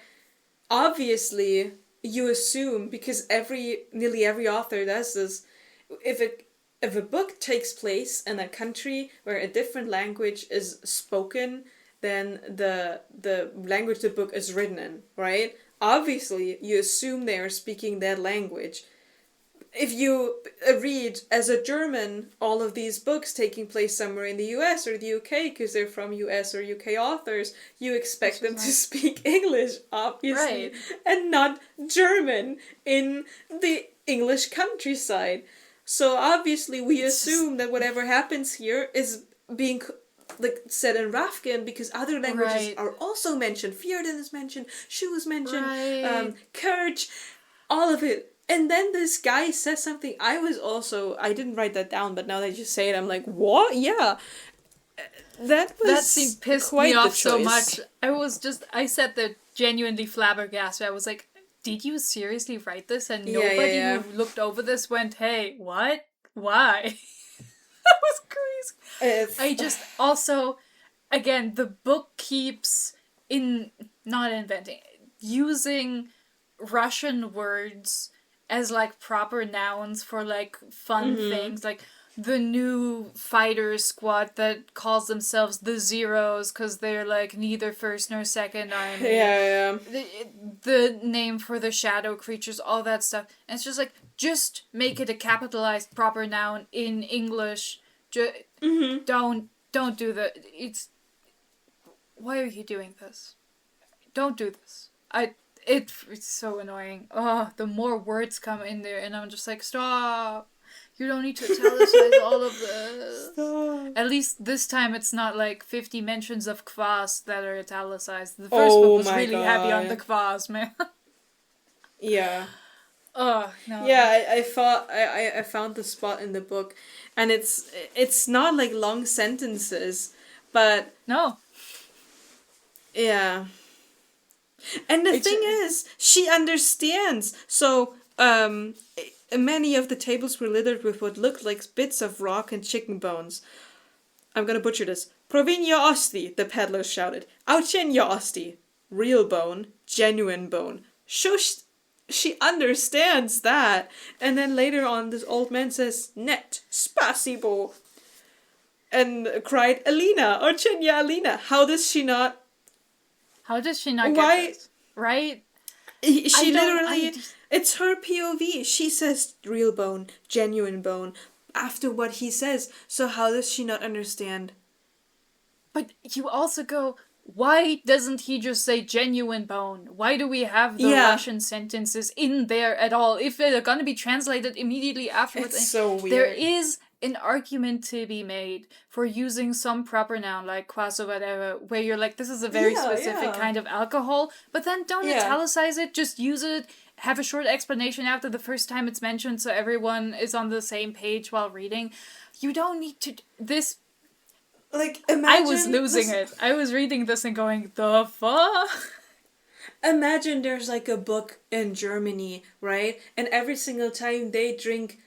obviously you assume, because nearly every author does this, if a book takes place in a country where a different language is spoken than the language the book is written in, right? Obviously, you assume they are speaking that language. If you read, as a German, all of these books taking place somewhere in the US or the UK, because they're from US or UK authors, you expect them to speak English, obviously, and not German in the English countryside. So obviously we assume that whatever happens here is being said in Rafkin, because other languages are also mentioned. Fjorden is mentioned, Shu is mentioned, Kurch, all of it. And then this guy says something. I didn't write that down, but now that you say it, I'm like, what? Yeah. That scene pissed me off so much. I sat there genuinely flabbergasted. I was like, did you seriously write this? And nobody who looked over this went, hey, what? Why? That was crazy. I just also, again, the book keeps using Russian words as like proper nouns for like fun things, like the new fighter squad that calls themselves the Zeros because they're like neither first nor second army. The name for the shadow creatures, all that stuff. And it's just like, just make it a capitalized proper noun in English. Don't do that. Why are you doing this? Don't do this. It's so annoying. Oh, the more words come in there, and I'm just like, stop. You don't need to italicize all of this. Stop. At least this time it's not like 50 mentions of kvass that are italicized. The first book was really heavy on the kvass, man. Yeah. Oh, no. Yeah, I found the spot in the book, and it's not like long sentences, but... No. Yeah. And the thing is, she understands. So, many of the tables were littered with what looked like bits of rock and chicken bones. I'm gonna butcher this. Provinio osti, the peddler shouted. Auchenio osti. Real bone. Genuine bone. Shush. She understands that. And then later on, this old man says, Net. Spasibo. And cried, Alina. Auchenia Alina. How does she not get this? Right? She literally, it's her POV. She says real bone, genuine bone, after what he says. So how does she not understand? But you also go, why doesn't he just say genuine bone? Why do we have the Russian sentences in there at all? If they're gonna be translated immediately afterwards. It's so weird. There is an argument to be made for using some proper noun like kwas or whatever, where you're like, this is a very specific kind of alcohol, but then don't italicize it, just use it, have a short explanation after the first time it's mentioned so everyone is on the same page while reading. You don't need to... This... Like, imagine... I was losing it. I was reading this and going, the fuck? Imagine there's like a book in Germany, right? And every single time they drink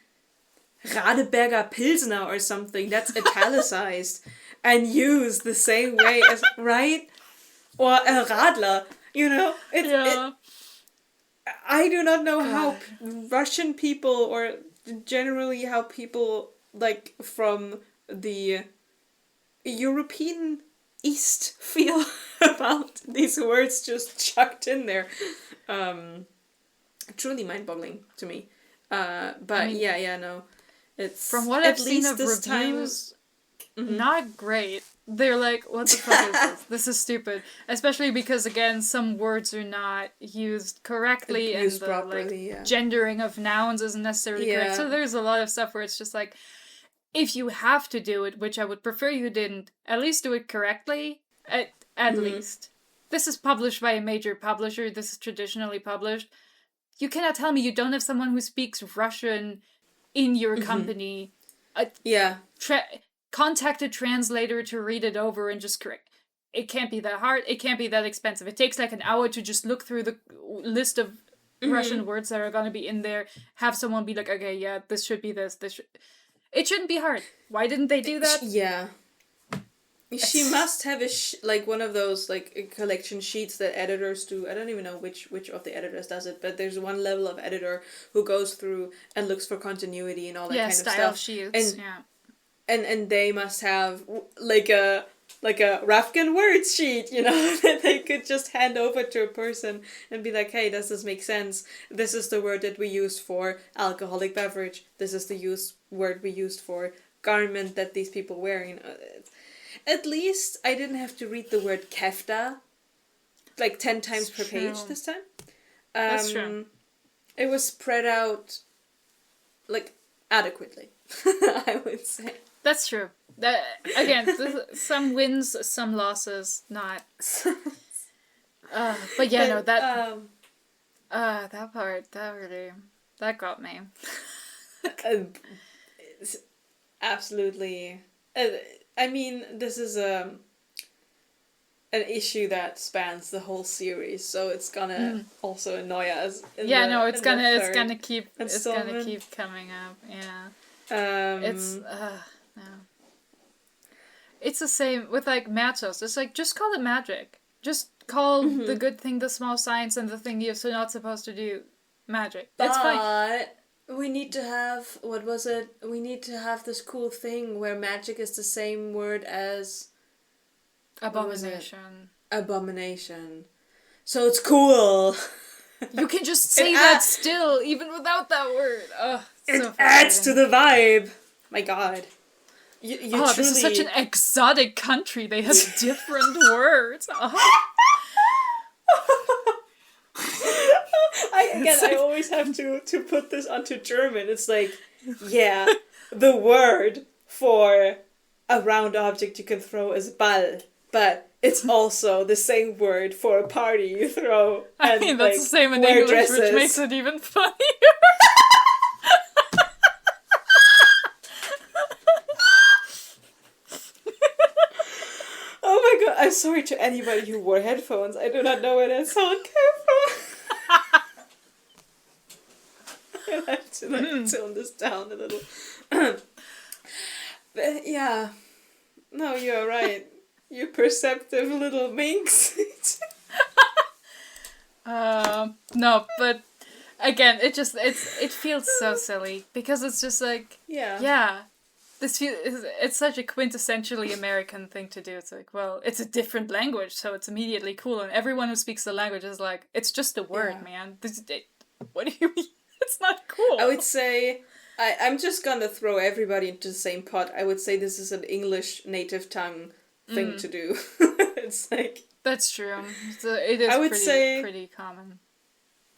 Radeberger Pilsner or something, that's italicized and used the same way as, right? Or a Radler, you know? I do not know how Russian people, or generally how people like from the European East feel about these words just chucked in there. Truly mind-boggling to me. But I mean, no. It's from what I've seen of reviews, not great. They're like, what the fuck is this? This is stupid. Especially because, again, some words are not used correctly and the properly, gendering of nouns isn't necessarily correct. So there's a lot of stuff where it's just like, if you have to do it, which I would prefer you didn't, at least do it correctly. At least. This is published by a major publisher. This is traditionally published. You cannot tell me you don't have someone who speaks Russian in your company. Contact a translator to read it over and just correct. It can't be that hard. It can't be that expensive. It takes like an hour to just look through the list of Russian words that are going to be in there. Have someone be like, okay, yeah, this should be this. It shouldn't be hard. Why didn't they do that? Yeah. She must have like one of those like collection sheets that editors do. I don't even know which of the editors does it, but there's one level of editor who goes through and looks for continuity and all that kind of stuff. Style sheets. And they must have like a Rafkin word sheet, you know, that they could just hand over to a person and be like, hey, does this make sense? This is the word that we use for alcoholic beverage. This is the word we used for garment that these people wear. You know, at least I didn't have to read the word kefta like 10 times per page this time. That's true. It was spread out like adequately, I would say. That's true. Again, some wins, some losses, not. But yeah, no, that part, that got me. Absolutely. I mean, this is an issue that spans the whole series, so it's gonna also annoy us. It's gonna keep coming up. Yeah. It's the same with like Matos. It's like, just call it magic. Just call the good thing the small science and the thing you're not supposed to do magic. That's fine. We need to have, what was it? We need to have this cool thing where magic is the same word as... Abomination. Abomination. So it's cool. You can just say that still, even without that word. Oh, it adds to the vibe. My god. You truly... this is such an exotic country. They have different words. I always have to put this onto German. It's like, the word for a round object you can throw is Ball, but it's also the same word for a party you throw. And, I mean, that's the same in English, dresses. Which makes it even funnier. Oh my god, I'm sorry to anybody who wore headphones. I do not know where that sound came from. I have to tone this down a little. But yeah. No, you're right. You perceptive little minx. No, but again, it feels so silly because it's just like, It's such a quintessentially American thing to do. It's like, well, it's a different language, so it's immediately cool, and everyone who speaks the language is like, it's just a word, man. What do you mean? It's not cool. I would say, I'm just gonna throw everybody into the same pot. I would say this is an English native tongue thing to do. It's like... That's true. It is I would say, pretty common.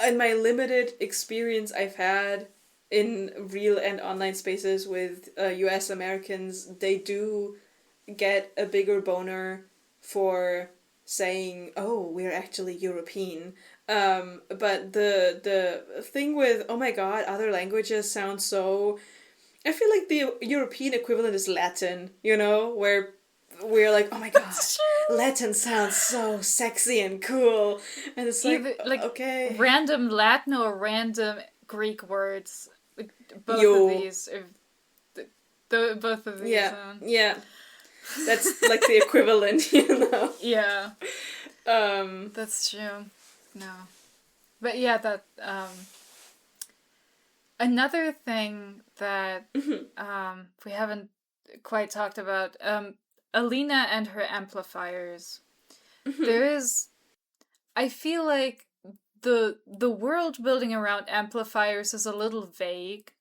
In my limited experience I've had in real and online spaces with US Americans, they do get a bigger boner for saying, oh, we're actually European. But the thing with, oh my god, other languages sound so... I feel like the European equivalent is Latin, you know, where we're like, oh my god, Latin sounds so sexy and cool. And it's like okay. Random Latin or random Greek words. Both of these. Both of these. Yeah, yeah. That's like the equivalent, you know? Yeah. That's true. No. But yeah, that, another thing that, we haven't quite talked about, Alina and her amplifiers. There is... I feel like the world building around amplifiers is a little vague.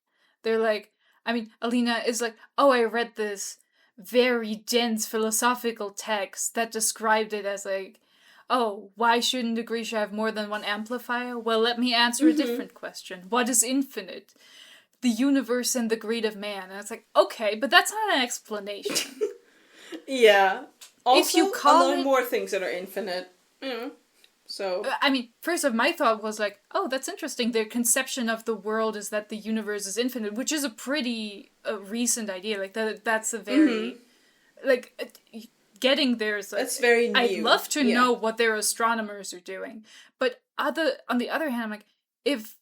They're like... I mean, Alina is like, oh, I read this very dense philosophical text that described it as like, oh, why shouldn't a Grisha have more than one amplifier? Well, let me answer a different question. What is infinite? The universe and the greed of man. And it's like, okay, but that's not an explanation. Yeah. Also, if you call a lot more things that are infinite. So... I mean, first of my thought was like, oh, that's interesting. Their conception of the world is that the universe is infinite, which is a pretty recent idea. Like, that's a very... Like, getting there is... Like, that's very new. I'd love to know what their astronomers are doing. But on the other hand, I'm like, if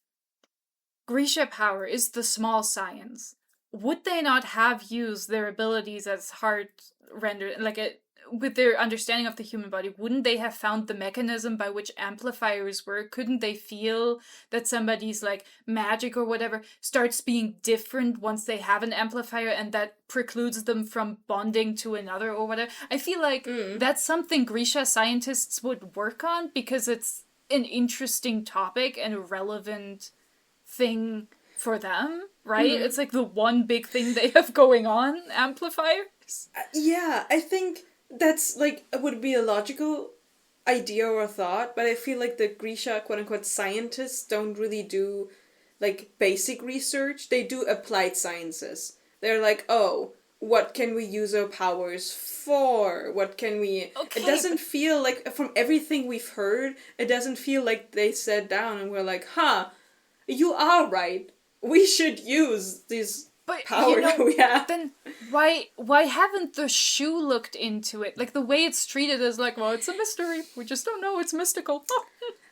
Grisha power is the small science, would they not have used their abilities as heart rendered, like with their understanding of the human body, wouldn't they have found the mechanism by which amplifiers work? Couldn't they feel that somebody's like magic or whatever starts being different once they have an amplifier, and that precludes them from bonding to another or whatever? I feel like that's something Grisha scientists would work on, because it's an interesting topic and a relevant thing for them, right? It's like the one big thing they have going on, amplifiers. Yeah, I think that's like, it would be a logical idea or a thought, but I feel like the Grisha quote-unquote scientists don't really do like basic research. They do applied sciences. They're like, oh, what can we use our powers for? What can we... Okay, it doesn't feel like, from everything we've heard, it doesn't feel like they sat down and were like, you are right. We should use these power that we have. Then why haven't the shoe looked into it? Like, the way it's treated is like, well, it's a mystery. We just don't know. It's mystical.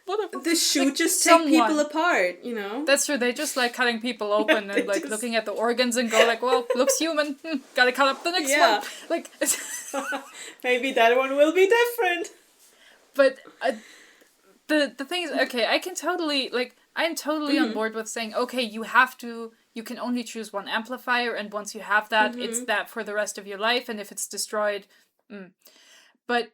Whatever. The shoe like, just take people apart, you know? That's true. They just like cutting people open and like looking at the organs and go like, well, looks human. Gotta cut up the next one. Like, maybe that one will be different. But the thing is, okay, I'm totally on board with saying, okay, you can only choose one amplifier, and once you have that, it's that for the rest of your life, and if it's destroyed, But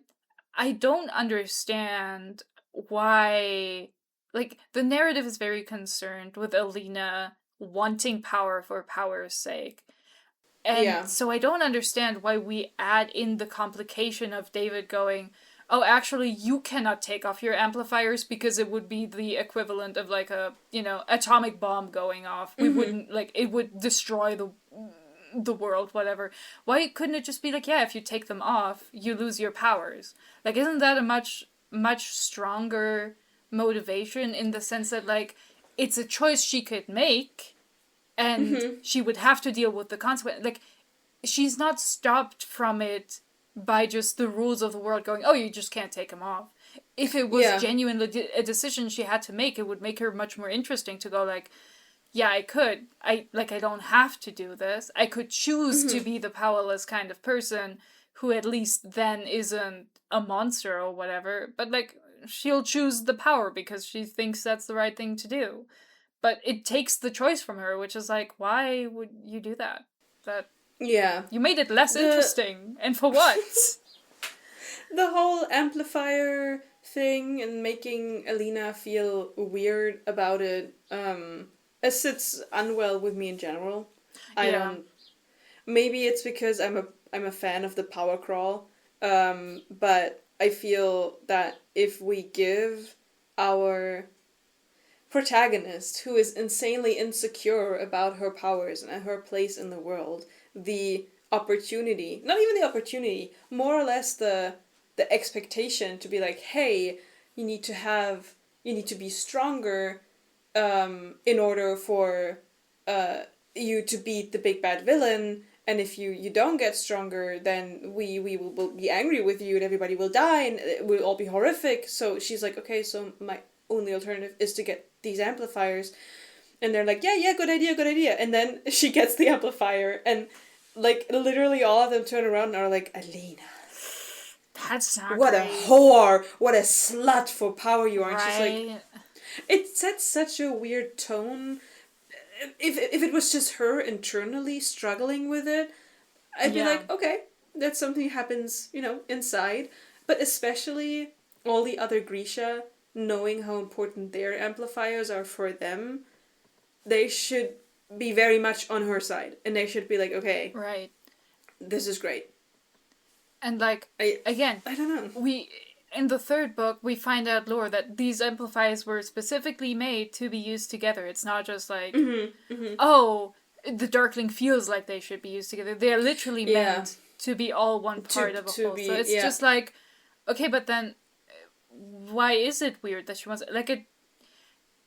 I don't understand why, like, the narrative is very concerned with Alina wanting power for power's sake. And so I don't understand why we add in the complication of David going, oh, actually, you cannot take off your amplifiers, because it would be the equivalent of, like, a, atomic bomb going off. We wouldn't, like, it would destroy the world, whatever. Why couldn't it just be like, yeah, if you take them off, you lose your powers? Like, isn't that a much, much stronger motivation, in the sense that, like, it's a choice she could make, and she would have to deal with the consequence. Like, she's not stopped from it by just the rules of the world going, oh, you just can't take them off. If it was genuinely a decision she had to make, it would make her much more interesting to go like, yeah, I could. I don't have to do this. I could choose to be the powerless kind of person who at least then isn't a monster or whatever. But, like, she'll choose the power because she thinks that's the right thing to do. But it takes the choice from her, which is like, why would you do that? That Yeah. You made it less interesting. And for what? The whole amplifier thing and making Alina feel weird about it, it sits unwell with me in general. I don't. Maybe it's because I'm a fan of the power crawl, but I feel that if we give our protagonist, who is insanely insecure about her powers and her place in the world, the opportunity, not even the opportunity, more or less the expectation to be like, hey, you need to be stronger, in order for you to beat the big bad villain. And if you don't get stronger, then we will be angry with you and everybody will die and it will all be horrific. So she's like, okay, so my only alternative is to get these amplifiers. And they're like, yeah, good idea. And then she gets the amplifier and like literally all of them turn around and are like, Alina, that's not what great. A whore, what a slut for power you are. And she's Right. like, it sets such a weird tone. If it was just her internally struggling with it, I'd be like, okay, that's something that happens, inside. But especially all the other Grisha, knowing how important their amplifiers are for them, they should be very much on her side. And they should be like, okay, right, this is great. And like, I don't know. In the third book, we find out lore that these amplifiers were specifically made to be used together. It's not just like, oh, the Darkling feels like they should be used together. They are literally meant to be all one part of a whole. So it's just like, okay, but then why is it weird that she wants like it?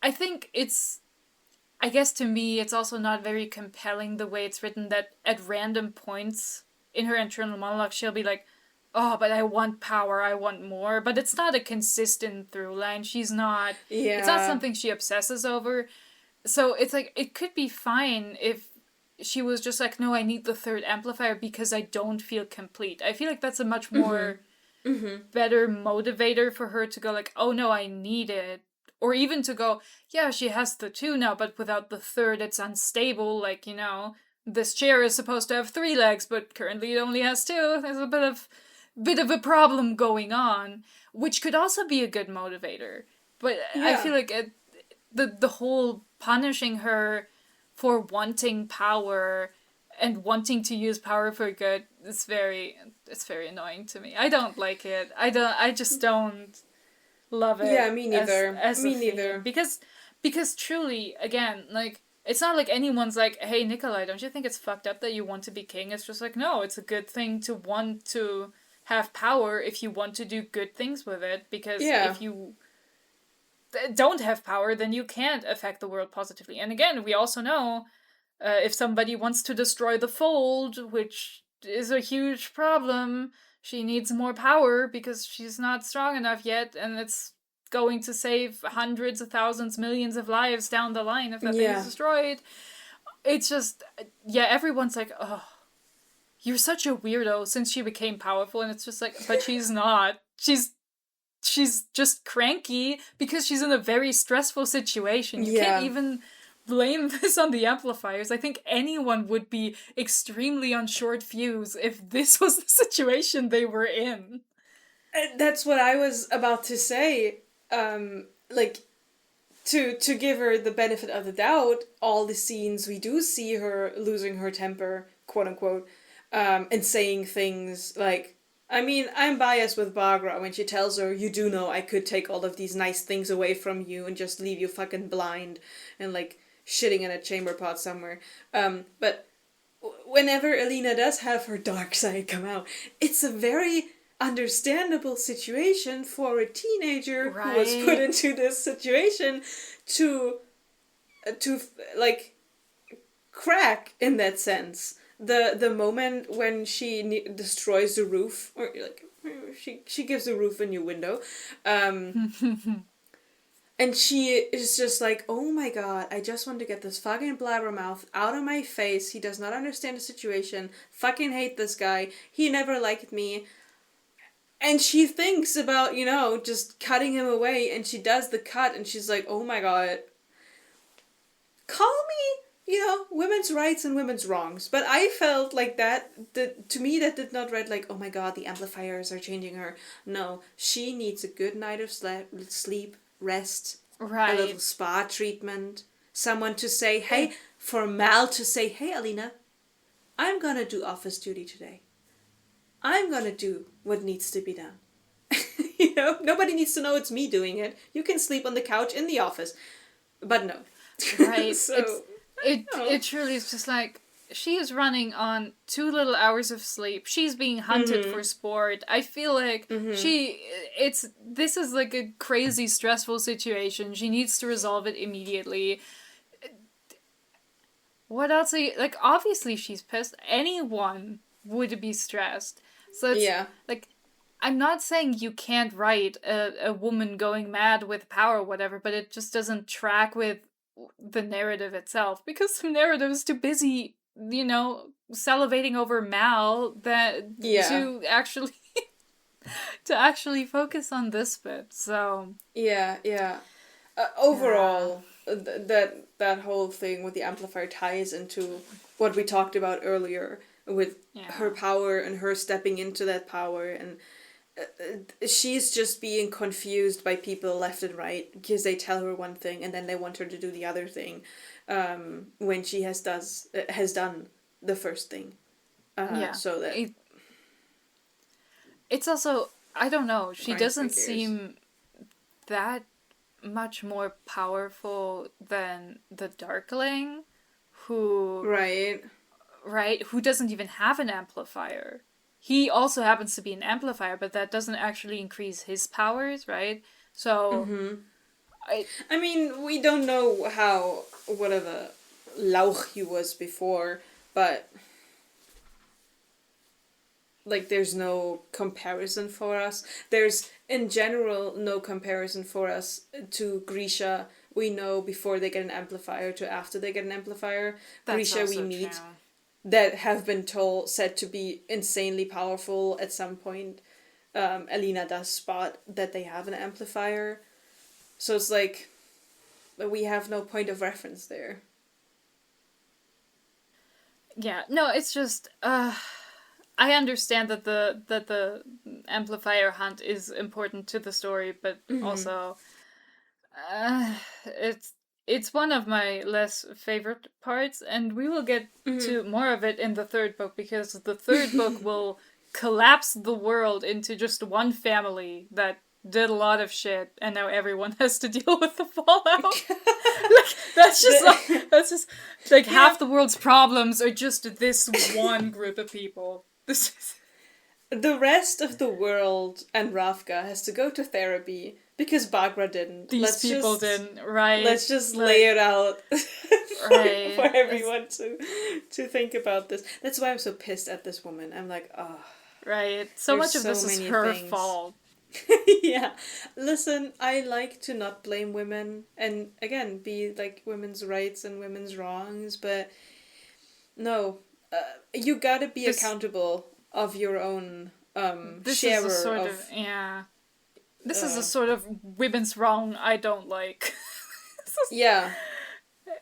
I think it's, I guess to me, it's also not very compelling the way it's written that at random points in her internal monologue, she'll be like, oh, but I want power, I want more. But it's not a consistent through line. She's not, it's not something she obsesses over. So it's like, it could be fine if she was just like, no, I need the third amplifier because I don't feel complete. I feel like that's a much more better motivator for her to go like, oh no, I need it. Or even to go, yeah, she has the two now, but without the third, it's unstable. Like, this chair is supposed to have 3 legs, but currently it only has 2. There's a bit of a problem going on, which could also be a good motivator. But I feel like the whole punishing her for wanting power and wanting to use power for good is it's very annoying to me. I don't like it. I just don't love it. Yeah, me neither. As me neither. Because truly, again, like, it's not like anyone's like, hey, Nikolai, don't you think it's fucked up that you want to be king? It's just like, no, it's a good thing to want to have power if you want to do good things with it. Because if you don't have power, then you can't affect the world positively. And again, we also know if somebody wants to destroy the fold, which is a huge problem, she needs more power because she's not strong enough yet, and it's going to save hundreds of thousands, millions of lives down the line if that thing is destroyed. It's just, everyone's like, oh, you're such a weirdo since she became powerful, and it's just like, but she's not. She's just cranky because she's in a very stressful situation. You can't even blame this on the amplifiers. I think anyone would be extremely on short fuse if this was the situation they were in. That's what I was about to say. Like, to give her the benefit of the doubt, all the scenes we do see her losing her temper, quote unquote, and saying things like, I mean, I'm biased with Bagra when she tells her, you do know I could take all of these nice things away from you and just leave you fucking blind and, like, shitting in a chamber pot somewhere. But whenever Alina does have her dark side come out, it's a very understandable situation for a teenager who was put into this situation to like, crack in that sense. The moment when she destroys the roof, or like she gives the roof a new window, and she is just like, oh my god, I just want to get this fucking blabbermouth out of my face. He does not understand the situation. Fucking hate this guy. He never liked me. And she thinks about, just cutting him away, and she does the cut, and she's like, oh my god. Call me women's rights and women's wrongs. But I felt like to me, that did not read like, oh my god, the amplifiers are changing her. No, she needs a good night of sleep, rest, a little spa treatment, someone to say, hey, for Mal to say, hey, Alina, I'm gonna do office duty today. I'm gonna do what needs to be done. Nobody needs to know it's me doing it. You can sleep on the couch in the office. But no. Right. So, it truly is just like, she is running on too little hours of sleep. She's being hunted for sport. I feel like this is like a crazy stressful situation. She needs to resolve it immediately. What else are you, like, obviously she's pissed. Anyone would be stressed. So it's like, I'm not saying you can't write a woman going mad with power or whatever, but it just doesn't track with the narrative itself, because the narrative is too busy, salivating over Mal to actually to actually focus on this bit. So overall, that whole thing with the amplifier ties into what we talked about earlier with her power and her stepping into that power, and she's just being confused by people left and right because they tell her one thing and then they want her to do the other thing, when she has done the first thing. So that it's also, I don't know, she doesn't seem that much more powerful than the Darkling, who who doesn't even have an amplifier. He also happens to be an amplifier, but that doesn't actually increase his powers, right? So, I mean, we don't know what of a Lauch he was before, but like, there's no comparison for us. There's, in general, no comparison for us to Grisha. We know before they get an amplifier to after they get an amplifier. That's Grisha we meet. True. That have been said to be insanely powerful at some point. Alina does spot that they have an amplifier. So it's like, we have no point of reference there. Yeah, no, it's just, I understand that the amplifier hunt is important to the story, but also, it's one of my less favorite parts, and we will get to more of it in the third book, because the third book will collapse the world into just one family that did a lot of shit, and now everyone has to deal with the fallout. That's just half the world's problems are just this one group of people. The rest of the world and Ravka has to go to therapy because Bagra didn't. These people didn't, right? Let's just lay it out for everyone to think about this. That's why I'm so pissed at this woman. I'm like, oh. Right. So much of this is her fault. Yeah. Listen, I like to not blame women and, again, be like women's rights and women's wrongs, but no. You gotta be accountable of your own share of... This is a sort of women's wrong I don't like. Yeah.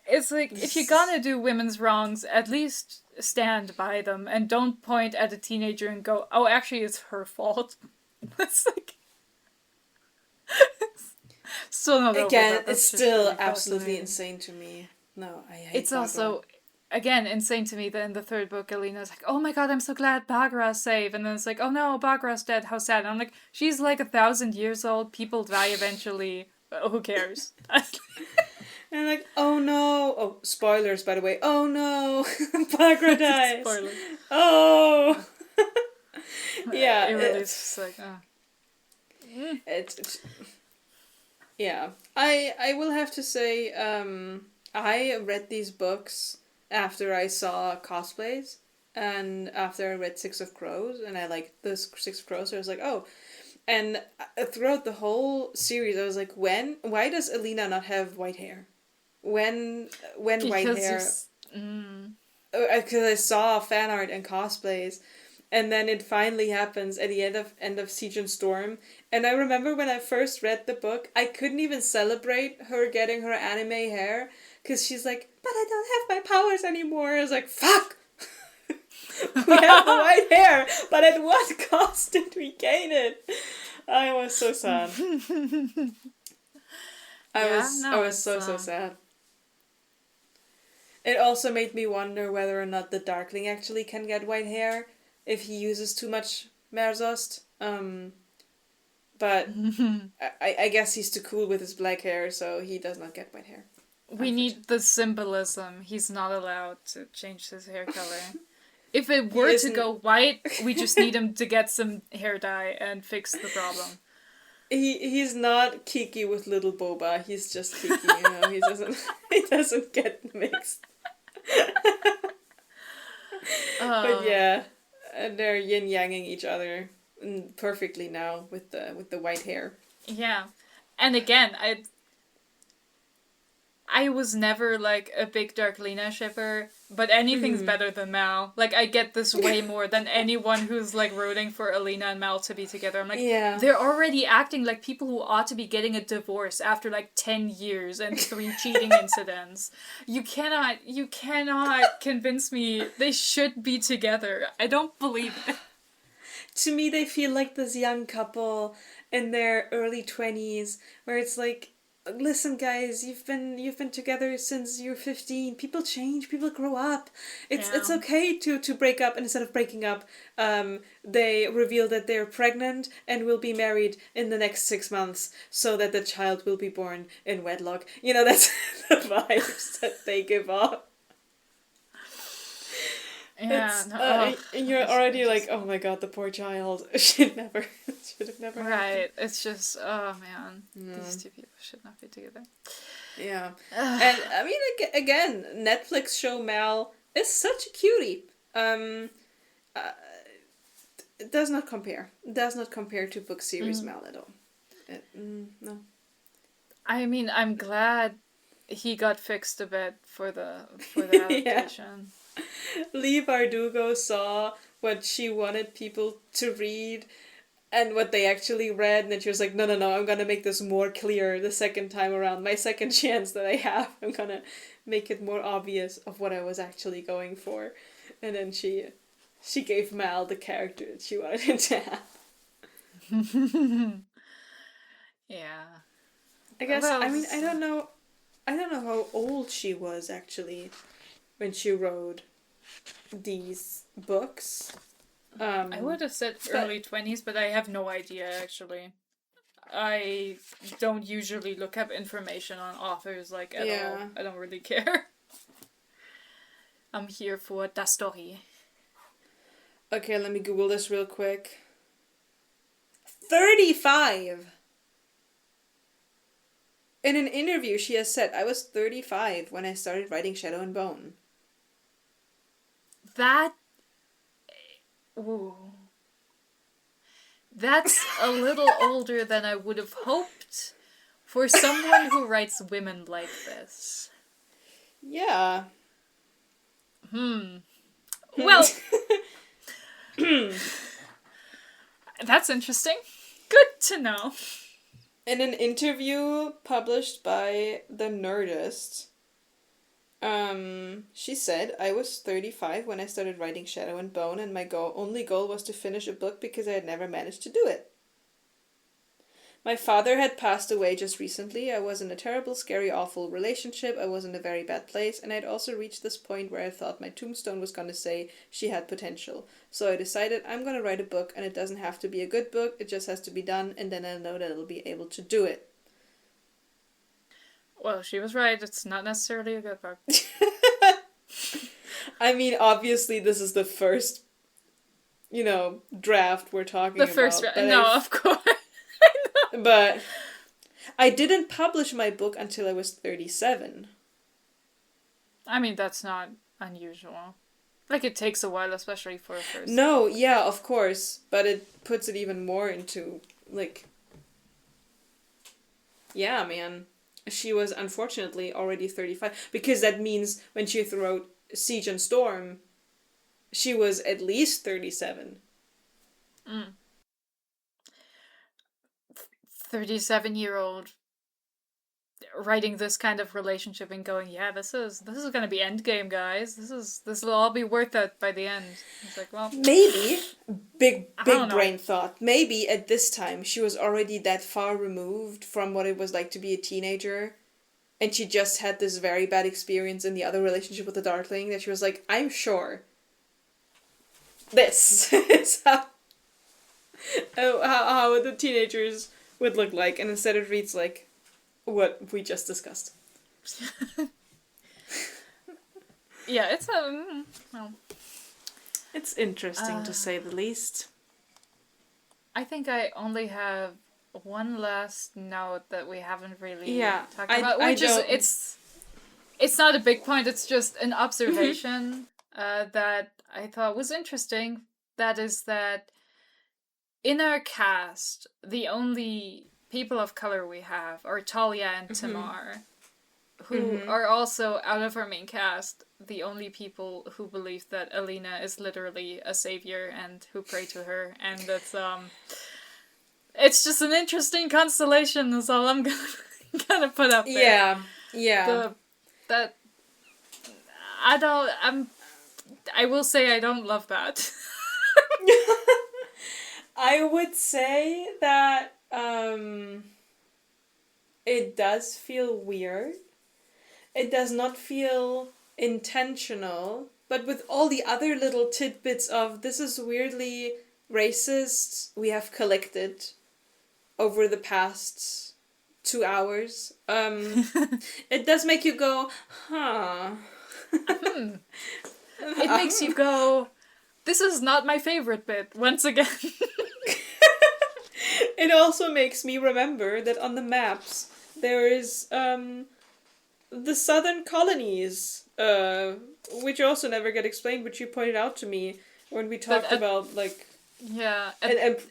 It's like, if you're gonna do women's wrongs, at least stand by them and don't point at a teenager and go, oh, actually it's her fault. It's like... still not over Again, that. it's still really absolutely insane to me. No, I hate It's Bagra. Also, again, insane to me that in the third book, Alina's like, oh my god, I'm so glad Bagra's safe. And then it's like, oh no, Bagra's dead, how sad. And I'm like, she's like 1,000 years old, people die eventually. Who cares? And like, oh no. Oh, spoilers, by the way. Oh no. Bagra dies. Spoilers. Oh. Yeah. It really is just like, oh. It's yeah. I will have to say, I read these books after I saw cosplays and after I read Six of Crows, and I liked the Six of Crows, so I was like, oh. And throughout the whole series, I was like, why does Alina not have white hair? When because white hair? Because I saw fan art and cosplays, and then it finally happens at the end of Siege and Storm. And I remember when I first read the book, I couldn't even celebrate her getting her anime hair, Because she's like, but I don't have my powers anymore. I was like, fuck! We have the white hair, but at what cost did we gain it? I was so sad. I was so sad. It also made me wonder whether or not the Darkling actually can get white hair if he uses too much Merzost. But I guess he's too cool with his black hair, so he does not get white hair. We need the symbolism. He's not allowed to change his hair color. If it were to go white, we just need him to get some hair dye and fix the problem. He's not Kiki with little Boba. He's just Kiki, you know. He doesn't get mixed. But yeah, and they're yin yanging each other perfectly now with the white hair. Yeah, and again, I was never like a big Darklina shipper, but anything's better than Mal. Like, I get this way more than anyone who's like rooting for Alina and Mal to be together. I'm like, they're already acting like people who ought to be getting a divorce after like 10 years and 3 cheating incidents. You cannot convince me they should be together. I don't believe it. To me, they feel like this young couple in their early 20s, where it's like, listen, guys, you've been together since you're 15. People change. People grow up. It's okay to break up. And instead of breaking up, they reveal that they're pregnant and will be married in the next 6 months, so that the child will be born in wedlock. You know, that's the vibes that they give off. Yeah, and you're already like, oh my god, the poor child should have never right happened. It's just, oh man, these two people should not be together. Yeah. And I mean, again, Netflix show Mal is such a cutie. It does not compare to book series Mal at all. No. I mean, I'm glad he got fixed a bit for the adaptation. Leigh Bardugo saw what she wanted people to read and what they actually read, and then she was like, no, I'm gonna make this more clear the second time around. My second chance that I have, I'm gonna make it more obvious of what I was actually going for. And then she gave Mal the character that she wanted him to have. Yeah. I guess, I mean, I don't know how old she was actually when she wrote these books. I would have said early 20s, but I have no idea, actually. I don't usually look up information on authors, like, at all. I don't really care. I'm here for the story. Okay, let me Google this real quick. 35! In an interview, she has said, I was 35 when I started writing Shadow and Bone. That's a little older than I would have hoped for someone who writes women like this. Yeah. Well, that's interesting. Good to know. In an interview published by The Nerdist, she said, I was 35 when I started writing Shadow and Bone, and my only goal was to finish a book because I had never managed to do it. My father had passed away just recently. I was in a terrible, scary, awful relationship. I was in a very bad place, and I'd also reached this point where I thought my tombstone was going to say she had potential. So I decided I'm going to write a book, and it doesn't have to be a good book. It just has to be done, and then I'll know that I'll be able to do it. Well, she was right. It's not necessarily a good book. I mean, obviously, this is the first, draft we're talking about. The first draft. No, of course. But I didn't publish my book until I was 37. I mean, that's not unusual. Like, it takes a while, especially for a first. No, yeah, of course. But it puts it even more into, like... Yeah, man. She was, unfortunately, already 35. Because that means when she wrote Siege and Storm, she was at least 37. 37-year-old writing this kind of relationship and going, yeah, this is gonna be endgame, guys. This will all be worth it by the end. It's like, well, maybe big don't know. brain thought. Maybe at this time she was already that far removed from what it was like to be a teenager, and she just had this very bad experience in the other relationship with the Darkling that she was like, I'm sure this is how the teenagers would look like, and instead it reads like what we just discussed. Yeah, it's well, it's interesting to say the least. I think I only have one last note that we haven't really talked about, which is it's not a big point. It's just an observation that I thought was interesting. That is that in our cast, the only people of color we have are Talia and Tamar, who are also, out of our main cast, the only people who believe that Alina is literally a savior and who pray to her, and that's it's just an interesting constellation. Is all I'm gonna put up there. Yeah. I will say I don't love that. I would say that it does feel weird. It does not feel intentional, but with all the other little tidbits of this is weirdly racist we have collected over the past 2 hours, it does make you go, huh. It makes you go, this is not my favorite bit, once again. It also makes me remember that on the maps there is the southern colonies, which also never get explained, which you pointed out to me when we talked about, like... Yeah.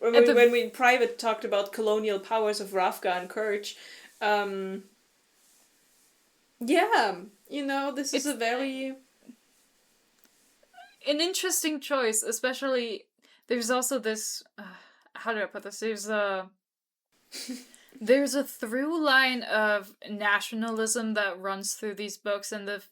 When we in private talked about colonial powers of Ravka and Kerch. Yeah, this is a very... An interesting choice, especially... There's also this... how do I put this? There's a through line of nationalism that runs through these books, in the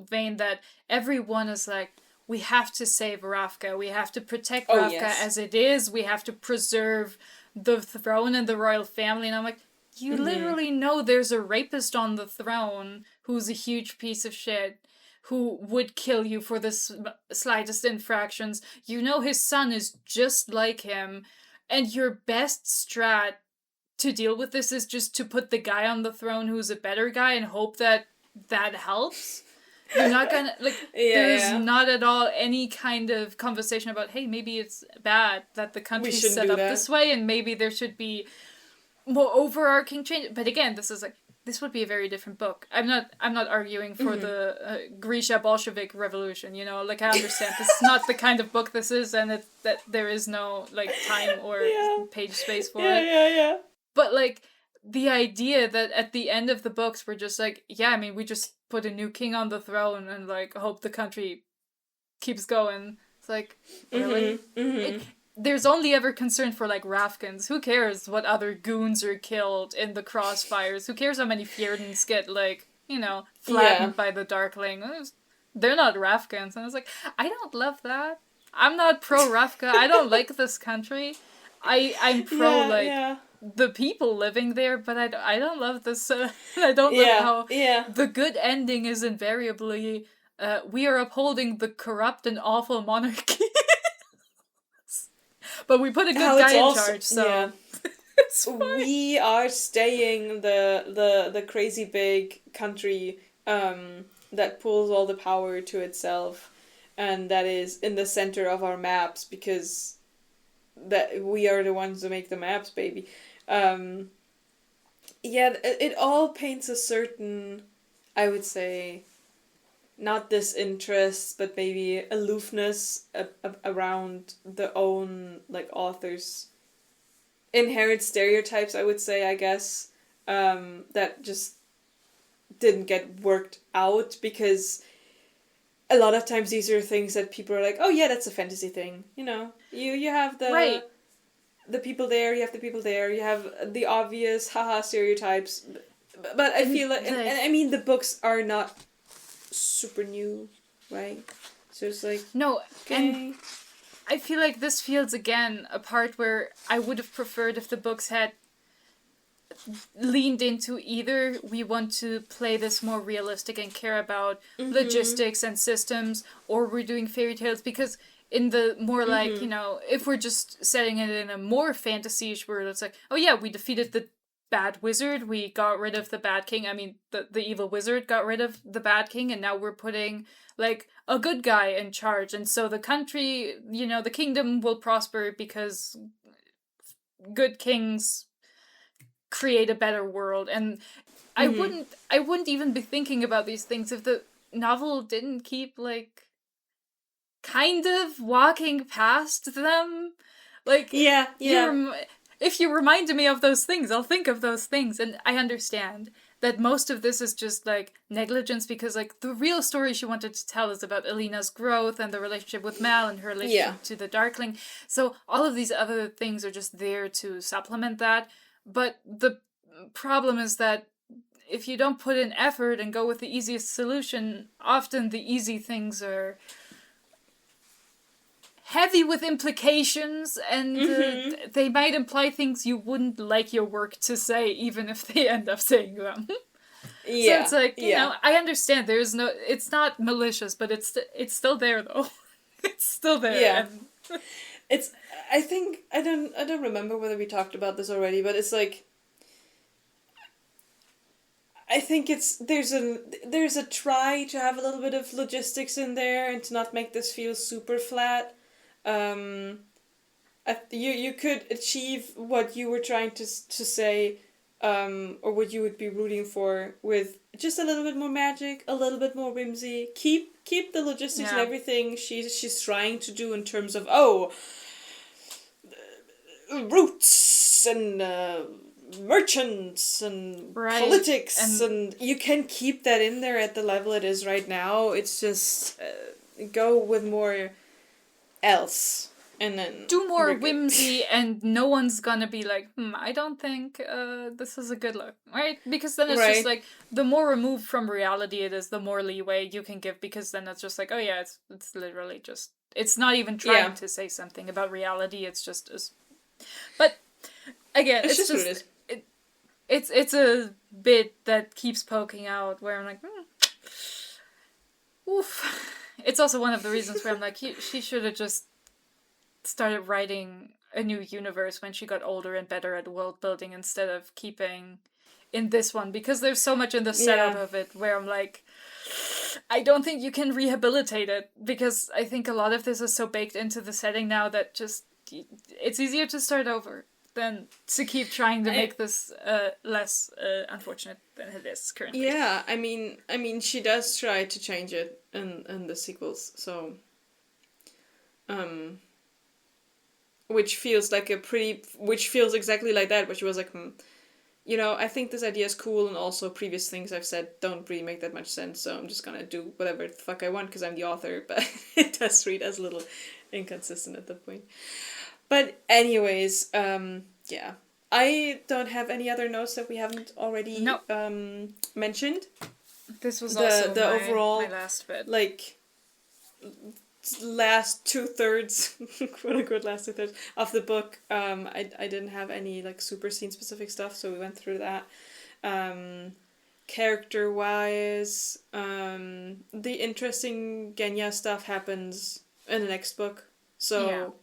vein that everyone is like, we have to save Ravka, we have to protect Ravka as it is, we have to preserve the throne and the royal family, and I'm like, you literally know there's a rapist on the throne who's a huge piece of shit, who would kill you for the slightest infractions. You know his son is just like him, and your best strat to deal with this is just to put the guy on the throne who's a better guy and hope that helps. You're not gonna, there's not at all any kind of conversation about, hey, maybe it's bad that the country's set up this way, and maybe there should be more overarching change. But again, this would be a very different book. I'm not arguing for the Grisha Bolshevik revolution, I understand this is not the kind of book this is, and that there is no, time or page space for it. Yeah. But, the idea that at the end of the books we're just we just put a new king on the throne and, hope the country keeps going. It's really? There's only ever concern for, Ravkans. Who cares what other goons are killed in the crossfires? Who cares how many Fjerdans get, flattened by the Darkling? They're not Ravkans. And I was like, I don't love that. I'm not pro-Ravka. I don't like this country. I'm pro, the people living there, but I don't love this. I don't love how the good ending is invariably, we are upholding the corrupt and awful monarchy. But we put a good guy in charge, so... We are staying the crazy big country that pulls all the power to itself, and that is in the center of our maps, because that we are the ones who make the maps, baby. It all paints a certain, I would say, not disinterest, but maybe aloofness around the own, authors' inherent stereotypes, I would say, I guess, that just didn't get worked out, because a lot of times these are things that people are like, oh yeah, that's a fantasy thing, you have the people there, you have the people there, you have the obvious haha stereotypes, but I feel like, and I mean, the books are not super new, right? So it's like, no, okay. And I feel like this feels again a part where I would have preferred if the books had leaned into either we want to play this more realistic and care about logistics and systems, or we're doing fairy tales, because in the more like, if we're just setting it in a more fantasy-ish world, it's like, oh yeah, we defeated the bad wizard, we got rid of the bad king, I mean, the evil wizard got rid of the bad king, and now we're putting, like, a good guy in charge, and so the country, the kingdom will prosper because good kings create a better world. And I wouldn't even be thinking about these things if the novel didn't keep, like, kind of walking past them. Like, if you reminded me of those things, I'll think of those things. And I understand that most of this is just, like, negligence, because, like, the real story she wanted to tell is about Alina's growth and the relationship with Mal and her relationship to the Darkling. So all of these other things are just there to supplement that. But the problem is that if you don't put in effort and go with the easiest solution, often the easy things are heavy with implications, and they might imply things you wouldn't like your work to say, even if they end up saying them. So it's like, I understand it's not malicious, but it's still there, though. It's still there. Yeah. It's, I think, I don't remember whether we talked about this already, but it's like, I think there's a try to have a little bit of logistics in there and to not make this feel super flat. You could achieve what you were trying to say, or what you would be rooting for, with just a little bit more magic, a little bit more whimsy. Keep the logistics and everything she's trying to do in terms of roots and merchants and politics, and you can keep that in there at the level it is right now. It's just go with more else. And then do more whimsy, and no one's gonna be like, I don't think this is a good look, right? Because then it's just like, the more removed from reality it is, the more leeway you can give, because then it's just like, oh yeah, it's literally just, it's not even trying to say something about reality, it's just but again, it's just what it is. It's a bit that keeps poking out where I'm like, oof. It's also one of the reasons where I'm like, she should have just started writing a new universe when she got older and better at world building, instead of keeping in this one, because there's so much in the setup of it where I'm like, I don't think you can rehabilitate it, because I think a lot of this is so baked into the setting now that just, it's easier to start over than to keep trying to make this less unfortunate than it is currently. Yeah, I mean she does try to change it in the sequels, so which feels exactly like that, where she was like, I think this idea is cool, and also previous things I've said don't really make that much sense, so I'm just gonna do whatever the fuck I want because I'm the author, but it does read as a little inconsistent at that point. But anyways, I don't have any other notes that we haven't already mentioned. This was also the overall, my last bit. Like, last 2/3, quote unquote last 2/3 of the book. I didn't have any like super scene specific stuff, so we went through that. Character wise, the interesting Genya stuff happens in the next book, so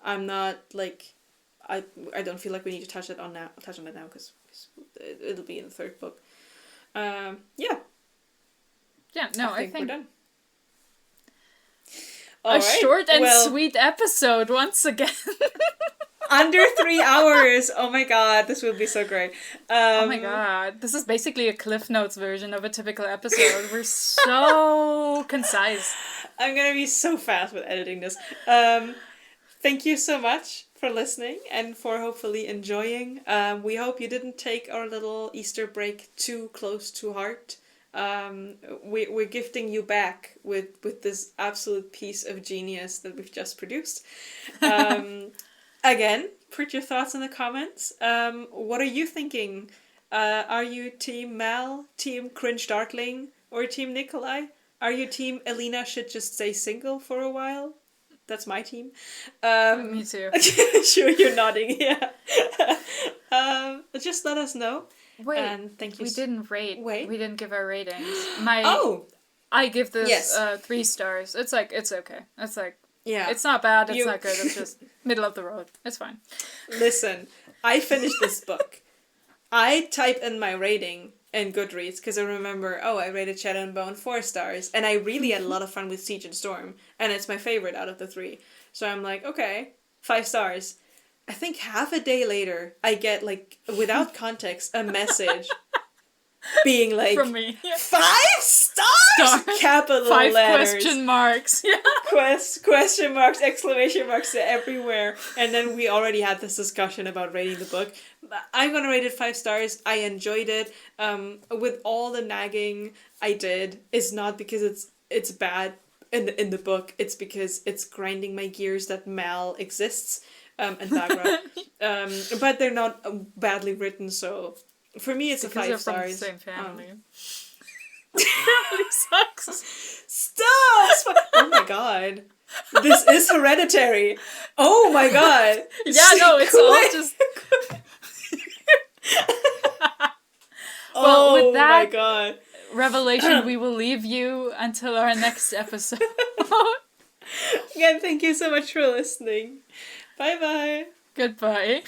I'm not like, I don't feel like we need to touch on it now because it'll be in the third book. I think we're done. Short and sweet episode once again. Under 3 hours. Oh my god, this will be so great. Oh my god, this is basically a Cliff Notes version of a typical episode. We're so concise. I'm gonna be so fast with editing this. Thank you so much for listening and for hopefully enjoying. We hope you didn't take our little Easter break too close to heart. We're gifting you back with this absolute piece of genius that we've just produced. Again, put your thoughts in the comments. What are you thinking Are you Team Mal, Team Cringe Darkling, or Team Nikolai? Are you Team Elena should just stay single for a while? That's my team. Me too. Sure, you're nodding. Yeah. Just let us know. Wait, and thank you. We didn't rate. Wait, we didn't give our ratings. I give this 3 stars. It's like it's okay. It's like it's not bad. It's not good. It's just middle of the road. It's fine. Listen, I finished this book. I type in my rating in Goodreads because I remember, I rated Shadow and Bone 4 stars, and I really had a lot of fun with Siege and Storm, and it's my favorite out of the 3. So I'm like, okay, 5 stars. I think half a day later, I get, like, without context, a message being like, from me. 5 stars? Capital 5 letters. question marks. Yeah. Question marks, exclamation marks everywhere. And then we already had this discussion about rating the book. I'm gonna rate it 5 stars. I enjoyed it. With all the nagging I did, it's not because it's bad in the book. It's because it's grinding my gears that Mal exists, and Bagra. But they're not badly written, so for me it's because a 5 stars. From the same family. Family sucks. Stop! Oh my god. This is Hereditary. Oh my god. Yeah, no, it's all just... Well, with that my god. revelation, we will leave you until our next episode. Again, thank you so much for listening. Bye bye. Goodbye.